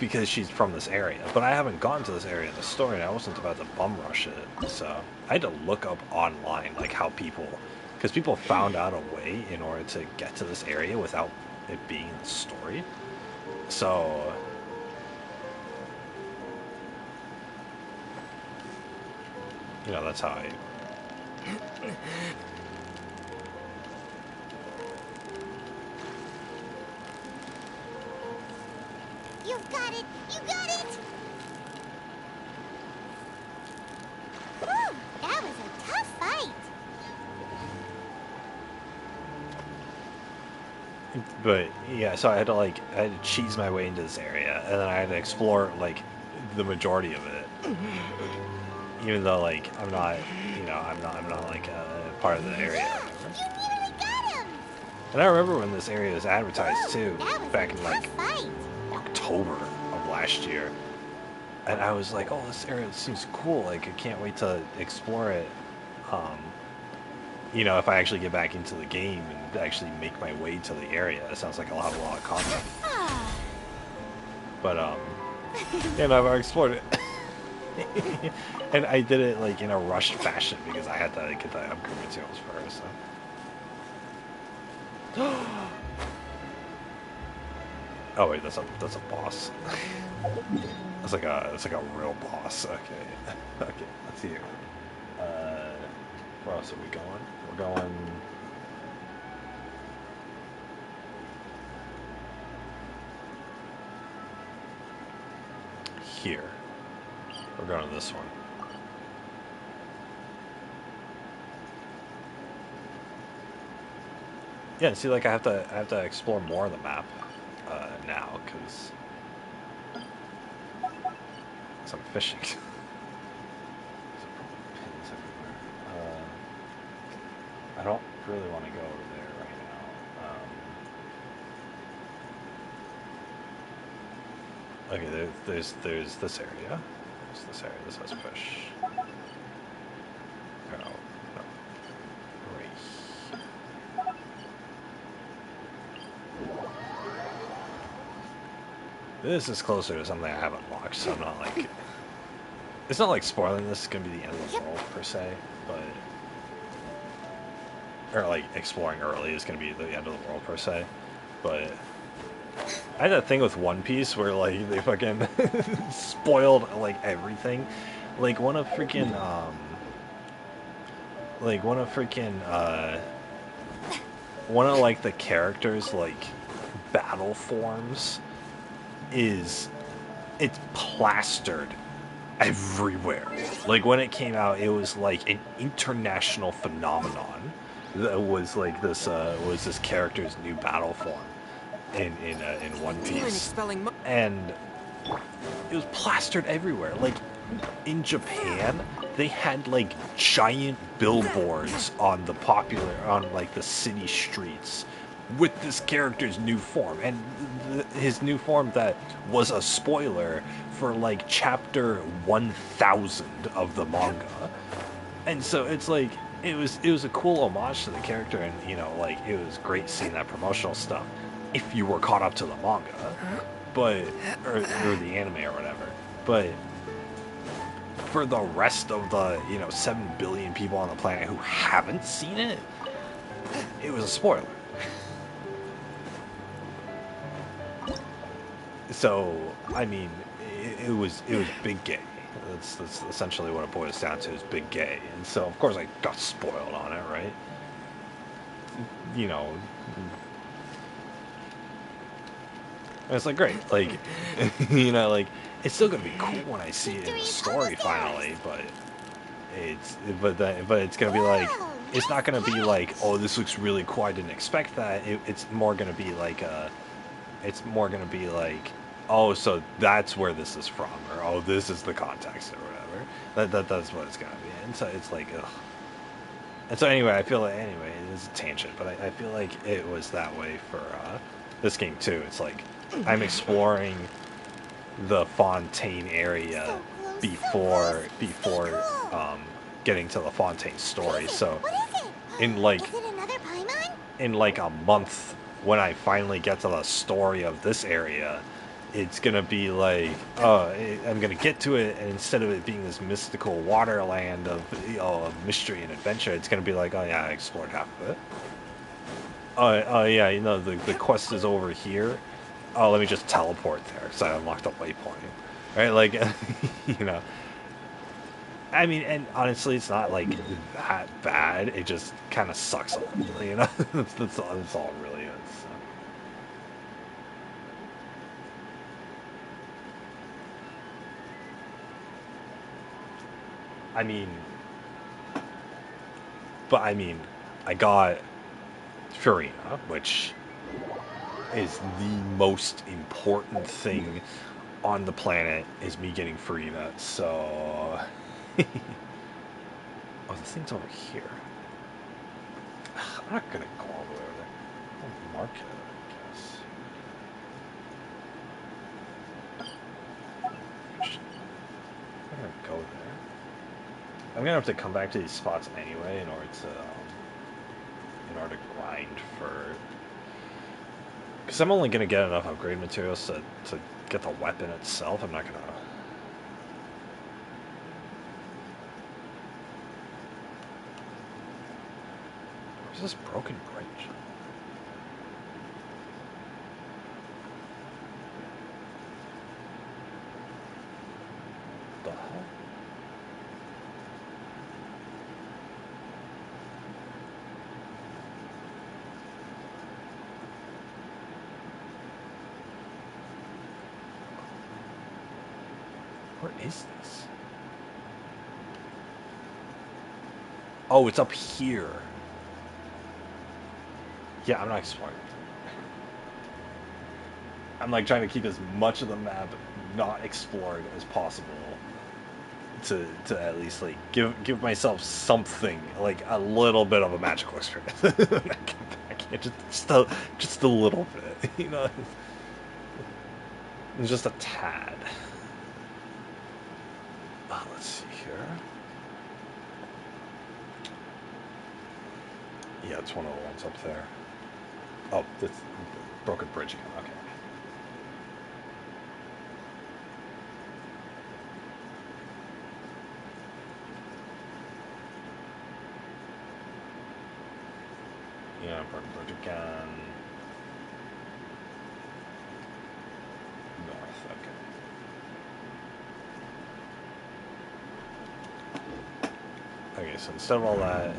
Because she's from this area, but I haven't gone to this area in the story, and I wasn't about to bum rush it, so I had to look up online like how because people found out a way in order to get to this area without it being in the story. So you know, that's how I. You've got it! You got it! Whew, that was a tough fight. But yeah, so I had to cheese my way into this area, and then I had to explore like the majority of it. Even though like I'm not like part of the area. Yeah, you nearly got him! And I remember when this area was advertised too, That was back a in tough like fight. October of last year. And I was like, oh, this area seems cool. Like, I can't wait to explore it. you know, if I actually get back into the game and actually make my way to the area, it sounds like a lot of content. Ah. But you know, I've explored it, and I did it like in a rushed fashion because I had to get the upgrade materials first. So. Oh wait, that's a boss. That's like a real boss. Okay, okay. Let's see here. Where else are we going? We're going. Here. We're going to this one. Yeah, see, like I have to explore more of the map now because I'm fishing. There's pins everywhere. I don't really want to go over there right now. Okay, there's this area. There's this area. This has fish. Oh, no. Right. This is closer to something I haven't watched, so I'm not like... It's not like spoiling this is going to be the end of the world, per se, but... Or like, exploring early is going to be the end of the world, per se, but... I had that thing with One Piece where, like, they fucking spoiled, like, everything. Like, one of freaking, one of, like, the characters, like, battle forms is... It's plastered everywhere. Like, when it came out, it was, like, an international phenomenon. That was, like, this character's new battle form in One Piece, and it was plastered everywhere. Like in Japan, they had like giant billboards on like the city streets with this character's new form, and his new form that was a spoiler for like chapter 1000 of the manga. And so it's like it was a cool homage to the character, and you know, like it was great seeing that promotional stuff if you were caught up to the manga, but or the anime or whatever. But for the rest of the 7 billion people on the planet who haven't seen it, it was a spoiler. So I mean, it was big gay. That's essentially what it boils down to, is big gay. And so of course I got spoiled on it, right? You know. And it's like great, like like it's still gonna be cool when I see it in the story finally, but it's gonna be like, it's not gonna be like, oh, this looks really cool, I didn't expect that. It's more gonna be like oh, so that's where this is from, or oh, this is the context or whatever. That's what it's gonna be. And so it's like, ugh. And so anyway, I feel like, anyway, it's a tangent, but I feel like it was that way for this game too. It's like I'm exploring the Fontaine area before getting to the Fontaine story. So in like a month, when I finally get to the story of this area, it's gonna be like, I'm gonna get to it, and instead of it being this mystical waterland of of mystery and adventure, it's gonna be like, oh yeah, I explored half of it. Oh yeah, the quest is over here. Oh, let me just teleport there, so I unlocked a waypoint. Right, like, I mean, and honestly, it's not like that bad. It just kind of sucks a little, that's all it really is. So. I mean, I got Furina, which is the most important thing on the planet, is me getting Furina. So, oh, this thing's over here. I'm not gonna go all the way over there. I'll mark it, I guess. I'm gonna go there. I'm gonna have to come back to these spots anyway in order to to grind for... Because I'm only going to get enough upgrade materials to get the weapon itself. I'm not going to... Where's this broken bridge? The hell? Where is this? Oh, it's up here. Yeah, I'm not exploring. I'm like trying to keep as much of the map not explored as possible to at least like give myself something, like a little bit of a magical experience. When I come back here, just a little bit, you know, just a tad. Let's see here. Yeah, it's one of the ones up there. Oh, that's broken bridge again. Okay. Yeah, broken bridge again. North. Okay. Okay, so instead of all that.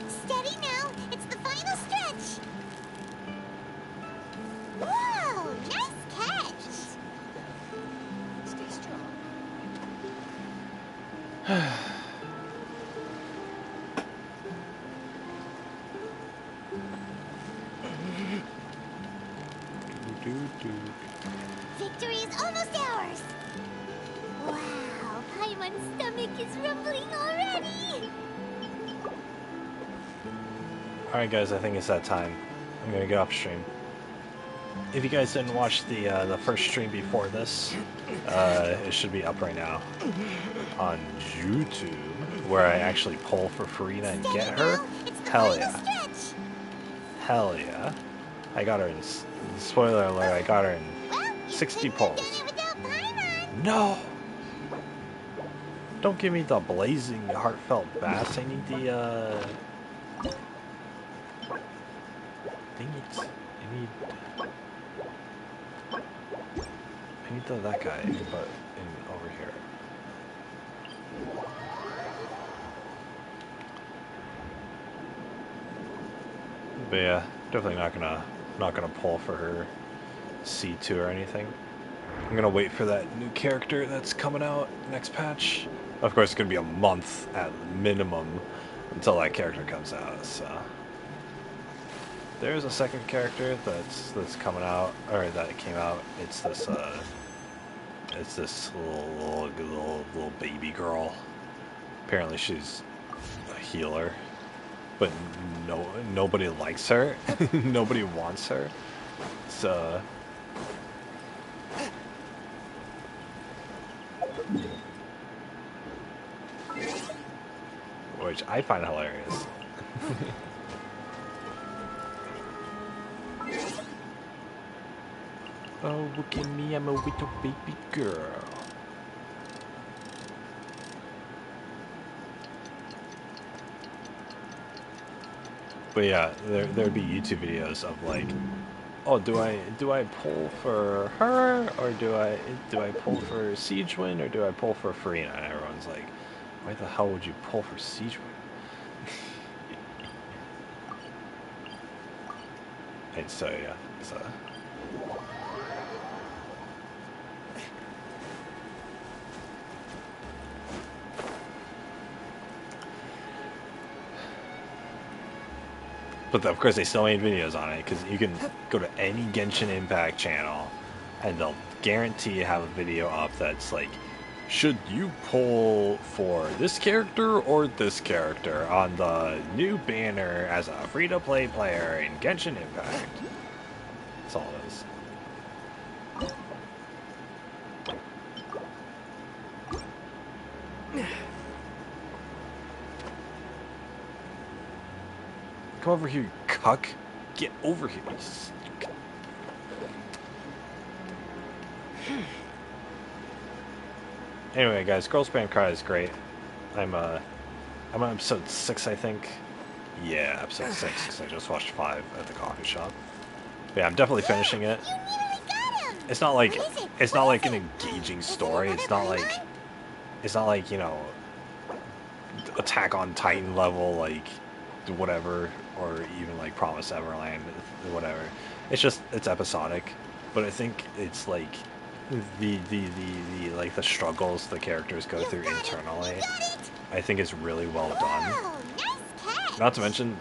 Steady now. It's the final stretch. Whoa, nice catch. Stay strong. Victory is almost ours. Wow, Paimon's stomach is rumbling already. Alright guys, I think it's that time. I'm gonna get off stream. If you guys didn't watch the first stream before this, it should be up right now on YouTube, where I actually pull for Farina and get her. Hell yeah. Hell yeah. I got her in, spoiler alert, I got her in 60 pulls. No! Don't give me the blazing heartfelt bass, I need the, dang it. I need that guy, but over here. But yeah, definitely not gonna pull for her C2 or anything. I'm gonna wait for that new character that's coming out next patch. Of course, it's gonna be a month at minimum until that character comes out. So there's a second character that's coming out, or that came out. It's this little baby girl. Apparently, she's a healer, but nobody likes her. Nobody wants her. So. Which I find hilarious. Oh, look at me, I'm a little baby girl. But yeah, there'd be YouTube videos of like, oh, do I pull for her, or do I pull for Siegewind, or do I pull for Farina? And everyone's like, why the hell would you pull for Siegewind? And so yeah, so But of course, they still made videos on it because you can go to any Genshin Impact channel, and they'll guarantee you have a video up that's like, should you pull for this character or this character on the new banner as a free-to-play player in Genshin Impact? That's all it is. Come over here, you cuck. Get over here. Anyway, guys, Girl Spam Cry is great. I'm on episode 6, I think. Yeah, episode 6, 'cause I just watched 5 at the coffee shop. But yeah, I'm definitely finishing it. You nearly got him! It's not like What is it? it's What not is like an it? engaging Is it story. another It's not like Pokemon? you know, Attack on Titan level, like whatever, or even like Promise Everland, whatever. It's episodic, but I think it's like the like the struggles the characters go You through got it! internally. You got it! I think is really well done. Oh, nice catch! Not to mention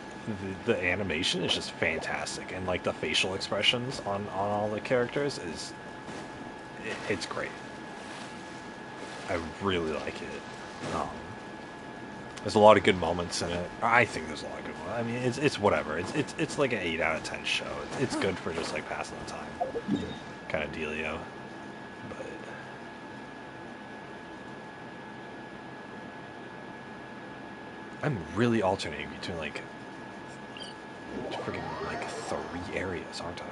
the animation is just fantastic, and like the facial expressions on all the characters is it's great. I really like it. There's a lot of good moments in it. I think there's a lot of good ones. I mean, it's whatever. It's like an 8 out of 10 show. It's good for just like passing the time, kind of dealio. But I'm really alternating between like freaking like 3 areas, aren't I?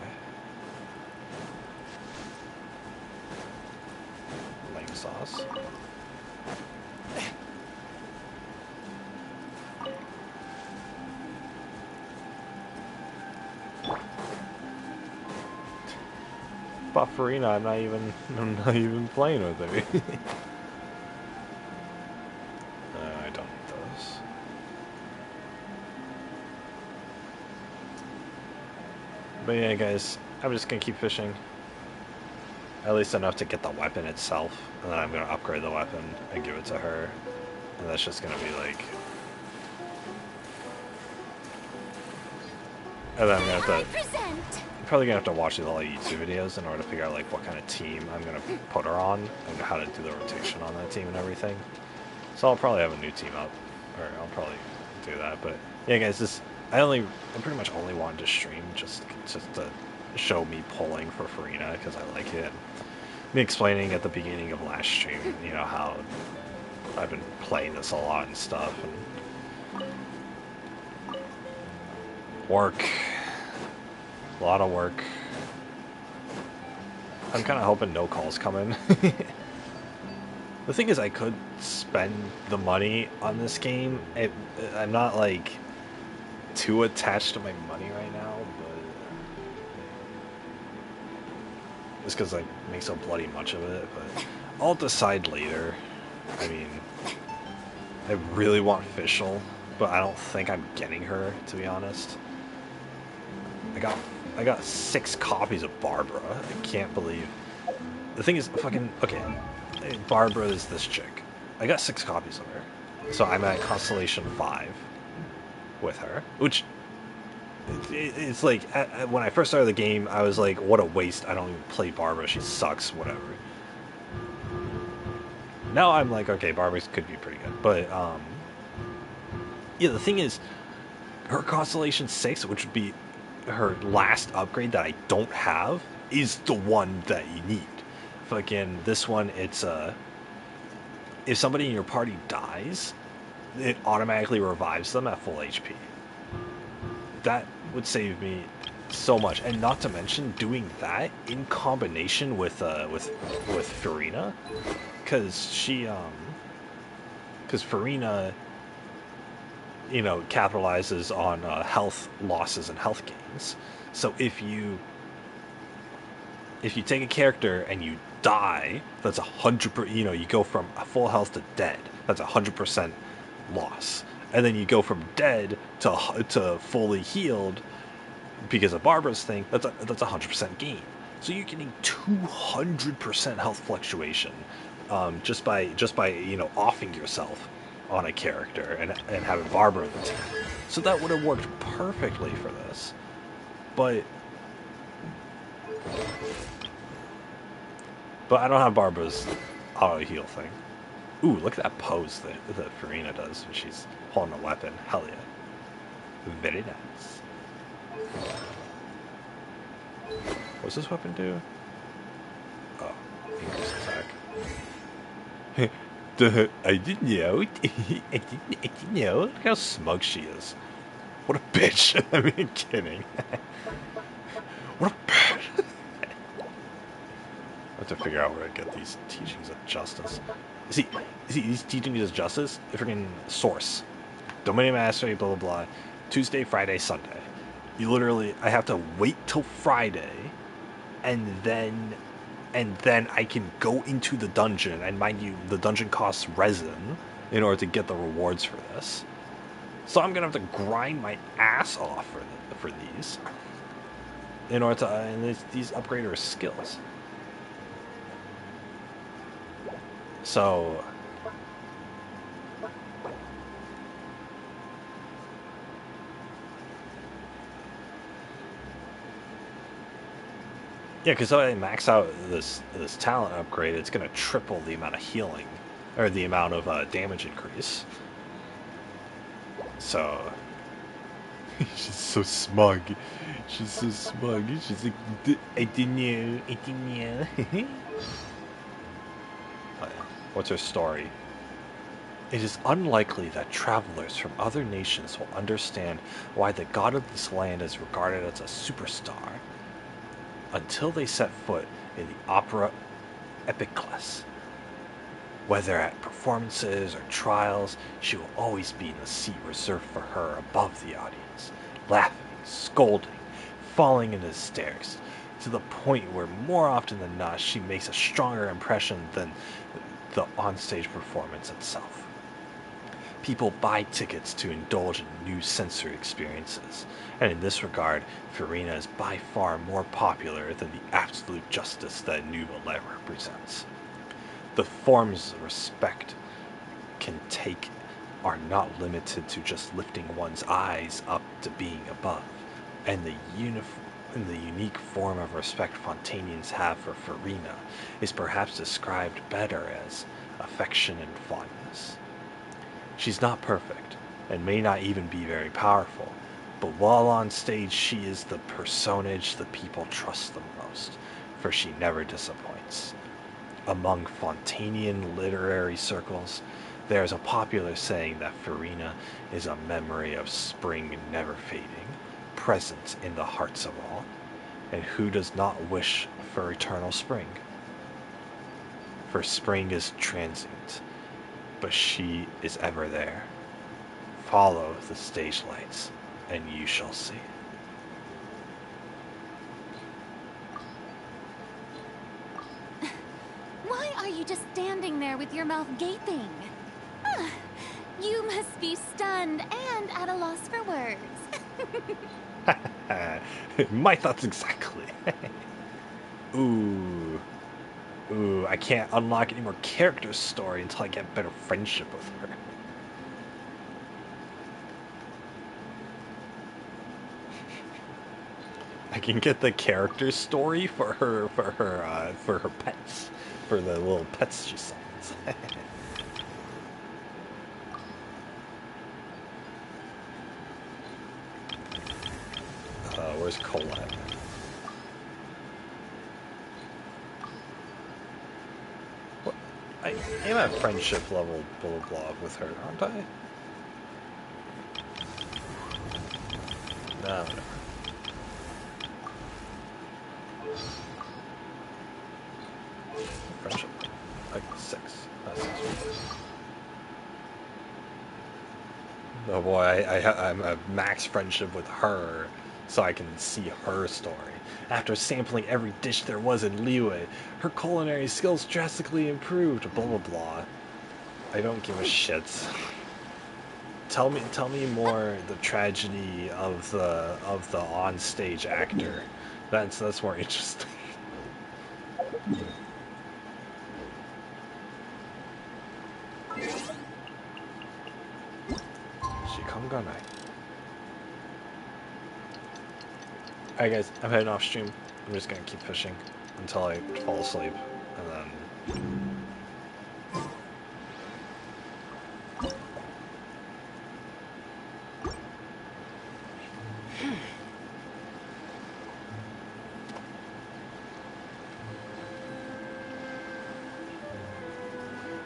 Lame sauce. Bufferina, I'm not even playing with her. I don't need those. But yeah, guys, I'm just gonna keep fishing. At least enough to get the weapon itself, and then I'm gonna upgrade the weapon and give it to her. And that's just gonna be like... And then I'm gonna have to... Present. Probably gonna have to watch a lot of YouTube videos in order to figure out like what kind of team I'm gonna put her on and how to do the rotation on that team and everything. So I'll probably have a new team up, or I'll probably do that. But yeah, guys, I pretty much only wanted to stream just to show me pulling for Farina because I like it. Me explaining at the beginning of last stream, you know, how I've been playing this a lot and stuff, and work. A lot of work. I'm kind of hoping no calls come in. The thing is, I could spend the money on this game. I'm not like too attached to my money right now, but just because I make so bloody much of it. But I'll decide later. I mean, I really want Fischl, but I don't think I'm getting her, to be honest. I got 6 copies of Barbara. I can't believe. The thing is, fucking okay. Barbara is this chick. I got 6 copies of her, so I'm at Constellation 5 with her. Which it's like when I first started the game, I was like, "What a waste! I don't even play Barbara. She sucks. Whatever." Now I'm like, okay, Barbara could be pretty good, but yeah. The thing is, her Constellation 6, which would be her last upgrade that I don't have, is the one that you need. Fucking this one, it's if somebody in your party dies, it automatically revives them at full HP. That would save me so much, and not to mention doing that in combination with Farina, because Farina, you know, capitalizes on health losses and health gains. So if you take a character and you die, that's 100%. You know, you go from full health to dead. That's 100% loss. And then you go from dead to fully healed because of Barbara's thing. That's 100% gain. So you're getting 200% health fluctuation just by you know offing yourself on a character and having Barbara in the team. So that would have worked perfectly for this. But I don't have Barbara's auto heal thing. Ooh, look at that pose that Farina does when she's holding a weapon. Hell yeah. Very nice. What's this weapon do? Oh, increase attack. I didn't know. I didn't know. Look how smug she is. What a bitch. I mean, kidding. What a bitch. I have to figure out where I get these teachings of justice. See, these teachings of justice, freaking source. Domain mastery, blah, blah, blah. Tuesday, Friday, Sunday. You literally, I have to wait till Friday, and then I can go into the dungeon, and mind you, the dungeon costs resin in order to get the rewards for this. So I'm gonna have to grind my ass off for these in order to and these upgrade our skills. So yeah, because if I max out this talent upgrade, it's gonna triple the amount of healing or the amount of damage increase. So she's so smug. She's so smug. She's like, I didn't know. I didn't know. Oh, yeah. What's her story? It is unlikely that travelers from other nations will understand why the god of this land is regarded as a superstar until they set foot in the opera epiclese. Whether at performances or trials, she will always be in a seat reserved for her above the audience, laughing, scolding, falling into hysterics, to the point where more often than not she makes a stronger impression than the onstage performance itself. People buy tickets to indulge in new sensory experiences, and in this regard, Farina is by far more popular than the absolute justice that Nuva represents. The forms of respect can take are not limited to just lifting one's eyes up to being above, and the unique form of respect Fontanians have for Farina is perhaps described better as affection and fondness. She's not perfect, and may not even be very powerful, but while on stage she is the personage the people trust the most, for she never disappoints. Among Fontanian literary circles, there is a popular saying that Farina is a memory of spring never fading, present in the hearts of all, and who does not wish for eternal spring? For spring is transient, but she is ever there. Follow the stage lights, and you shall see. Why are you just standing there with your mouth gaping? Ah, you must be stunned and at a loss for words. My thoughts exactly. Ooh. Ooh, I can't unlock any more character story until I get better friendship with her. I can get the character story for her pets, for the little pets she summons. Where's Colette? What? I am at friendship level blah blah blah with her, aren't I? No. Friendship. Like 6. That's 6. Oh boy, I'm a max friendship with her, so I can see her story. After sampling every dish there was in Liyue, her culinary skills drastically improved. Blah blah blah. I don't give a shit. Tell me more the tragedy of the onstage actor. That's more interesting. I'm going night. Alright guys, I'm heading off stream. I'm just gonna keep fishing until I fall asleep, and then...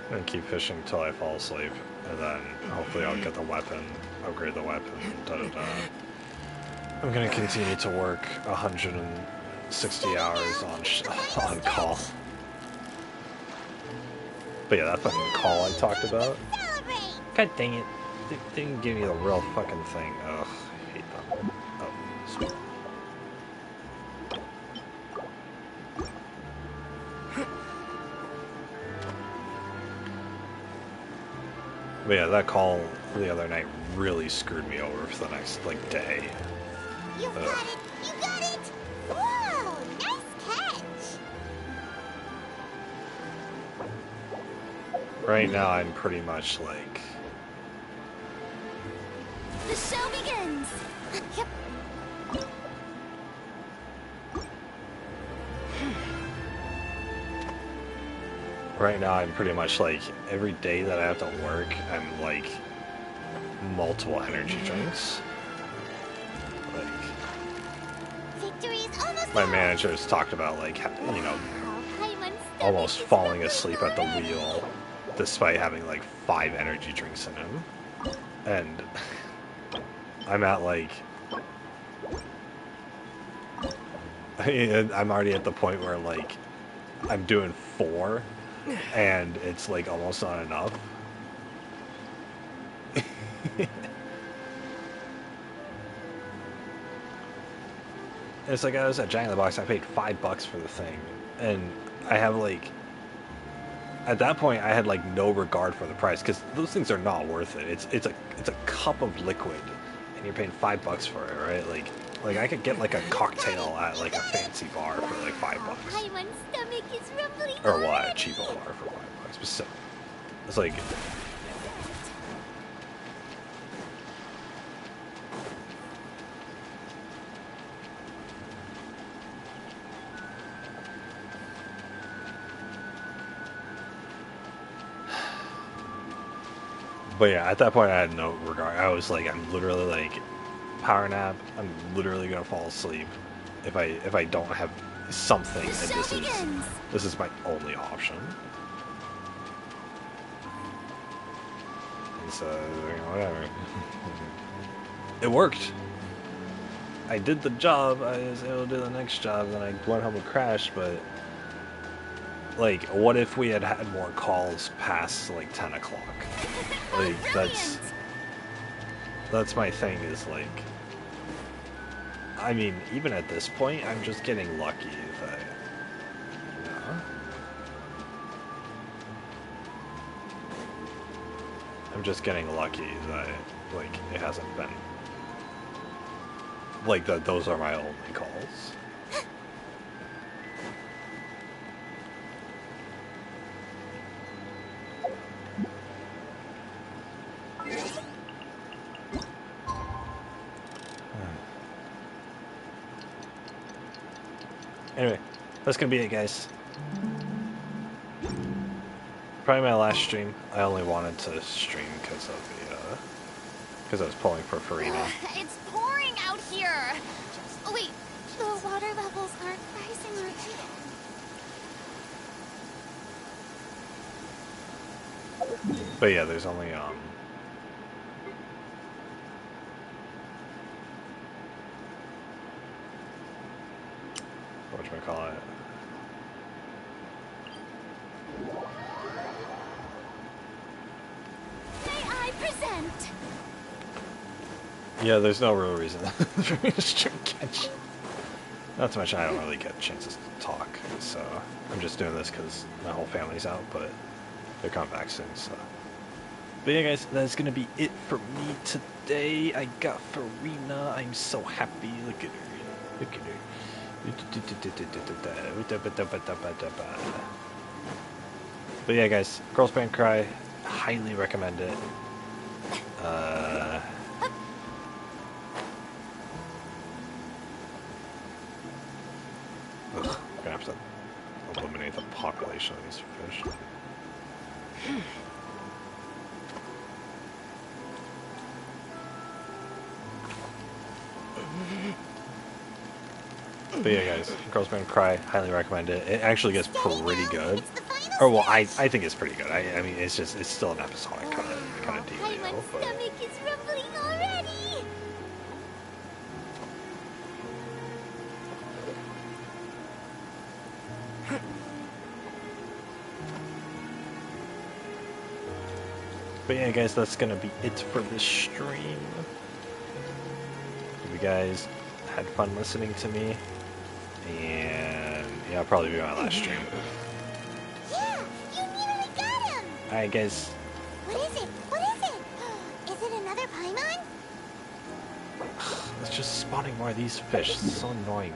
I'm gonna keep fishing until I fall asleep, and then hopefully I'll get the weapon, upgrade the weapon, da-da-da. I'm gonna continue to work 160 hours on call. But yeah, that fucking call I talked about. Celebrate! God dang it. They didn't give me the real fucking thing. Ugh, I hate them. Oh, sweet. But yeah, that call the other night really screwed me over for the next, like, day. You got it! You got it! Whoa! Nice catch! Right now, I'm pretty much like... The show begins! Yep. Right now, I'm pretty much like, every day that I have to work, I'm like, multiple energy drinks. Like, Victory is almost my ours. manager's talked about, like, you know, Paimon's almost stomach is falling asleep at the rumbling wheel, already. despite having like 5 energy drinks in him. And I'm at like... I'm already at the point where like, I'm doing 4, and it's like almost not enough. It's like I was at Jack in the Box, I paid $5 for the thing, and I have like... At that point, I had like no regard for the price, because those things are not worth it. It's a cup of liquid, and you're paying $5 for it, right? Like I could get like a cocktail at like a fancy bar for like $5, Paimon's stomach is rumbling or what? A already. cheapo bar for $5. But still, it's like... But yeah, at that point I had no regard. I was like, I'm literally like, power nap. I'm literally gonna fall asleep if I don't have something, and The show begins. this is my only option. And so you know, whatever. It worked. I did the job. I was able to do the next job, then I went home and crashed. But like, what if we had had more calls past like 10 o'clock? Like that's my thing, is like, I mean, even at this point, I'm just getting lucky that, you know, I'm just getting lucky that like it hasn't been like that. Those are my only calls. Anyway, that's gonna be it, guys. Probably my last stream. I only wanted to stream because of the because I was pulling for Farina. It's pouring out here. Oh wait, the water levels aren't rising, are they? But yeah, there's only whatchamacallit. May I present? Yeah, there's no real reason for me to stream catch. Not to mention I don't really get chances to talk, so I'm just doing this because my whole family's out, but they're coming back soon, so. But yeah, guys, that's gonna be it for me today. I got Farina. I'm so happy. Look at her. Look at her. But yeah, guys, Girls Band Cry, highly recommend it. the population of these fish. But yeah, guys, Girls Gonna Cry, highly recommend it. It actually gets pretty good. It's the final Or well, I stretch. think it's pretty good. I mean, it's still an episodic kind of My dealio. But stomach is rumbling already. yeah, guys, that's gonna be it for this stream. Hope you guys had fun listening to me, and yeah, it'll probably be my last stream. Yeah, you nearly got him. All right, guys. What is it? What is it? Is it another Paimon? It's just spawning more of these fish. It's so annoying.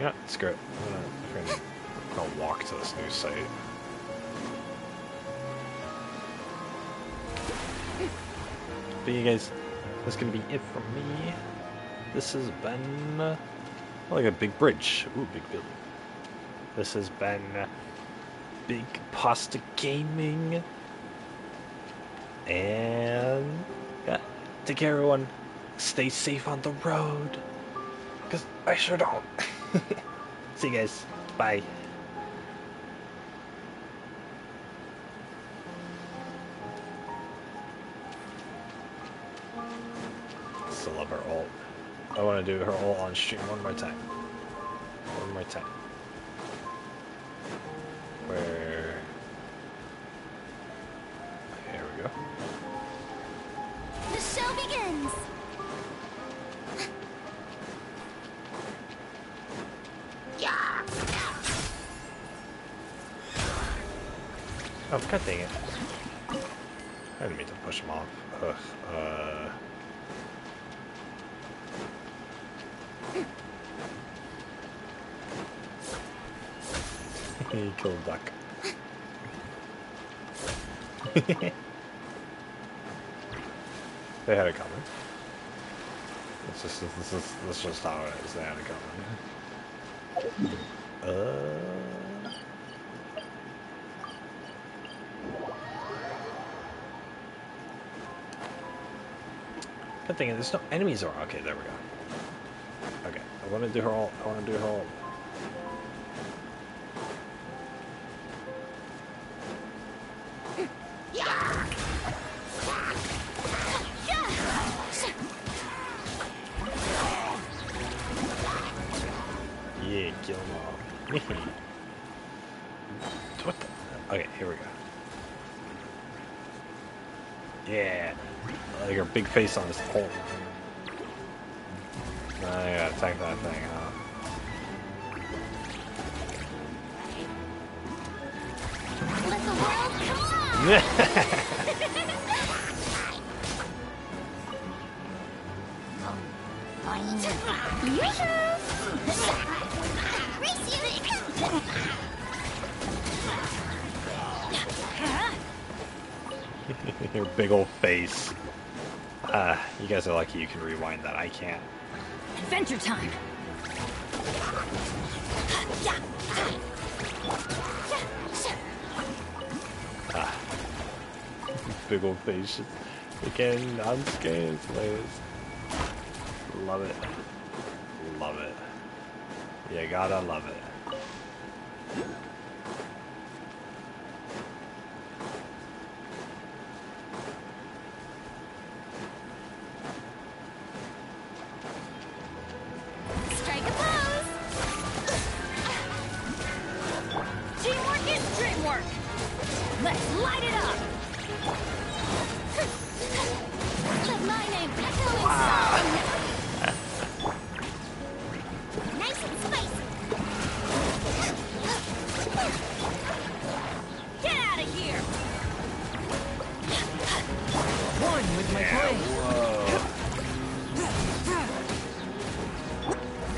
Yeah, screw it. I'm gonna walk to this new site. But yeah, guys, that's gonna be it from me. This has been like a big bridge. Ooh, big building. This has been Big Pasta Gaming. And yeah, take care, everyone. Stay safe on the road, because I sure don't. See you guys. Bye. Still love her ult. I want to do her ult on stream one more time. One more time. Where? Here we go. The show begins. Oh, god dang it. I didn't mean to push him off. Ugh. He killed a duck. They had it coming. That's just how it is. They had it coming. Good thing is there's no enemies around. Okay, there we go. Okay, I want to do her all. I want to do her all. Yeah, kill them all. What the? Okay, here we go. Yeah, like her big face on this pole. I gotta attack that thing, huh? Let the world come on. Your big old face. You guys are lucky you can rewind that. I can't. Adventure time. Big old face. Again, unscathed. Love it. Love it. You gotta love it. Strike a pose. Teamwork is dreamwork. Let's light it up. Let my name echo in song. Nice and spicy. Get out of here. One with my blade.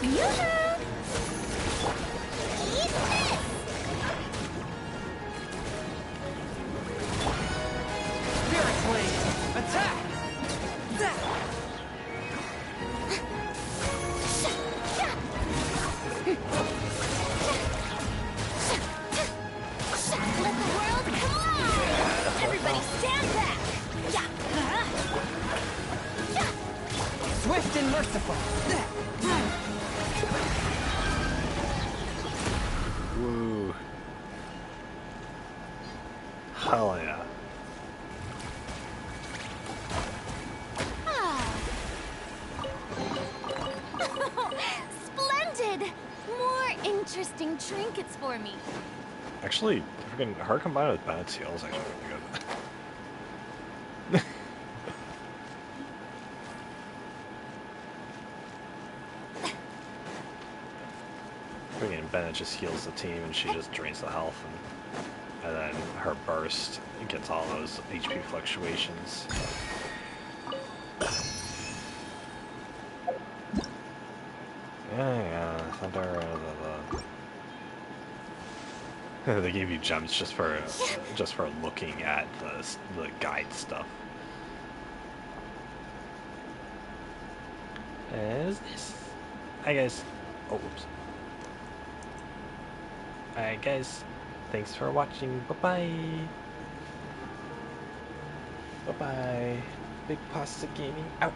Yoo-hoo! Eat this! Spirit blade. Attack. Woo! Hell yeah. Splendid! More interesting trinkets for me. Actually, freaking her combined with Bennett's heal is actually really good. Freaking Bennett just heals the team and she just drains the health, and then her burst gets all those HP fluctuations. Yeah, Thunder, they gave you gems just for looking at the guide stuff. Is this? Hi guys. Oh, whoops. Alright guys, thanks for watching. Bye bye. Bye bye. Big Pasta Gaming out.